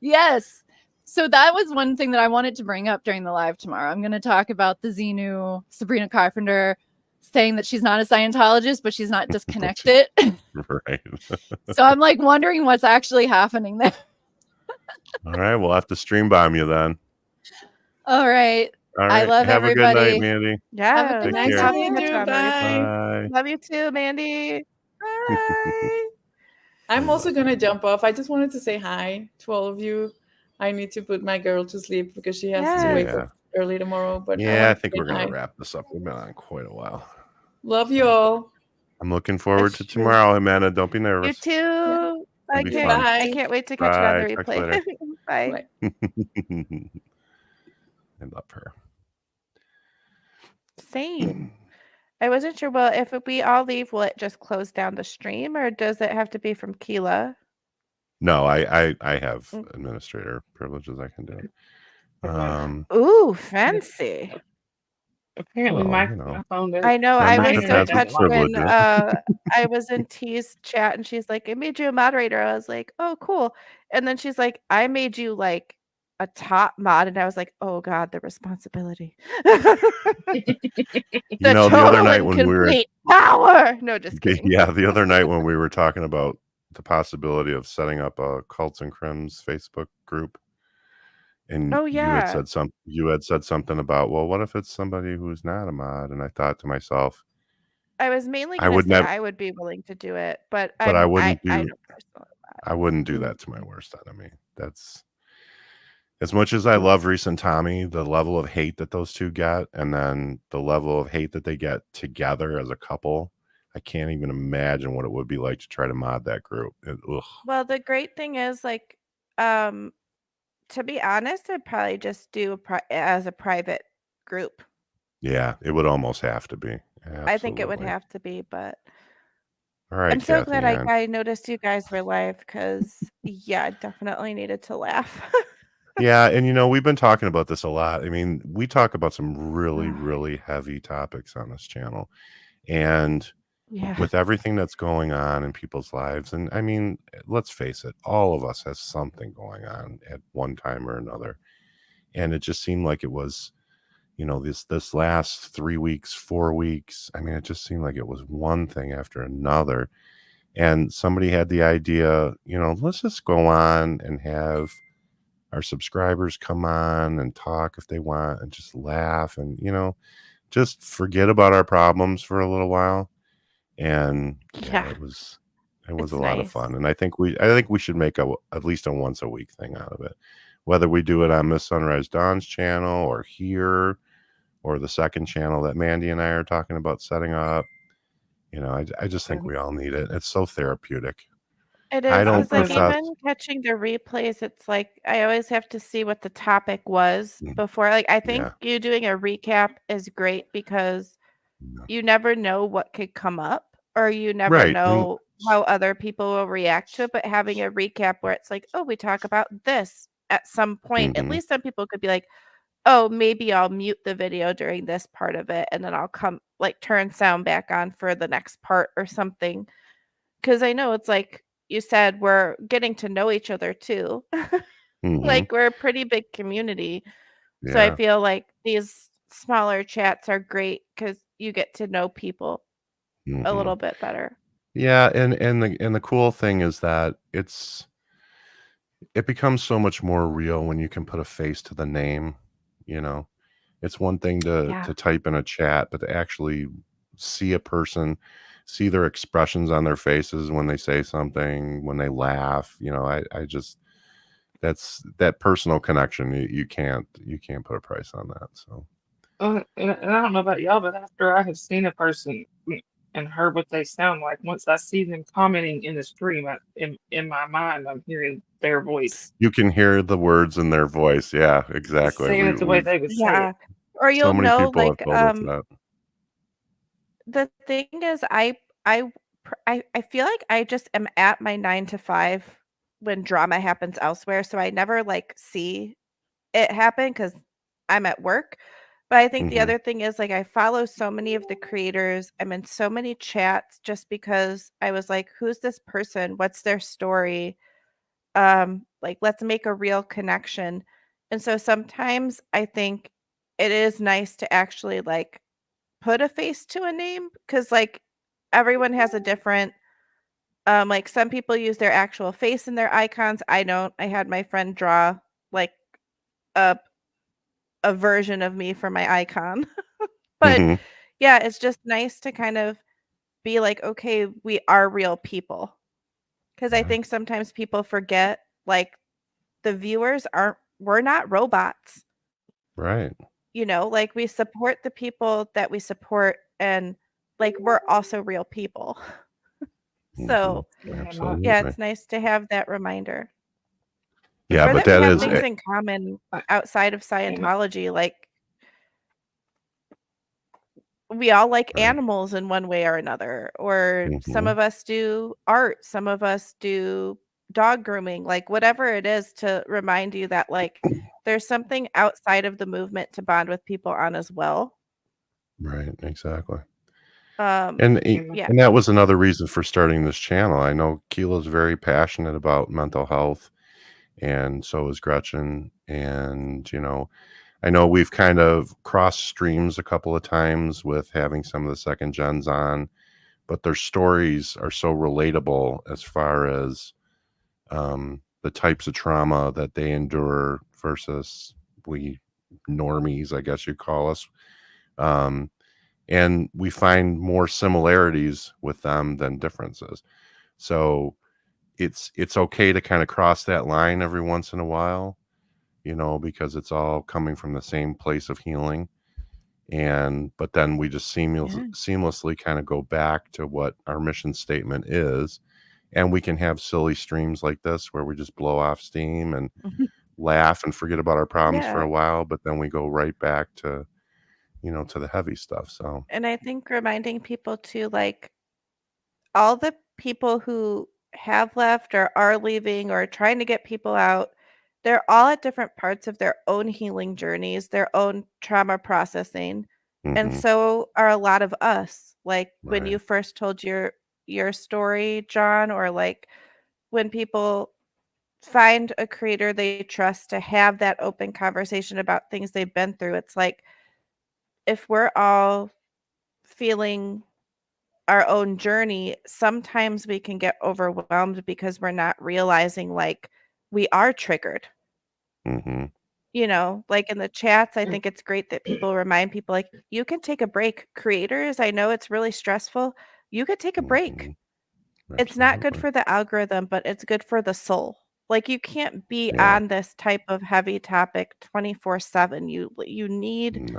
Yes. So that was one thing that I wanted to bring up during the live tomorrow. I'm going to talk about the Xenu, Sabrina Carpenter, saying that she's not a Scientologist, but she's not disconnected.
Right.
So I'm wondering what's actually happening there.
All right. We'll have to stream bomb you then.
All right. I love
have
everybody.
Have a good night, Mandy.
Yeah.
Take
nice
care.
meeting you. Bye.
Bye.
Love you too, Mandy. Bye.
I'm also going to jump off. I just wanted to say hi to all of you. I need to put my girl to sleep because she has to wake up early tomorrow. But
I think we're going to wrap this up. We've been on quite a while.
Love you all.
I'm looking forward to tomorrow, Amanda. Don't be nervous.
You too. I can't wait to catch it on the replay. Bye.
I love her.
Same. I wasn't sure. Well, if we all leave, will it just close down the stream, or does it have to be from Keilah?
No, I have administrator privileges. I can do it.
Ooh, fancy.
Apparently, my phone does.
I know. I was so touched when I was in T's chat, and she's like, "I made you a moderator." I was like, "Oh, cool." And then she's like, "I made you a top mod," and I was like, "Oh God, the responsibility."
The other night when we were
power. No, just kidding.
Yeah, the other night when we were talking about the possibility of setting up a Cults and Crims Facebook group, and you had said something about, well, what if it's somebody who's not a mod? And I thought to myself,
I was mainly going to say I would be willing to do it, but I wouldn't.
I wouldn't do that to my worst enemy. That's as much as I love Reese and Tommy, the level of hate that those two get, and then the level of hate that they get together as a couple, I can't even imagine what it would be like to try to mod that group.
Well, the great thing is, like, to be honest, I'd probably just do as a private group.
Yeah, it would almost have to be. Absolutely.
I think it would have to be, but
all right,
I'm so
Kathy
glad
Ann.
I noticed you guys were live because, yeah, I definitely needed to laugh.
Yeah, and we've been talking about this a lot. I mean, we talk about some really, really heavy topics on this channel. And with everything that's going on in people's lives, and I mean, let's face it, all of us has something going on at one time or another. And it just seemed like it was, this last 3 weeks, 4 weeks. I mean, it just seemed like it was one thing after another. And somebody had the idea, let's just go on and have our subscribers come on and talk if they want and just laugh and, just forget about our problems for a little while. And it was a lot of fun. And I think we should make at least a once a week thing out of it, whether we do it on Miss Sunrise Dawn's channel or here or the second channel that Mandy and I are talking about setting up. I just think we all need it. It's so therapeutic.
It is. It's like even catching the replays, it's like I always have to see what the topic was before. Like I think you doing a recap is great because you never know what could come up or you never know how other people will react to it. But having a recap where it's like, oh, we talk about this at some point, at least some people could be like, oh, maybe I'll mute the video during this part of it and then I'll turn sound back on for the next part or something. Because I know it's like you said, we're getting to know each other too. Like we're a pretty big community. So I feel like these smaller chats are great because you get to know people a little bit better.
Yeah, and the cool thing is that it becomes so much more real when you can put a face to the name. It's one thing to type in a chat, but to actually see a person, see their expressions on their faces when they say something, when they laugh, I just, that's that personal connection. You can't put a price on that. So,
and I don't know about y'all, but after I have seen a person and heard what they sound like, once I see them commenting in the stream, in my mind, I'm hearing their voice.
You can hear the words in their voice. Yeah, exactly.
Saying it the way they would say it.
Or you'll know, like,
that.
The thing is, I feel like I just am at my 9 to 5 when drama happens elsewhere, so I never see it happen because I'm at work. But I think the other thing is I follow so many of the creators. I'm in so many chats just because I was like, who's this person? What's their story? Let's make a real connection. And so sometimes I think it is nice to actually put a face to a name because everyone has a different some people use their actual face in their icons. I don't. I had my friend draw a version of me for my icon. But yeah, it's just nice to kind of be like, okay, we are real people. Because I think sometimes people forget the viewers we're not robots.
Right.
We support the people that we support and we're also real people. So yeah, it's nice to have that reminder.
Yeah, but
that is things in common outside of Scientology. We all like animals in one way or another, or some of us do art, some of us do dog grooming, whatever it is, to remind you that there's something outside of the movement to bond with people on as well.
Right, exactly.
And
that was another reason for starting this channel. I know Keilah's very passionate about mental health, and so is Gretchen. And I know we've kind of crossed streams a couple of times with having some of the second gens on, but their stories are so relatable as far as the types of trauma that they endure versus we normies, I guess you call us. And we find more similarities with them than differences. So it's okay to kind of cross that line every once in a while, because it's all coming from the same place of healing. But then we just seamlessly kind of go back to what our mission statement is. And we can have silly streams like this where we just blow off steam and laugh and forget about our problems for a while, but then we go right back to, to the heavy stuff. So,
and I think reminding people to, like, all the people who have left or are leaving or trying to get people out, they're all at different parts of their own healing journeys, their own trauma processing. And so are a lot of us. Like when you first told your story, John, or like when people find a creator they trust to have that open conversation about things they've been through, it's like if we're all feeling our own journey, sometimes we can get overwhelmed because we're not realizing like we are triggered. Like in the chats, I think it's great that people remind people like you can take a break. Creators, I know it's really stressful. You could take a break. It's not good for the algorithm, but it's good for the soul. Like you can't be on this type of heavy topic 24/7. You need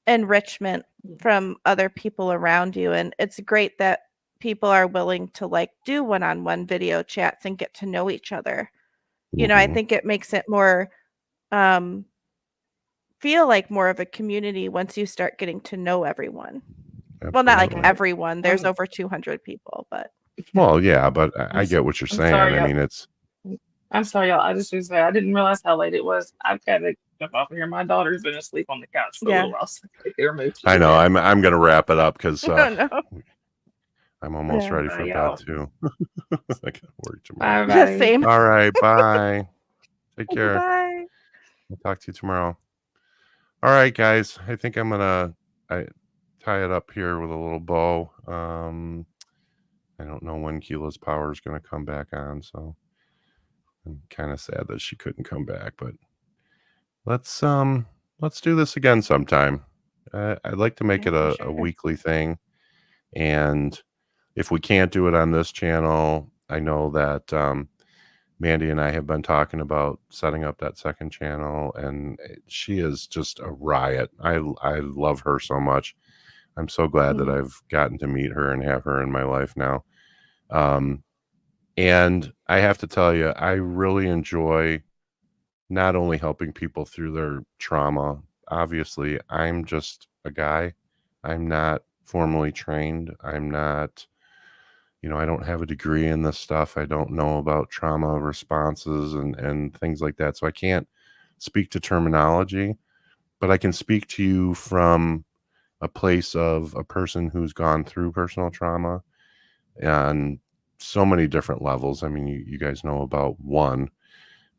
enrichment from other people around you, and it's great that people are willing to like do one-on-one video chats and get to know each other. I think it makes it more feel like more of a community once you start getting to know everyone. Well, not like everyone. There's over 200 people, but
well, yeah, but I get what you're saying.
Sorry,
I mean,
I'm sorry, y'all. I just was say I didn't realize how late it was. I've got to jump off here. My daughter's been asleep on the couch for a little while, so
I know. I'm gonna wrap it up because
no.
I'm almost ready for bed too. I gotta work
Bye,
tomorrow.
buddy.
Same.
All right, bye. Take care.
Bye.
I'll talk to you tomorrow. All right, guys. I think I'm gonna tie it up here with a little bow. I don't know when Keilah's power is gonna come back on, so I'm kind of sad that she couldn't come back. But let's do this again sometime. I'd like to make it a weekly thing, and if we can't do it on this channel, I know that Mandy and I have been talking about setting up that second channel, and she is just a riot. I love her so much. I'm so glad that I've gotten to meet her and have her in my life now. And I have to tell you, I really enjoy not only helping people through their trauma. Obviously, I'm just a guy. I'm not formally trained. I'm not, I don't have a degree in this stuff. I don't know about trauma responses and things like that. So I can't speak to terminology, but I can speak to you from a place of a person who's gone through personal trauma on so many different levels. I mean, you guys know about one,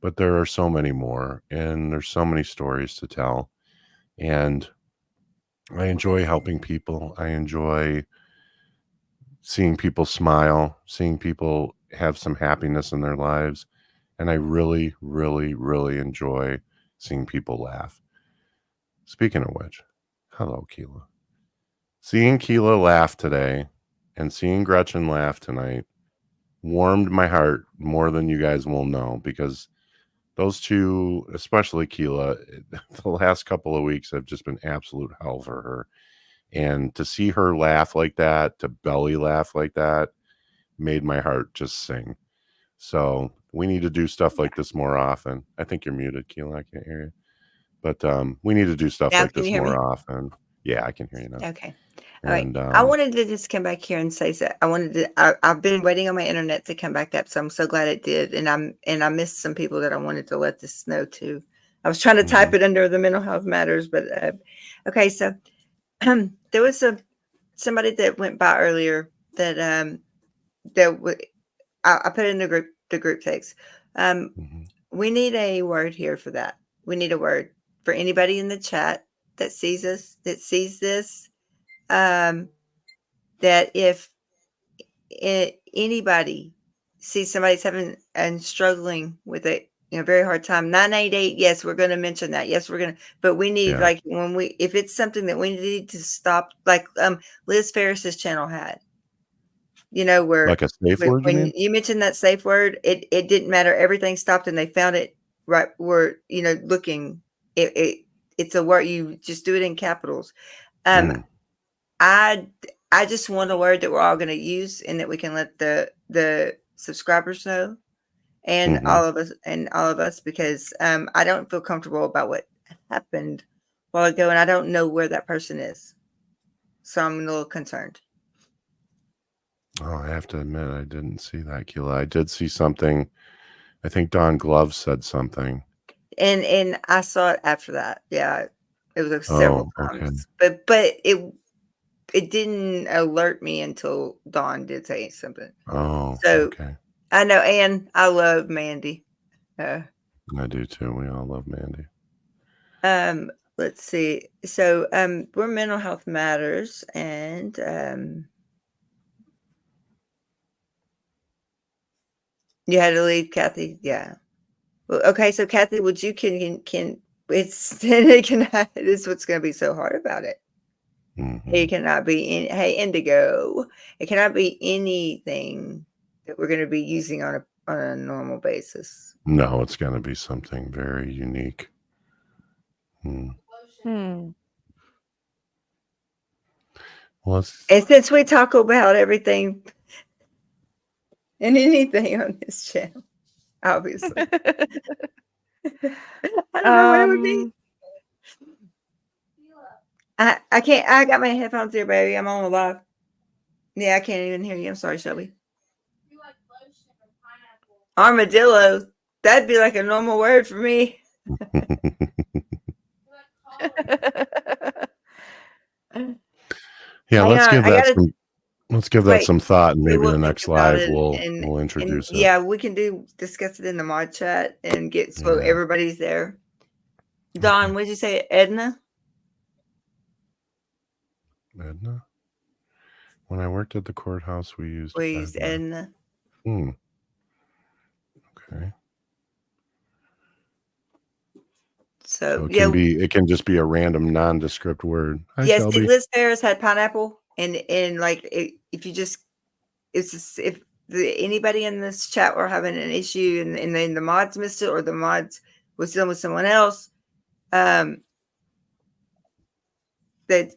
but there are so many more, and there's so many stories to tell. And I enjoy helping people. I enjoy seeing people smile, seeing people have some happiness in their lives. And I really, really, really enjoy seeing people laugh. Speaking of which, hello, Keilah. Seeing Keilah laugh today and seeing Gretchen laugh tonight warmed my heart more than you guys will know, because those two, especially Keilah, the last couple of weeks have just been absolute hell for her. And to see her laugh like that, to belly laugh like that, made my heart just sing. So we need to do stuff like this more often. I think you're muted, Keilah. I can't hear you. But we need to do stuff like this more often. Yeah, I can hear you now.
Okay. All right. I wanted to just come back here and say that I've been waiting on my internet to come back up, so I'm so glad it did. And I missed some people that I wanted to let this know too. I was trying to type it under the mental health matters, but okay. So there was somebody that went by earlier that I put in the group text. We need a word here for that. We need a word for anybody in the chat that sees us, that sees this. That if anybody sees somebody's having and struggling with a very hard time, 988, yes, we're going to mention that. Yes, we're going to, but we need like if it's something that we need to stop, like Liz Ferris's channel had. you know, where
like a safe word, you
when
mean?
you mentioned that safe word, it didn't matter. Everything stopped and they found it right where, you know, looking. It's a word, you just do it in capitals. I just want a word that we're all going to use and that we can let the subscribers know, and all of us, because I don't feel comfortable about what happened a while ago, and I don't know where that person is, so I'm a little concerned.
Oh, I have to admit, I didn't see that, Keilah. I did see something. I think Don Glove said something,
and I saw it after that. Yeah, it was several times, but it didn't alert me until Dawn did say something.
Oh,
so
okay.
I know, and I love Mandy.
I do too. We all love Mandy.
Let's see. So we're Mental Health Matters, and you had to leave, Kathy. Yeah. Well, okay. So Kathy, would you can it's this is what's going to be so hard about it. It cannot be in. Hey, Indigo. It cannot be anything that we're going to be using on a normal basis.
No, it's going to be something very unique.
Well, and since we talk about everything and anything on this channel, obviously, I don't know what it would be. I can't. I got my headphones here, baby. I'm on live. Yeah, I can't even hear you. I'm sorry, Shelby. Armadillo. That'd be like a normal word for me.
Yeah, let's give that some thought, and maybe the next live we'll introduce it.
Yeah, we can discuss it in the mod chat and so everybody's there. Don, what did you say, Edna?
Edna? When I worked at the courthouse, we used
Edna.
Okay.
So
it can just be a random nondescript word.
Yes, Liz Ferris had pineapple, and like if you just if anybody in this chat were having an issue and then the mods missed it, or the mods was dealing with someone else, they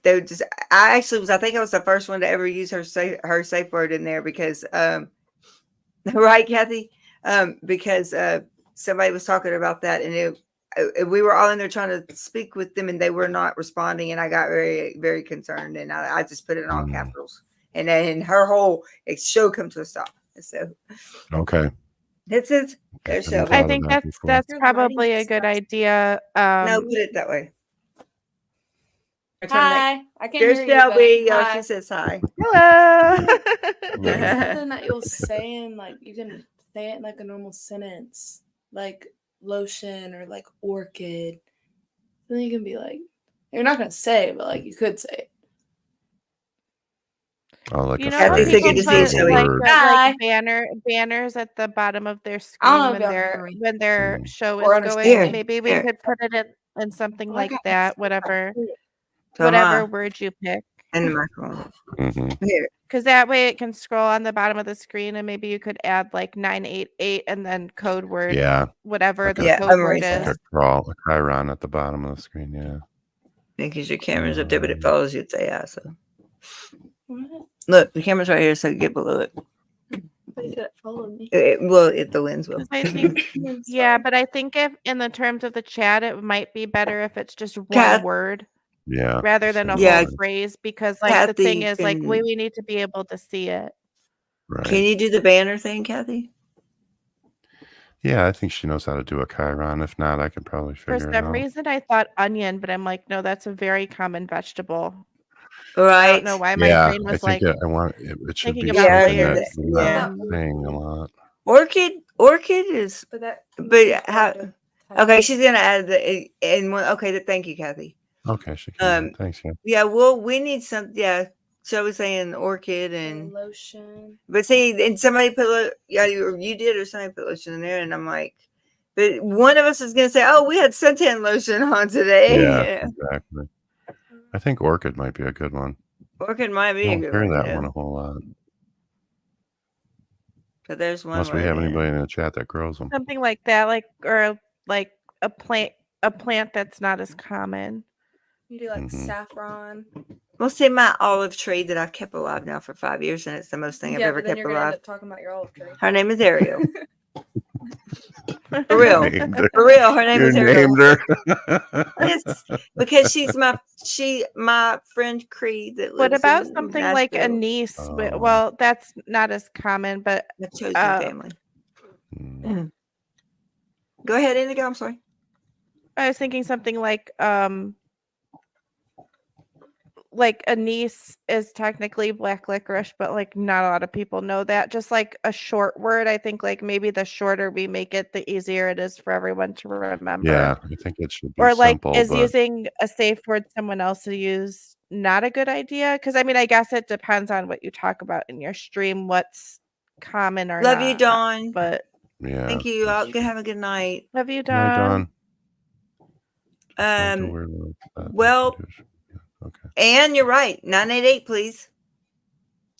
would just. I think I was the first one to ever use her safe word in there because right, Kathy, because somebody was talking about that, and we were all in there trying to speak with them, and they were not responding, and I got very, very concerned, and I just put it in all capitals, and then her whole show come to a stop. So
okay,
that's it.
I think that's probably a good idea.
No, put it that way.
Hi, I can't
hear
Shelby.
You. She says hi.
Hello.
Something that you'll say in you can say it in like a normal sentence, like lotion or like orchid. Then you can be like, you're not gonna say it, but like you could say it.
Oh, like
you know how people put banners at the bottom of their screen when their show is going. Maybe we could put it in something like that. Whatever word you pick.
And the microphone.
Because that way it can scroll on the bottom of the screen, and maybe you could add like 988 and then code word.
Yeah.
Whatever the code word is.
A chyron at the bottom of the screen. Yeah.
Because your camera's up there, but it follows you. Yeah. So look, the camera's right here, so get below it.
Follow me.
The lens will.
I think, yeah, but I think if in the terms of the chat, it might be better if it's just one word.
Yeah.
Rather than a whole phrase, because the thing is we need to be able to see it.
Right.
Can you do the banner thing, Kathy?
Yeah, I think she knows how to do a chyron. If not, I could probably figure it out.
For some reason, I thought onion, but I'm like, no, that's a very common vegetable.
Right.
I don't know why my brain was
it should be
about
something that we're not saying a lot.
Orchid is, okay, she's gonna add thank you, Kathy.
Okay, she can. Thanks, yeah.
Yeah, we need some. Yeah, so I was saying orchid and
lotion.
But see, and somebody put you did, or somebody put lotion in there, and I'm like, but one of us is gonna say, "Oh, we had suntan lotion on today."
Yeah, exactly. I think orchid might be a good one.
Orchid might be a good one.
I don't hear that one a whole lot.
So there's one.
Unless we have anybody in the chat that grows them.
Something like that, or like a plant that's not as common.
You do like saffron.
Well, see, my olive tree that I've kept alive now for 5 years, and it's the most thing I've ever kept alive. End up
talking about your olive tree.
Her name is Ariel. For real. For real, her name is Ariel.
Named her.
Yes, because she's my friend Creed that lives.
What about
in
something
Nashville.
like a niece? Well, that's not as common, but
The chosen family. Go ahead, Indigo. I'm sorry.
I was thinking something like a niece is technically black licorice, but like not a lot of people know that. Just like a short word, I think like maybe the shorter we make it, the easier it is for everyone to remember.
Yeah, I think it should be
or like
simple,
is
but
using a safe word someone else to use not a good idea? Because I mean, I guess it depends on what you talk about in your stream, what's common or
Love
not.
you, Dawn.
But
yeah.
Thank you. I'll have a good night.
Love you,
Good night,
Dawn.
Well,
okay.
and you're right. 988, please.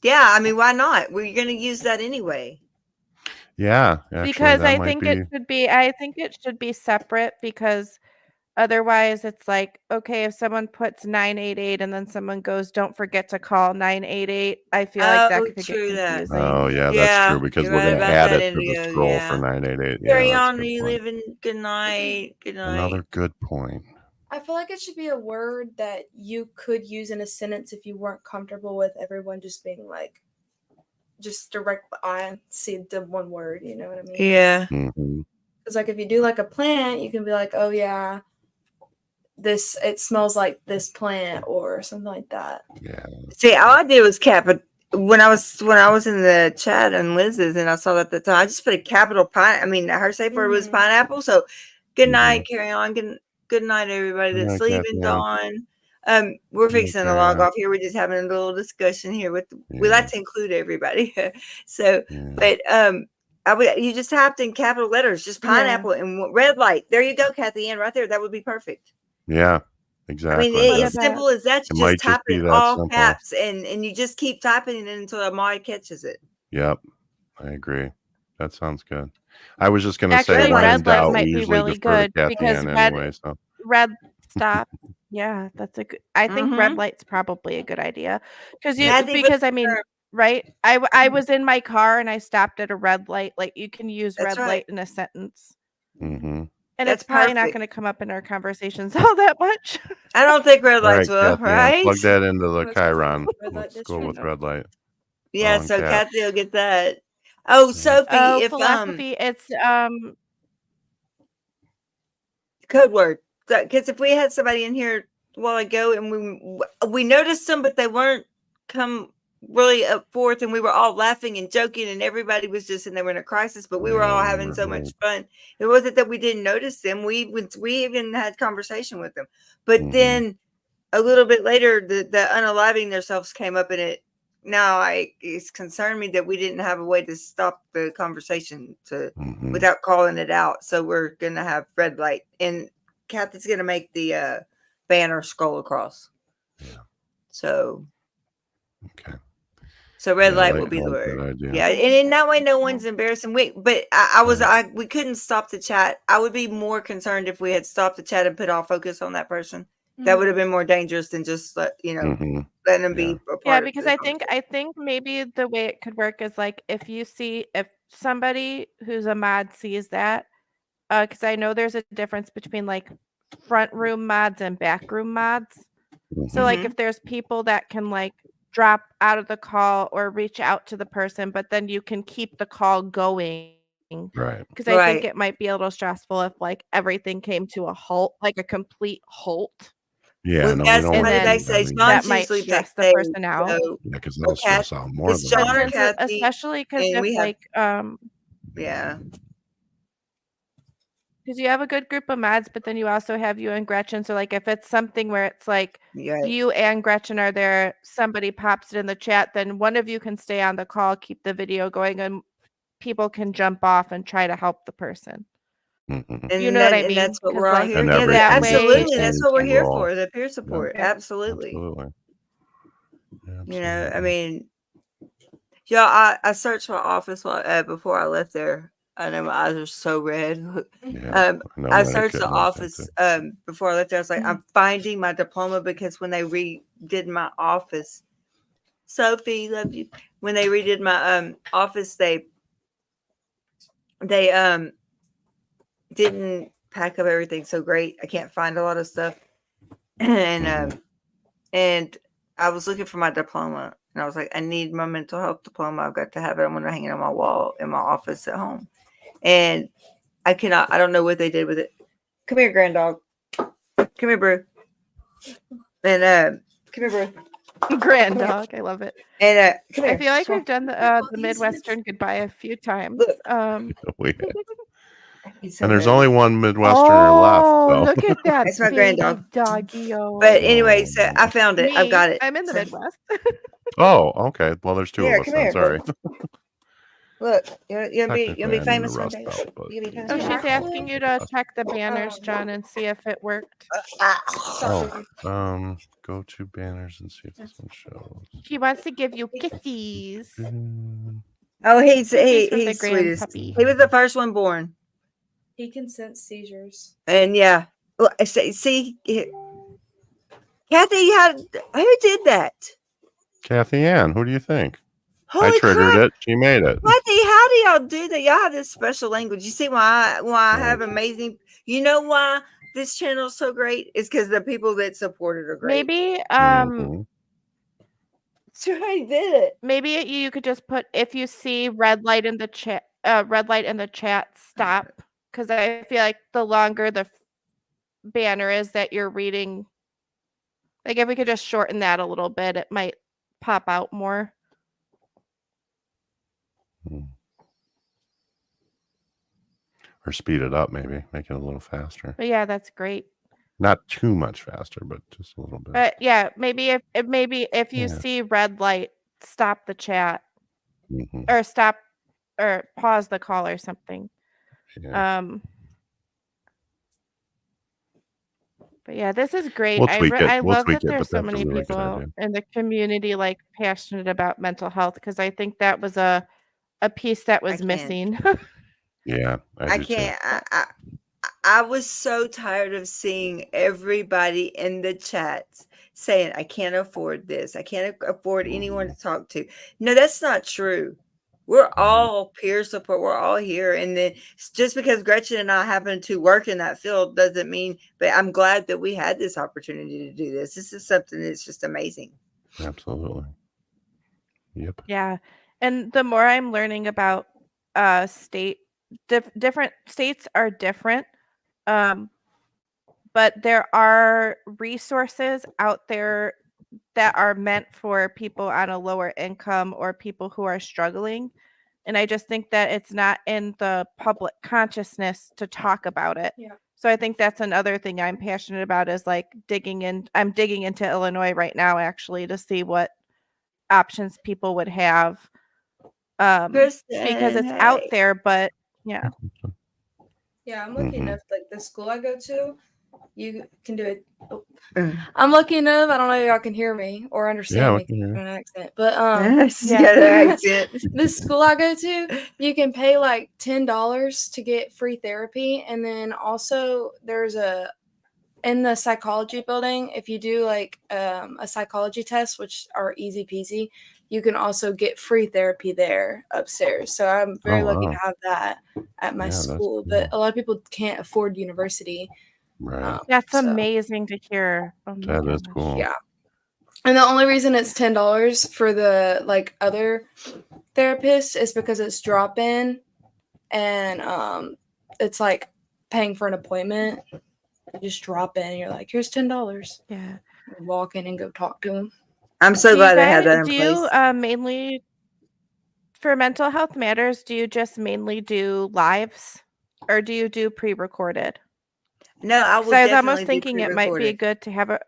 Yeah, I mean, why not? We're going to use that anyway.
Yeah, actually,
Because
that
I
might
think
be.
I think it should be separate, because otherwise it's like, okay, if someone puts 988 and then someone goes, don't forget to call 988, I feel like that could get confusing.
Oh yeah, that's true, because we're going to add it to the scroll for 988.
Carry on. Are you living? Good night. Good night.
Another good point.
I feel like it should be a word that you could use in a sentence if you weren't comfortable with everyone just being like, just direct the eye and see the one word. You know what I mean?
Yeah.
Because like if you do like a plant, you can be like, oh yeah, it smells like this plant or something like that.
Yeah.
See, all I did was when I was in the chat and Liz's and I saw that at the time, I just put a capital pine. I mean, her safe word was pineapple. So good night, carry on. Good night, everybody that's leaving. Dawn. We're fixing to log off here. We're just having a little discussion here we like to include everybody. So, but you just typed in capital letters, just pineapple and red light. There you go, Kathy Ann, right there. That would be perfect.
Yeah, exactly.
I mean, it's simple as that. You just type it all
simple.
caps and you just keep typing it until a mod catches it.
Yep, I agree. That sounds good. I was just going to say, when
red
in doubt,
light might
we
be
usually
really
defer to
good,
Kathy
because
Ann anyway. So
red stop. Yeah, that's a good. I think red light's probably a good idea, because I mean, right? I was in my car and I stopped at a red light. Like, you can use red light in a sentence. And it's probably not going to come up in our conversations all that much.
I don't think red lights will, right?
Plug that into the Chiron. Let's go with red light.
Yeah, so Kathy will get that. Oh, Sophie,
philosophy, it's
code word. Because if we had somebody in here a while ago and we noticed them, but they weren't come really up forth, and we were all laughing and joking, and everybody was just, and they were in a crisis, but we were all having so much fun. It wasn't that we didn't notice them. We even had conversation with them, but then a little bit later, the unaliving themselves came up, and it's concerned me that we didn't have a way to stop the conversation without calling it out. So we're gonna have red light, and Kathy's gonna make the banner scroll across.
Yeah.
So.
Okay.
So red light will be the word. Yeah, and in that way, no one's embarrassing. But we couldn't stop the chat. I would be more concerned if we had stopped the chat and put all focus on that person. That would have been more dangerous than just letting them be a part.
Yeah, because I think maybe the way it could work is like if somebody who's a mod sees that, because I know there's a difference between like front room mods and back room mods. So like if there's people that can like drop out of the call or reach out to the person, but then you can keep the call going.
Right.
Because I think it might be a little stressful if like everything came to a halt, like a complete halt.
Yeah,
well,
no,
that's
we don't
that might stress the person out.
So, yeah, because that'll stress out more than
John or Kathy,
especially because if like
yeah.
Because you have a good group of mods, but then you also have you and Gretchen. So like if it's something where it's like you and Gretchen are there, somebody pops it in the chat, then one of you can stay on the call, keep the video going, and people can jump off and try to help the person.
And
you know what I mean?
That's what we're all here.
Yeah,
absolutely. That's what we're here for, the peer support.
Yeah.
Absolutely.
Absolutely.
You know, I mean, Yeah, I searched my office before I left there. I know my eyes are so red.
Yeah,
I searched the office before I left there. I was like, I'm finding my diploma because when they redid my office, Sophie, love you. When they redid my office, they didn't pack up everything so great. I can't find a lot of stuff, and I was looking for my diploma, and I was like, I need my mental health diploma. I've got to have it. I'm going to hang it on my wall in my office at home, and I cannot. I don't know what they did with it. Come here, grand dog. Come here, Brew. And come here, Brew.
Grand dog, I love it.
And come here.
I feel like we've done the Midwestern goodbye a few times.
And there's only one Midwesterner left. So.
Look at that!
It's my grand dog.
Doggy.
But anyway, so I found it. I've got it.
I'm in the Midwest.
Oh, okay. Well, there's two of us. I'm sorry.
Look, you'll be famous one day.
Oh, she's asking you to check the banners, John, and see if it worked.
Go to banners and see if this one shows.
She wants to give you kisses.
Oh, he's
the
sweetest.
puppy.
He was the first one born.
He can sense seizures.
And yeah, well, see, Kathy, who did that?
Kathy Ann, who do you think?
Holy
I triggered
crap.
it. She made it.
Kathy, how do y'all do that? Y'all have this special language. You see why I have amazing. You know why this channel is so great? It's because the people that support it are great.
Maybe
So I did it.
Maybe you could just put, if you see red light in the chat, stop. Because I feel like the longer the banner is that you're reading, like if we could just shorten that a little bit, it might pop out more.
Or speed it up, maybe. Make it a little faster.
But yeah, that's great.
Not too much faster, but just a little bit.
But yeah, maybe if you see red light, stop the chat. Or stop or pause the call or something.
Yeah.
But yeah, this is great.
We'll tweak it.
I
We'll
love
tweak
that
it,
there's
but
so
that's a
many
really good
people
idea.
in the community like passionate about mental health, because I think that was a piece that was missing.
Yeah,
I can't. I was so tired of seeing everybody in the chats saying, I can't afford this. I can't afford anyone to talk to. No, that's not true. We're all peer support. We're all here. And then just because Gretchen and I happen to work in that field doesn't mean, but I'm glad that we had this opportunity to do this. This is something that's just amazing.
Absolutely. Yep.
Yeah. And the more I'm learning about different states are different. But there are resources out there that are meant for people on a lower income or people who are struggling. And I just think that it's not in the public consciousness to talk about it.
Yeah.
So I think that's another thing I'm passionate about, is like I'm digging into Illinois right now, actually, to see what options people would have. Because it's out there, but yeah.
Yeah, I'm lucky enough, like the school I go to, you can do it. Oh. I'm lucky enough. I don't know if y'all can hear me or understand me because an accent, but the school I go to, you can pay like $10 to get free therapy, and then also there's in the psychology building, if you do like a psychology test, which are easy peasy, you can also get free therapy there upstairs. So I'm very lucky to have that at my school. But a lot of people can't afford university.
Right.
That's amazing to hear. Oh,
that is cool.
Yeah. And the only reason it's $10 for the like other therapists is because it's drop-in, and it's like paying for an appointment. You just drop in, you're like, here's $10.
Yeah.
You walk in and go talk to them.
I'm so glad I had that in place.
Do you mainly, for Mental Health Matters, do you just mainly do lives, or do you do pre-recorded?
No, I was
almost thinking it might be good to have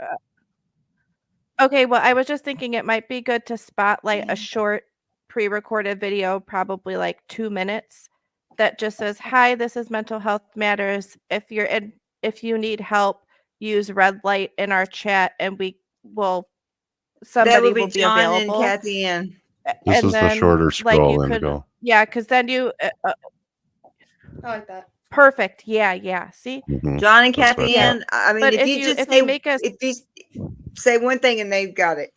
okay, well, I was just thinking it might be good to spotlight a short pre-recorded video, probably like 2 minutes, that just says, hi, this is Mental Health Matters. If you need help, use red light in our chat, and somebody will be
John
available.
And Kathy Ann.
This
and
is the
then
shorter
like
scroll,
you could,
Indigo.
yeah, because then you
I like that.
perfect. Yeah. See,
John and
That's what
Kathy
I
Ann. I mean,
but
if you
make us,
if you say one thing and they've got it.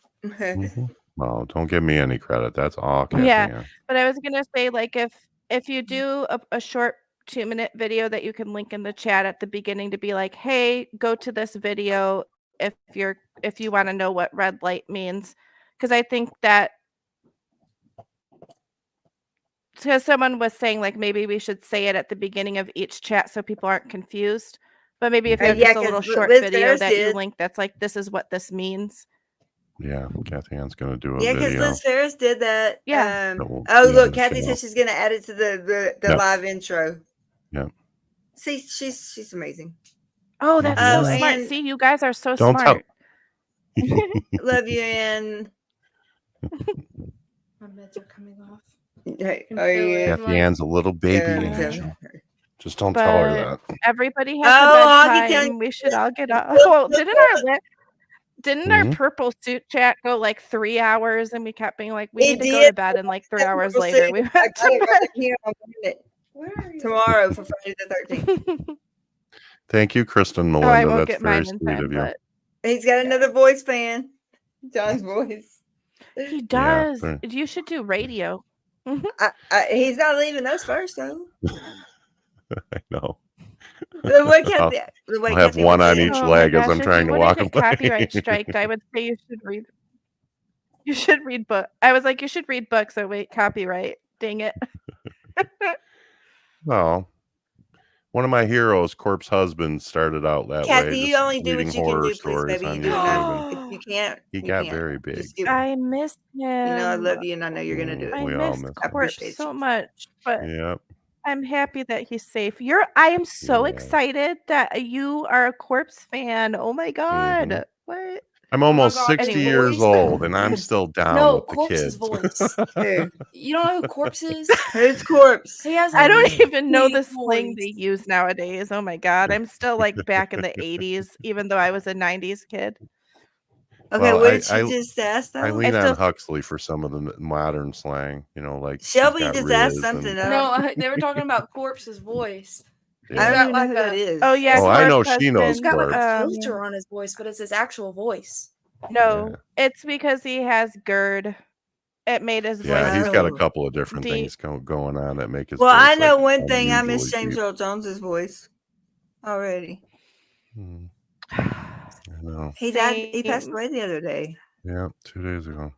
Well, don't give me any credit. That's all Kathy
yeah.
Ann.
But I was gonna say, like, if you do a short 2-minute video that you can link in the chat at the beginning to be like, hey, go to this video if you want to know what red light means, because I think that, because someone was saying like maybe we should say it at the beginning of each chat so people aren't confused. But maybe if you have
Yeah,
just a little
'cause
short
Liz
video
Ferris
that you
did.
link that's like, this is what this means.
Yeah, Kathy Ann's gonna do a
Yeah, because
video.
Liz Ferris did that.
Yeah.
Oh,
be on
look,
the
Kathy
channel.
said she's going to add it to the
Yep.
live intro.
Yep.
See, she's amazing.
Oh, that's so smart.
and
See, you guys are so
Don't tell-
smart.
love you, and
My meds are coming off.
hey,
can
are
feel
you?
it.
Kathy Ann's a little baby
Yeah.
angel. Just don't tell her
But
that.
everybody has
Oh,
a
I'll get
bedtime.
telling-
We should all get up. Oh, didn't our purple suit chat go like 3 hours, and we kept being like, we
It
need to go
did.
to bed, and like 3 hours
Purple
later
suit.
we
I
went
got it
to
right here. I'm getting it
Where are you?
tomorrow for Friday the 13th.
Thank you, Kristen
Oh, I
Melinda.
won't
That's
get
very
mine in
sweet
time,
of you.
but
He's got another voice fan. John's voice.
he does.
Yeah.
You should do radio.
He's not leaving us first, though.
I know.
The way
I'll have
Kathy
one
was
on
in.
each
Oh my
leg as
gosh,
I'm
if
trying
you
to
wouldn't
walk
get
away.
copyright striked, I would say you should read. You should read book. I was like, you should read books. Oh wait, copyright. Dang it.
Well, one of my heroes, Corpse Husband, started out that
Kathy,
way.
you
Just
only do
reading
what you can
horror
do, please,
stories
baby.
on
You do
YouTube,
enough.
and
If you can't,
he
you
got
can't.
very big.
Just give,
I miss him.
you know, I love you, and I know you're gonna do it.
I
We all
miss
miss
I
him.
Corpse
appreciate
so
you.
much, but
Yep.
I'm happy that he's safe. I am so
Yeah.
excited that you are a Corpse fan. Oh my god. What?
I'm almost
God,
60
anyway.
years old, and I'm still down
No,
with the
Corpse's
kids.
voice.
Who?
You don't know who Corpse is?
Who's Corpse?
He has
I
a
don't even know the
big
slang
voice.
they use nowadays. Oh my god. I'm still like back in the 80s, even though I was a 90s kid.
Okay,
Well,
what did she just ask, though?
I lean on Huxley for some of the modern slang, you know, like
Shelby
she's got
just asked
Riz
something.
and-
No, they were talking about Corpse's voice.
Yeah.
I
He's
don't
got
even know who that is.
Oh yes,
Oh, I know
Corpse
she knows
He's got like a
Corpse.
filter on his voice, but it's his actual voice.
No, it's because he has GERD. It made his voice.
Yeah, he's got a couple of different things going on that make his
Well,
voice
I know
like
one thing. I miss
unusually
James
deep.
Earl Jones's voice already.
I know.
He died. He passed away the other day.
Yeah, 2 days ago.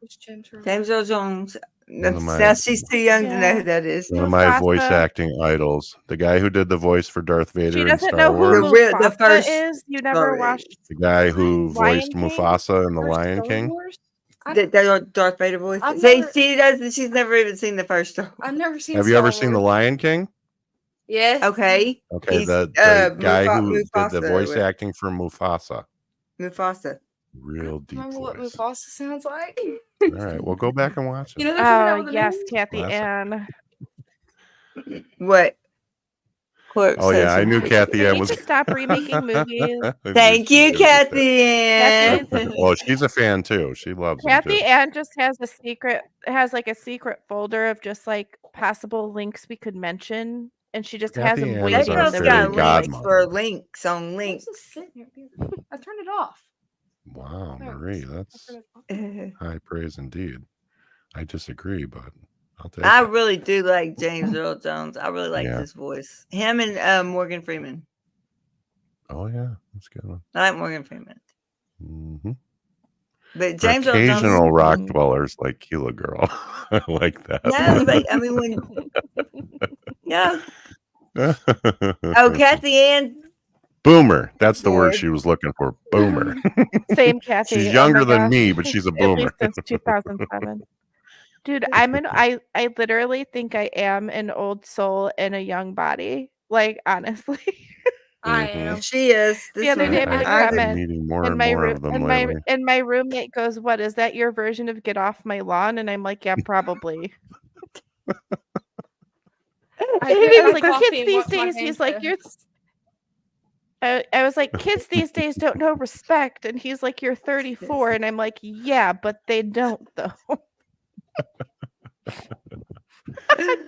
James Earl Jones.
One of my-
Now she's too young to know who that is.
One of my voice acting idols, the guy who did the voice for Darth Vader
She
in
doesn't
Star
know who
Wars,
The
Mufasa
first
is. You never watched
the guy who
Lion
voiced
King?
Mufasa in the Lion King.
The Darth Vader voice.
I've
See,
never-
she does. She's never even seen the first one.
I've never seen.
Have you ever seen the Lion King?
Yeah.
Okay.
Okay,
He's,
the guy who did the
Mufasa
voice
with-
acting for Mufasa.
Mufasa.
Real deep
Remember what
voice.
Mufasa sounds like?
All right, we'll go back and watch it.
You know they're coming out
Oh
with a
yes,
new-
Kathy
Classic.
Ann.
What?
Oh yeah, I knew Kathy
They
Ann
need
was.
to stop remaking movies.
Thank you, Kathy Ann.
Well, she's a fan too. She loves them
Kathy
too.
Ann just has a secret folder of just like possible links we could mention, and she just has
Kathy
them
Ann
waiting
is
in
our
the
Echo's
fairy
got
room.
links for links on links.
I turned it off.
Wow, Marie, that's high praise indeed. I disagree, but I'll take
I
it.
really do like James Earl Jones. I really like his voice. Him and Morgan Freeman.
Oh yeah, that's a good one.
I like Morgan Freeman.
Mm-hmm.
But James Earl Jones.
Occasional rock dwellers like Keilah Girl. I like that.
No, but I mean when. No. Oh, Kathy Ann.
Boomer. That's the word she was looking for. Boomer.
Same Kathy.
She's
Oh
younger
my
than
gosh.
me, but she's a
At
boomer.
least since 2007. Dude, I literally think I am an old soul in a young body. Like honestly.
I am.
She is.
The other day made a
I've been
comment,
meeting more
and
and
my
more of them lately.
my roommate goes, "What is that? Your version of get off my lawn?" And I'm like, "Yeah, probably." I was like, kids these days. He's like, "You're." I was like, kids these days don't know respect, and he's like, "You're 34," and I'm like, "Yeah, but they don't though."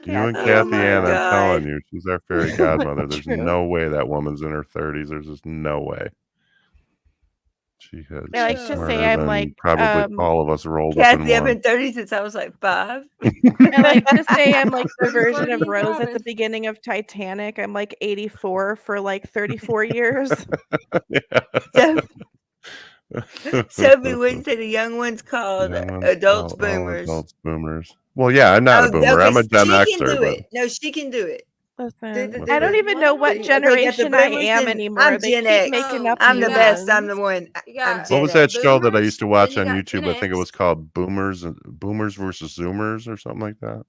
You and Kathy Ann, I'm telling you, she's our fairy godmother. There's no way that woman's in her 30s. There's just no way. She has.
I like to say I'm like
probably all of us rolled
Kathy,
up in one.
I've been 30 since I was like 5.
I like to say I'm like the version of Rose at the beginning of Titanic. I'm like 84 for like 34 years.
Sophie wouldn't say the young ones called adults boomers.
Adults boomers. Well, yeah, I'm not a boomer. Okay, I'm a Gen Xer.
She can do it. No, she can do it.
Listen, I don't even know what generation I am anymore.
I'm Gen X.
Making up
I'm the best. I'm the one. I'm Gen
what was that show that I used to watch on YouTube? I think it was called Boomers versus Zoomers or something like that.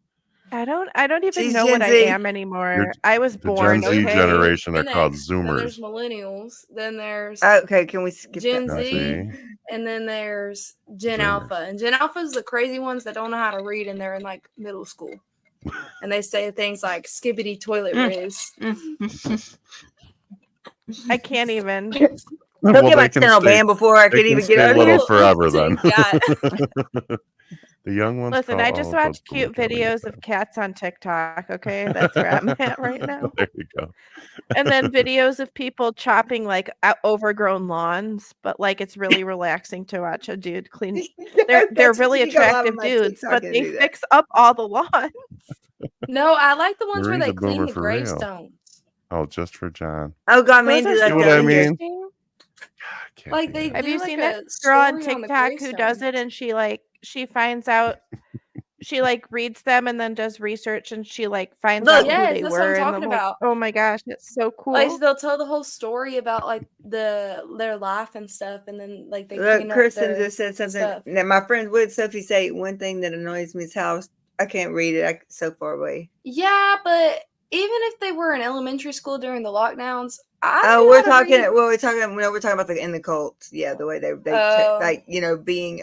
I don't even know what I am anymore. I was born.
The Gen Z generation are called Zoomers.
Then there's millennials. Then there's
okay. Can we skip
Gen Z? And then there's Gen Alpha. And Gen Alpha is the crazy ones that don't know how to read, and they're in like middle school. And they say things like skibbity toilet whiz.
I can't even.
They'll get my channel banned before I could even get out of here.
Forever then. The young ones.
Listen, I just watch cute videos of cats on TikTok. Okay, that's where I'm at right now.
There you go.
And then videos of people chopping like overgrown lawns, but like it's really relaxing to watch a dude clean. They're really attractive dudes, but they fix up all the lawns.
No, I like the ones where they clean the gravestones.
Oh, just for John.
Oh God, man,
you know what I mean?
Like they
have you
like
seen that girl on TikTok who does it, and she finds out, she like reads them and then does research, and she like finds out who they were.
What I'm talking about.
Oh my gosh, it's so cool.
Like they'll tell the whole story about like their life and stuff, and then like they.
Look, Kristen just said something that my friend would Sophie say. One thing that annoys me is how I can't read it. I'm so far away.
Yeah, but even if they were in elementary school during the lockdowns.
We're talking about in the cult. Yeah, the way they like, you know, being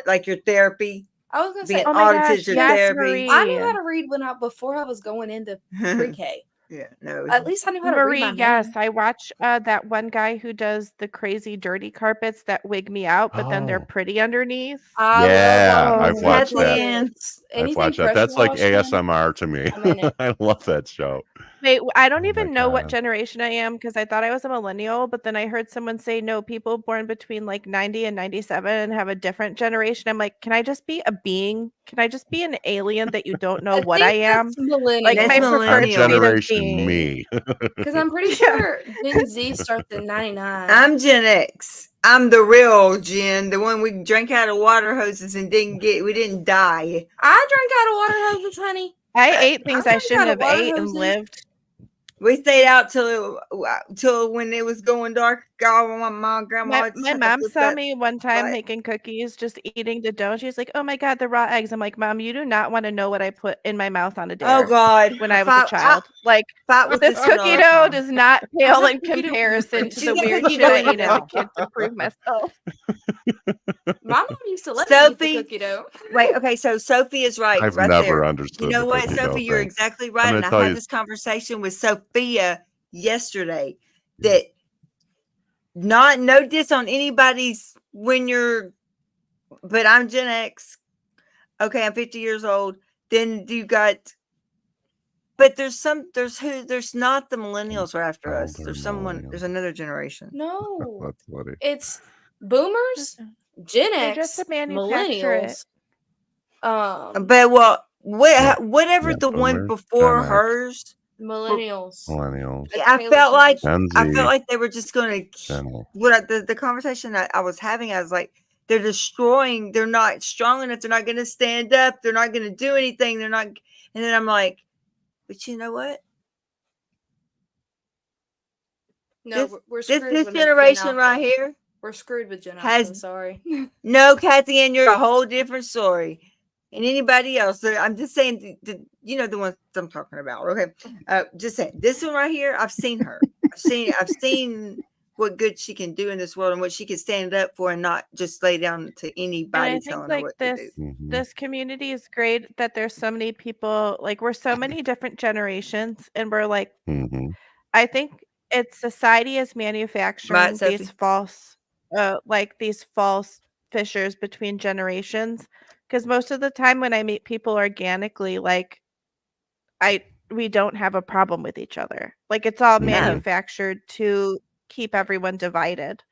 like your therapy.
I was gonna say
audited your therapy.
Marie. I knew how to read before I was going into pre-K.
Yeah, no.
At least I knew how to read my
yes, I watch that one guy who does the crazy dirty carpets that wig me out, but then they're pretty underneath.
I've watched that. I've watched that. That's like ASMR to me. I love that show.
Wait, I don't even know what generation I am because I thought I was a millennial, but then I heard someone say no, people born between like 90 and 97 have a different generation. I'm like, can I just be a being? Can I just be an alien that you don't know what I am? Like my preferred
generation, me.
Because I'm pretty sure Gen Z starts in 99.
I'm Gen X. I'm the real Gen, the one we drank out of water hoses and we didn't die.
I drank out of water hoses, honey.
I ate things I shouldn't have ate and lived.
We stayed out till when it was going dark. God, my grandma.
My mom saw me one time making cookies, just eating the dough. She's like, "Oh my God, the raw eggs." I'm like, "Mom, you do not want to know what I put in my mouth on a dare."
Oh God,
when I was a child, this cookie dough does not pale in comparison to the weird shit I ate as a kid to prove myself.
My mom used to let me eat the cookie dough.
Wait, okay, so Sophie is right.
I've
right
never
there.
understood.
You know what, Sophie, you're exactly right. And I had this conversation with Sophia yesterday that no diss on anybody's but I'm Gen X. Okay, I'm 50 years old. Then you got, but there's not the millennials are after us. There's another generation.
No,
that's funny.
It's boomers, Gen X,
just
millennials.
But whatever the one before hers.
Millennials.
I felt like they were just going to. The conversation I was having, I was like, they're destroying. They're not strong enough. They're not going to stand up. They're not going to do anything. They're not. And then I'm like, but you know what?
No, we're screwed.
This generation right here.
We're screwed with Gen Alpha. Sorry.
No, Kathy, and you're a whole different story. And anybody else, I'm just saying, the ones I'm talking about. Okay, just saying, this one right here, I've seen her. I've seen what good she can do in this world and what she can stand up for, and not just lay down to anybody telling her what to do.
This community is great that there's so many people. Like we're so many different generations, and we're like, I think it's society is manufacturing these false fissures between generations. Because most of the time when I meet people organically, like we don't have a problem with each other. Like it's all manufactured to keep everyone divided.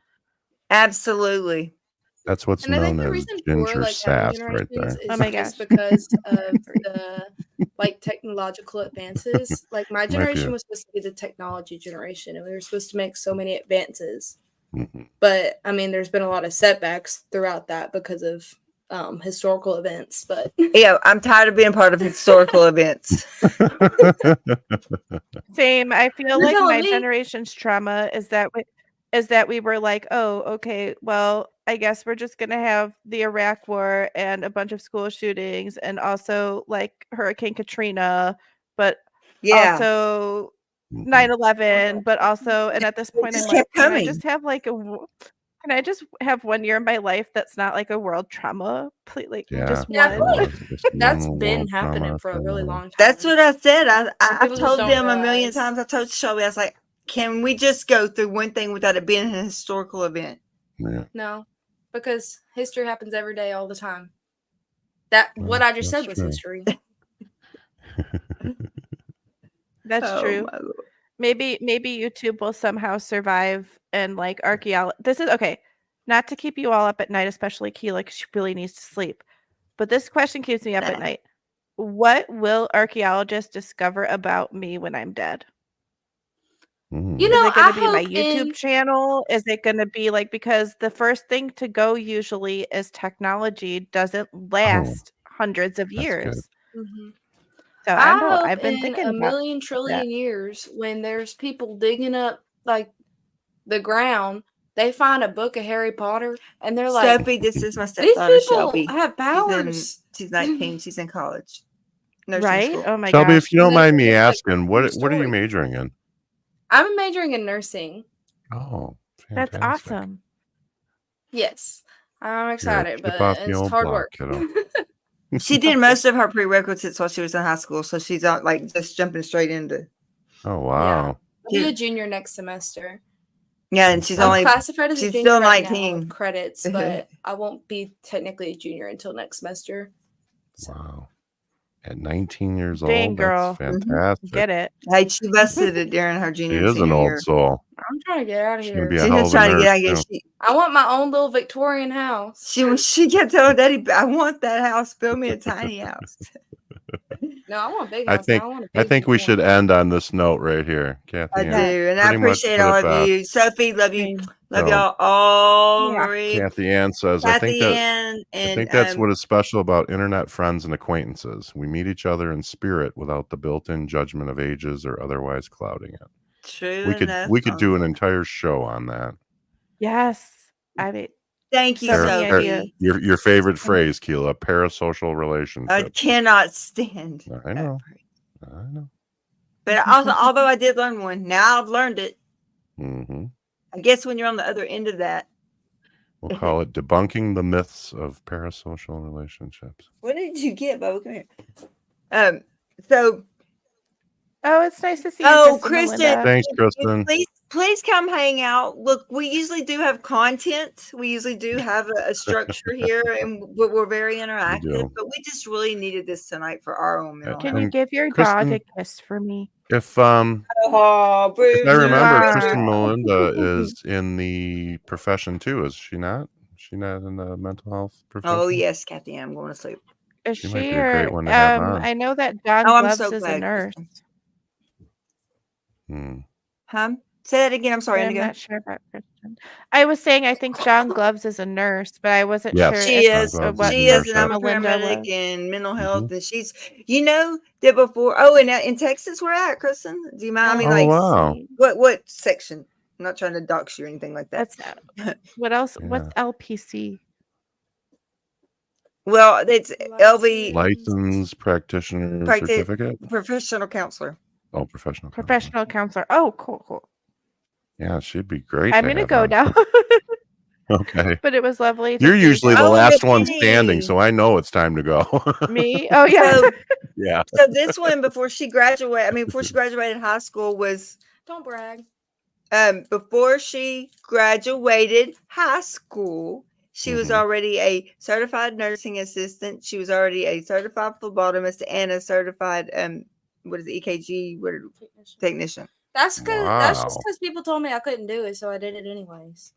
Absolutely.
That's what's known as ginger sass right there.
Oh my gosh.
Because of the like technological advances. Like my generation was supposed to be the technology generation, and we were supposed to make so many advances. But I mean, there's been a lot of setbacks throughout that because of historical events. But
yeah, I'm tired of being part of historical events.
Same. I feel like my generation's trauma is that we were like, oh, okay, well, I guess we're just gonna have the Iraq War and a bunch of school shootings, and also like Hurricane Katrina, but also 9/11, but also, and at this point, I'm like, can I just have like can I just have 1 year in my life that's not like a world trauma? Please, like just one.
That's been happening for a really long time.
That's what I said. I've told them a million times. I told Shelby, I was like, can we just go through one thing without it being an historical event?
Yeah.
No, because history happens every day, all the time. What I just said was history.
That's true. Maybe YouTube will somehow survive and like archaeology. This is okay. Not to keep you all up at night, especially Keilah, because she really needs to sleep. But this question keeps me up at night. What will archaeologists discover about me when I'm dead?
You know,
is it going to be my YouTube channel? Is it going to be like, because the first thing to go usually is technology doesn't last hundreds of years. So I don't know. I've been thinking
a million trillion years, when there's people digging up like the ground, they find a book of Harry Potter, and they're like,
Sophie, this is my stepdaughter, Shelby.
Have powers.
She's 19. She's in college.
Right?
School.
Oh my
Shelby,
gosh.
if you don't mind me asking, what are you majoring in?
I'm majoring in nursing.
Oh,
fantastic. That's awesome.
Yes. I'm excited, but
it's hard work.
She did most of her prerequisites while she was in high school, so she's not like just jumping straight into.
Oh wow!
Yeah. I'll be a junior next semester.
Yeah, and she's
only classified as a junior
still
right
19
now with credits, but I won't be technically a junior until next semester.
So. Wow! At 19 years
Dang,
old,
girl.
that's fantastic.
Get it?
Hey, she busted it during her junior.
She is an old soul.
I'm trying to get out of here.
She's trying to get out of here.
I want my own little Victorian house.
She kept telling Daddy, "I want that house. Build me a tiny house."
No, I want a big house.
I think we should end on this note right here, Kathy.
I do, and I appreciate all of you. Sophie, love you. Love y'all all. Marie,
Kathy Ann says, I think that's what is special about internet friends and acquaintances. We meet each other in spirit without the built-in judgment of ages or otherwise clouding it.
True.
We could do an entire show on that.
Yes. I mean,
thank you, Sophie.
Your favorite phrase, Keilah, parasocial relationship.
I cannot stand.
I know.
But also, although I did learn one, now I've learned it.
Mm-hmm.
I guess when you're on the other end of that,
we'll call it debunking the myths of parasocial relationships.
What did you get, Bo? Come here. So.
Oh, it's nice to see you.
Oh, Kristen.
Thanks, Kristen.
Please come hang out. Look, we usually do have content. We usually do have a structure here, and we're very interactive. But we just really needed this tonight for our own mental health.
Can you give your dog a kiss for me?
If I remember, Kristen Melinda is in the profession too, is she not? Is she not in the mental health profession?
Oh yes, Kathy, I'm going to sleep.
Is she
might be a great one to have on.
I know that John Gloves is a nurse.
Huh? Say that again. I'm sorry.
I'm not sure about Kristen. I was saying I think John Gloves is a nurse, but I wasn't sure.
She is. She is, and I'm a paramedic in mental health, and she's. You know that before. Oh, and in Texas, we're at Kristen. Do you mind? I mean,
wow.
What section? I'm not trying to dox you or anything like that.
What else? Yeah. What's LPC?
Well, it's LV
Licensed Practitioner Certificate.
Professional Counselor.
Oh, professional
counselor. Oh, cool.
Yeah, she'd be great.
I'm gonna go now.
Okay.
But it was lovely.
You're usually the last one standing, so I know it's time to go.
Me? Oh yeah.
So,
yeah.
So this one before she graduated high school was.
Don't brag.
Before she graduated high school, She was already a certified nursing assistant. She was already a certified phlebotomist and a certified what is it, EKG technician.
That's just because people told me I couldn't do it, so I did it anyways.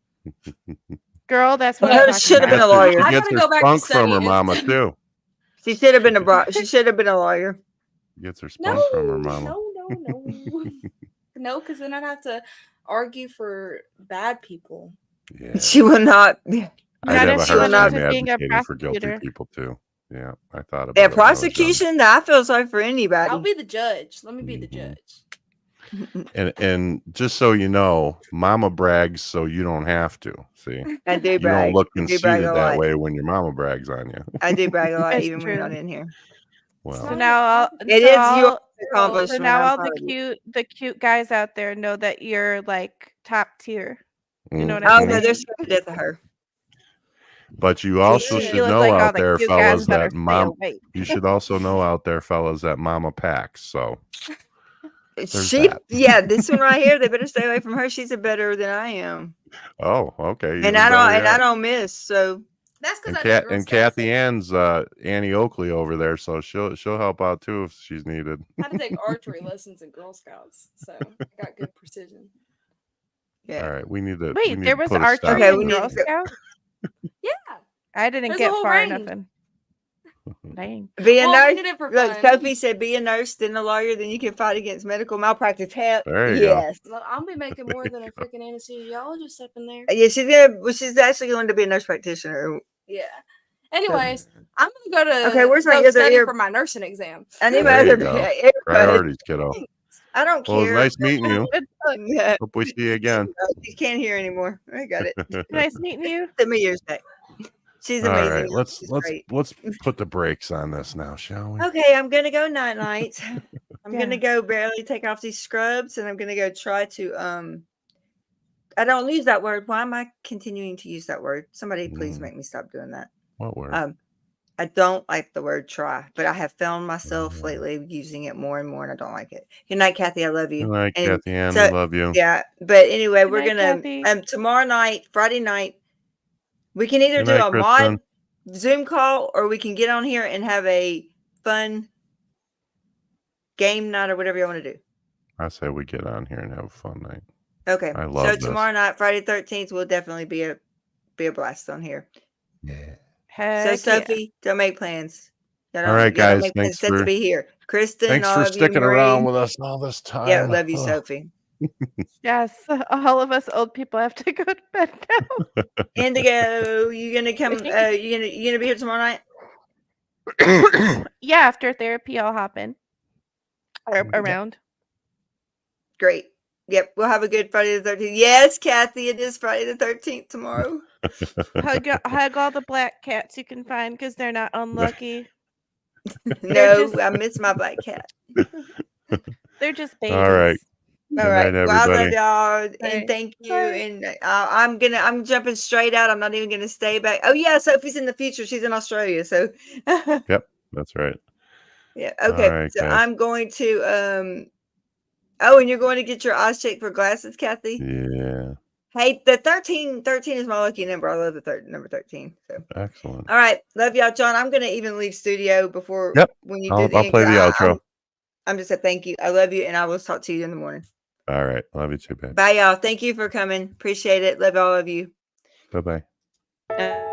Girl, that's what I
should have been a lawyer.
She gets her spunk from her mama too.
She should have been she should have been a lawyer.
Gets her spunk from her mama.
No, because then I'd have to argue for bad people.
Yeah.
She will not.
I'd have a hard time advocating for guilty people too. Yeah, I thought about it.
Prosecution. I feel sorry for anybody.
I'll be the judge. Let me be the judge.
And just so you know, mama brags so you don't have to. See,
I do brag.
You don't look conceited that way when your mama brags on you.
I do brag a lot, even when you're not in here.
Well,
so now
it is your accomplishment.
So now all the cute guys out there know that you're like top tier. You know what I mean?
Oh no, they're scared to death of her.
But you also should know out there, fellas, that you should also know out there, fellas, that mama packs. So this
one right here, they better stay away from her. She's better than I am.
Oh, okay.
And I don't miss. So
that's because
and Kathy Ann's Annie Oakley over there, so she'll help out too if she's needed.
I had to take archery lessons in Girl Scouts, so I got good precision.
Yeah. All right, we need to
wait. There was archery in Girl Scouts.
Yeah,
I didn't get far enough. Dang.
Be a nurse. Look, Sophie said, "Be a nurse, then a lawyer, then you can fight against medical malpractice." Hell,
yes.
Well, I'll be making more than a freaking anesthesiologist up in there.
Yeah, she's actually going to be a nurse practitioner.
Yeah. Anyways, I'm gonna go to
where's my other
study for my nursing exam.
I need my other
priorities, kiddo.
I don't care.
Well, it was nice meeting you.
Yeah.
Hope we see you again.
You can't hear anymore. I got it.
Nice meeting you.
Send me yours back. She's amazing.
All right, let's put the brakes on this now, shall we?
Okay, I'm gonna go night night. I'm gonna go barely take off these scrubs, and I'm gonna go try to I don't use that word. Why am I continuing to use that word? Somebody please make me stop doing that.
What word?
I don't like the word try, but I have found myself lately using it more and more, and I don't like it. Good night, Kathy. I love you.
Good night, Kathy Ann. I love you.
Yeah, but anyway,
Good
we're
night,
gonna tomorrow night, Friday night, we can either do a mod Zoom call or we can get on here and have a fun game night or whatever you want to do.
I say we get on here and have a fun night.
Okay.
I love this.
Tomorrow night, Friday 13th, will definitely be a blast on here.
Yeah.
So Sophie, don't make plans.
All right, guys. Thanks
to be here. Kristen,
thanks for sticking around with us all this time.
Yeah, love you, Sophie.
Yes, all of us old people have to go to bed now.
Indigo, you gonna come? You gonna be here tomorrow
night? Yeah, after therapy, I'll hop in around.
Great. Yep, we'll have a good Friday the 13th. Yes, Kathy, it is Friday the 13th tomorrow.
hug all the black cats you can find because they're not unlucky.
No, I miss my black cat.
They're just babies.
All right.
All right. Well, I love y'all and thank you. And I'm jumping straight out. I'm not even gonna stay back. Oh yeah, Sophie's in the future. She's in Australia. So
yep, that's right.
Yeah. Okay. Right, so guys. I'm going to oh, and you're going to get your eyes checked for glasses, Kathy?
Yeah.
Hey, the 13 is my lucky number. I love the number 13. So
excellent.
All right. Love y'all, John. I'm gonna even leave studio before when you do the
I'll play the outro.
I'm just saying thank you. I love you, and I will talk to you in the morning.
All right. Love you too, babe.
Bye, y'all. Thank you for coming. Appreciate it. Love all of you.
Bye-bye.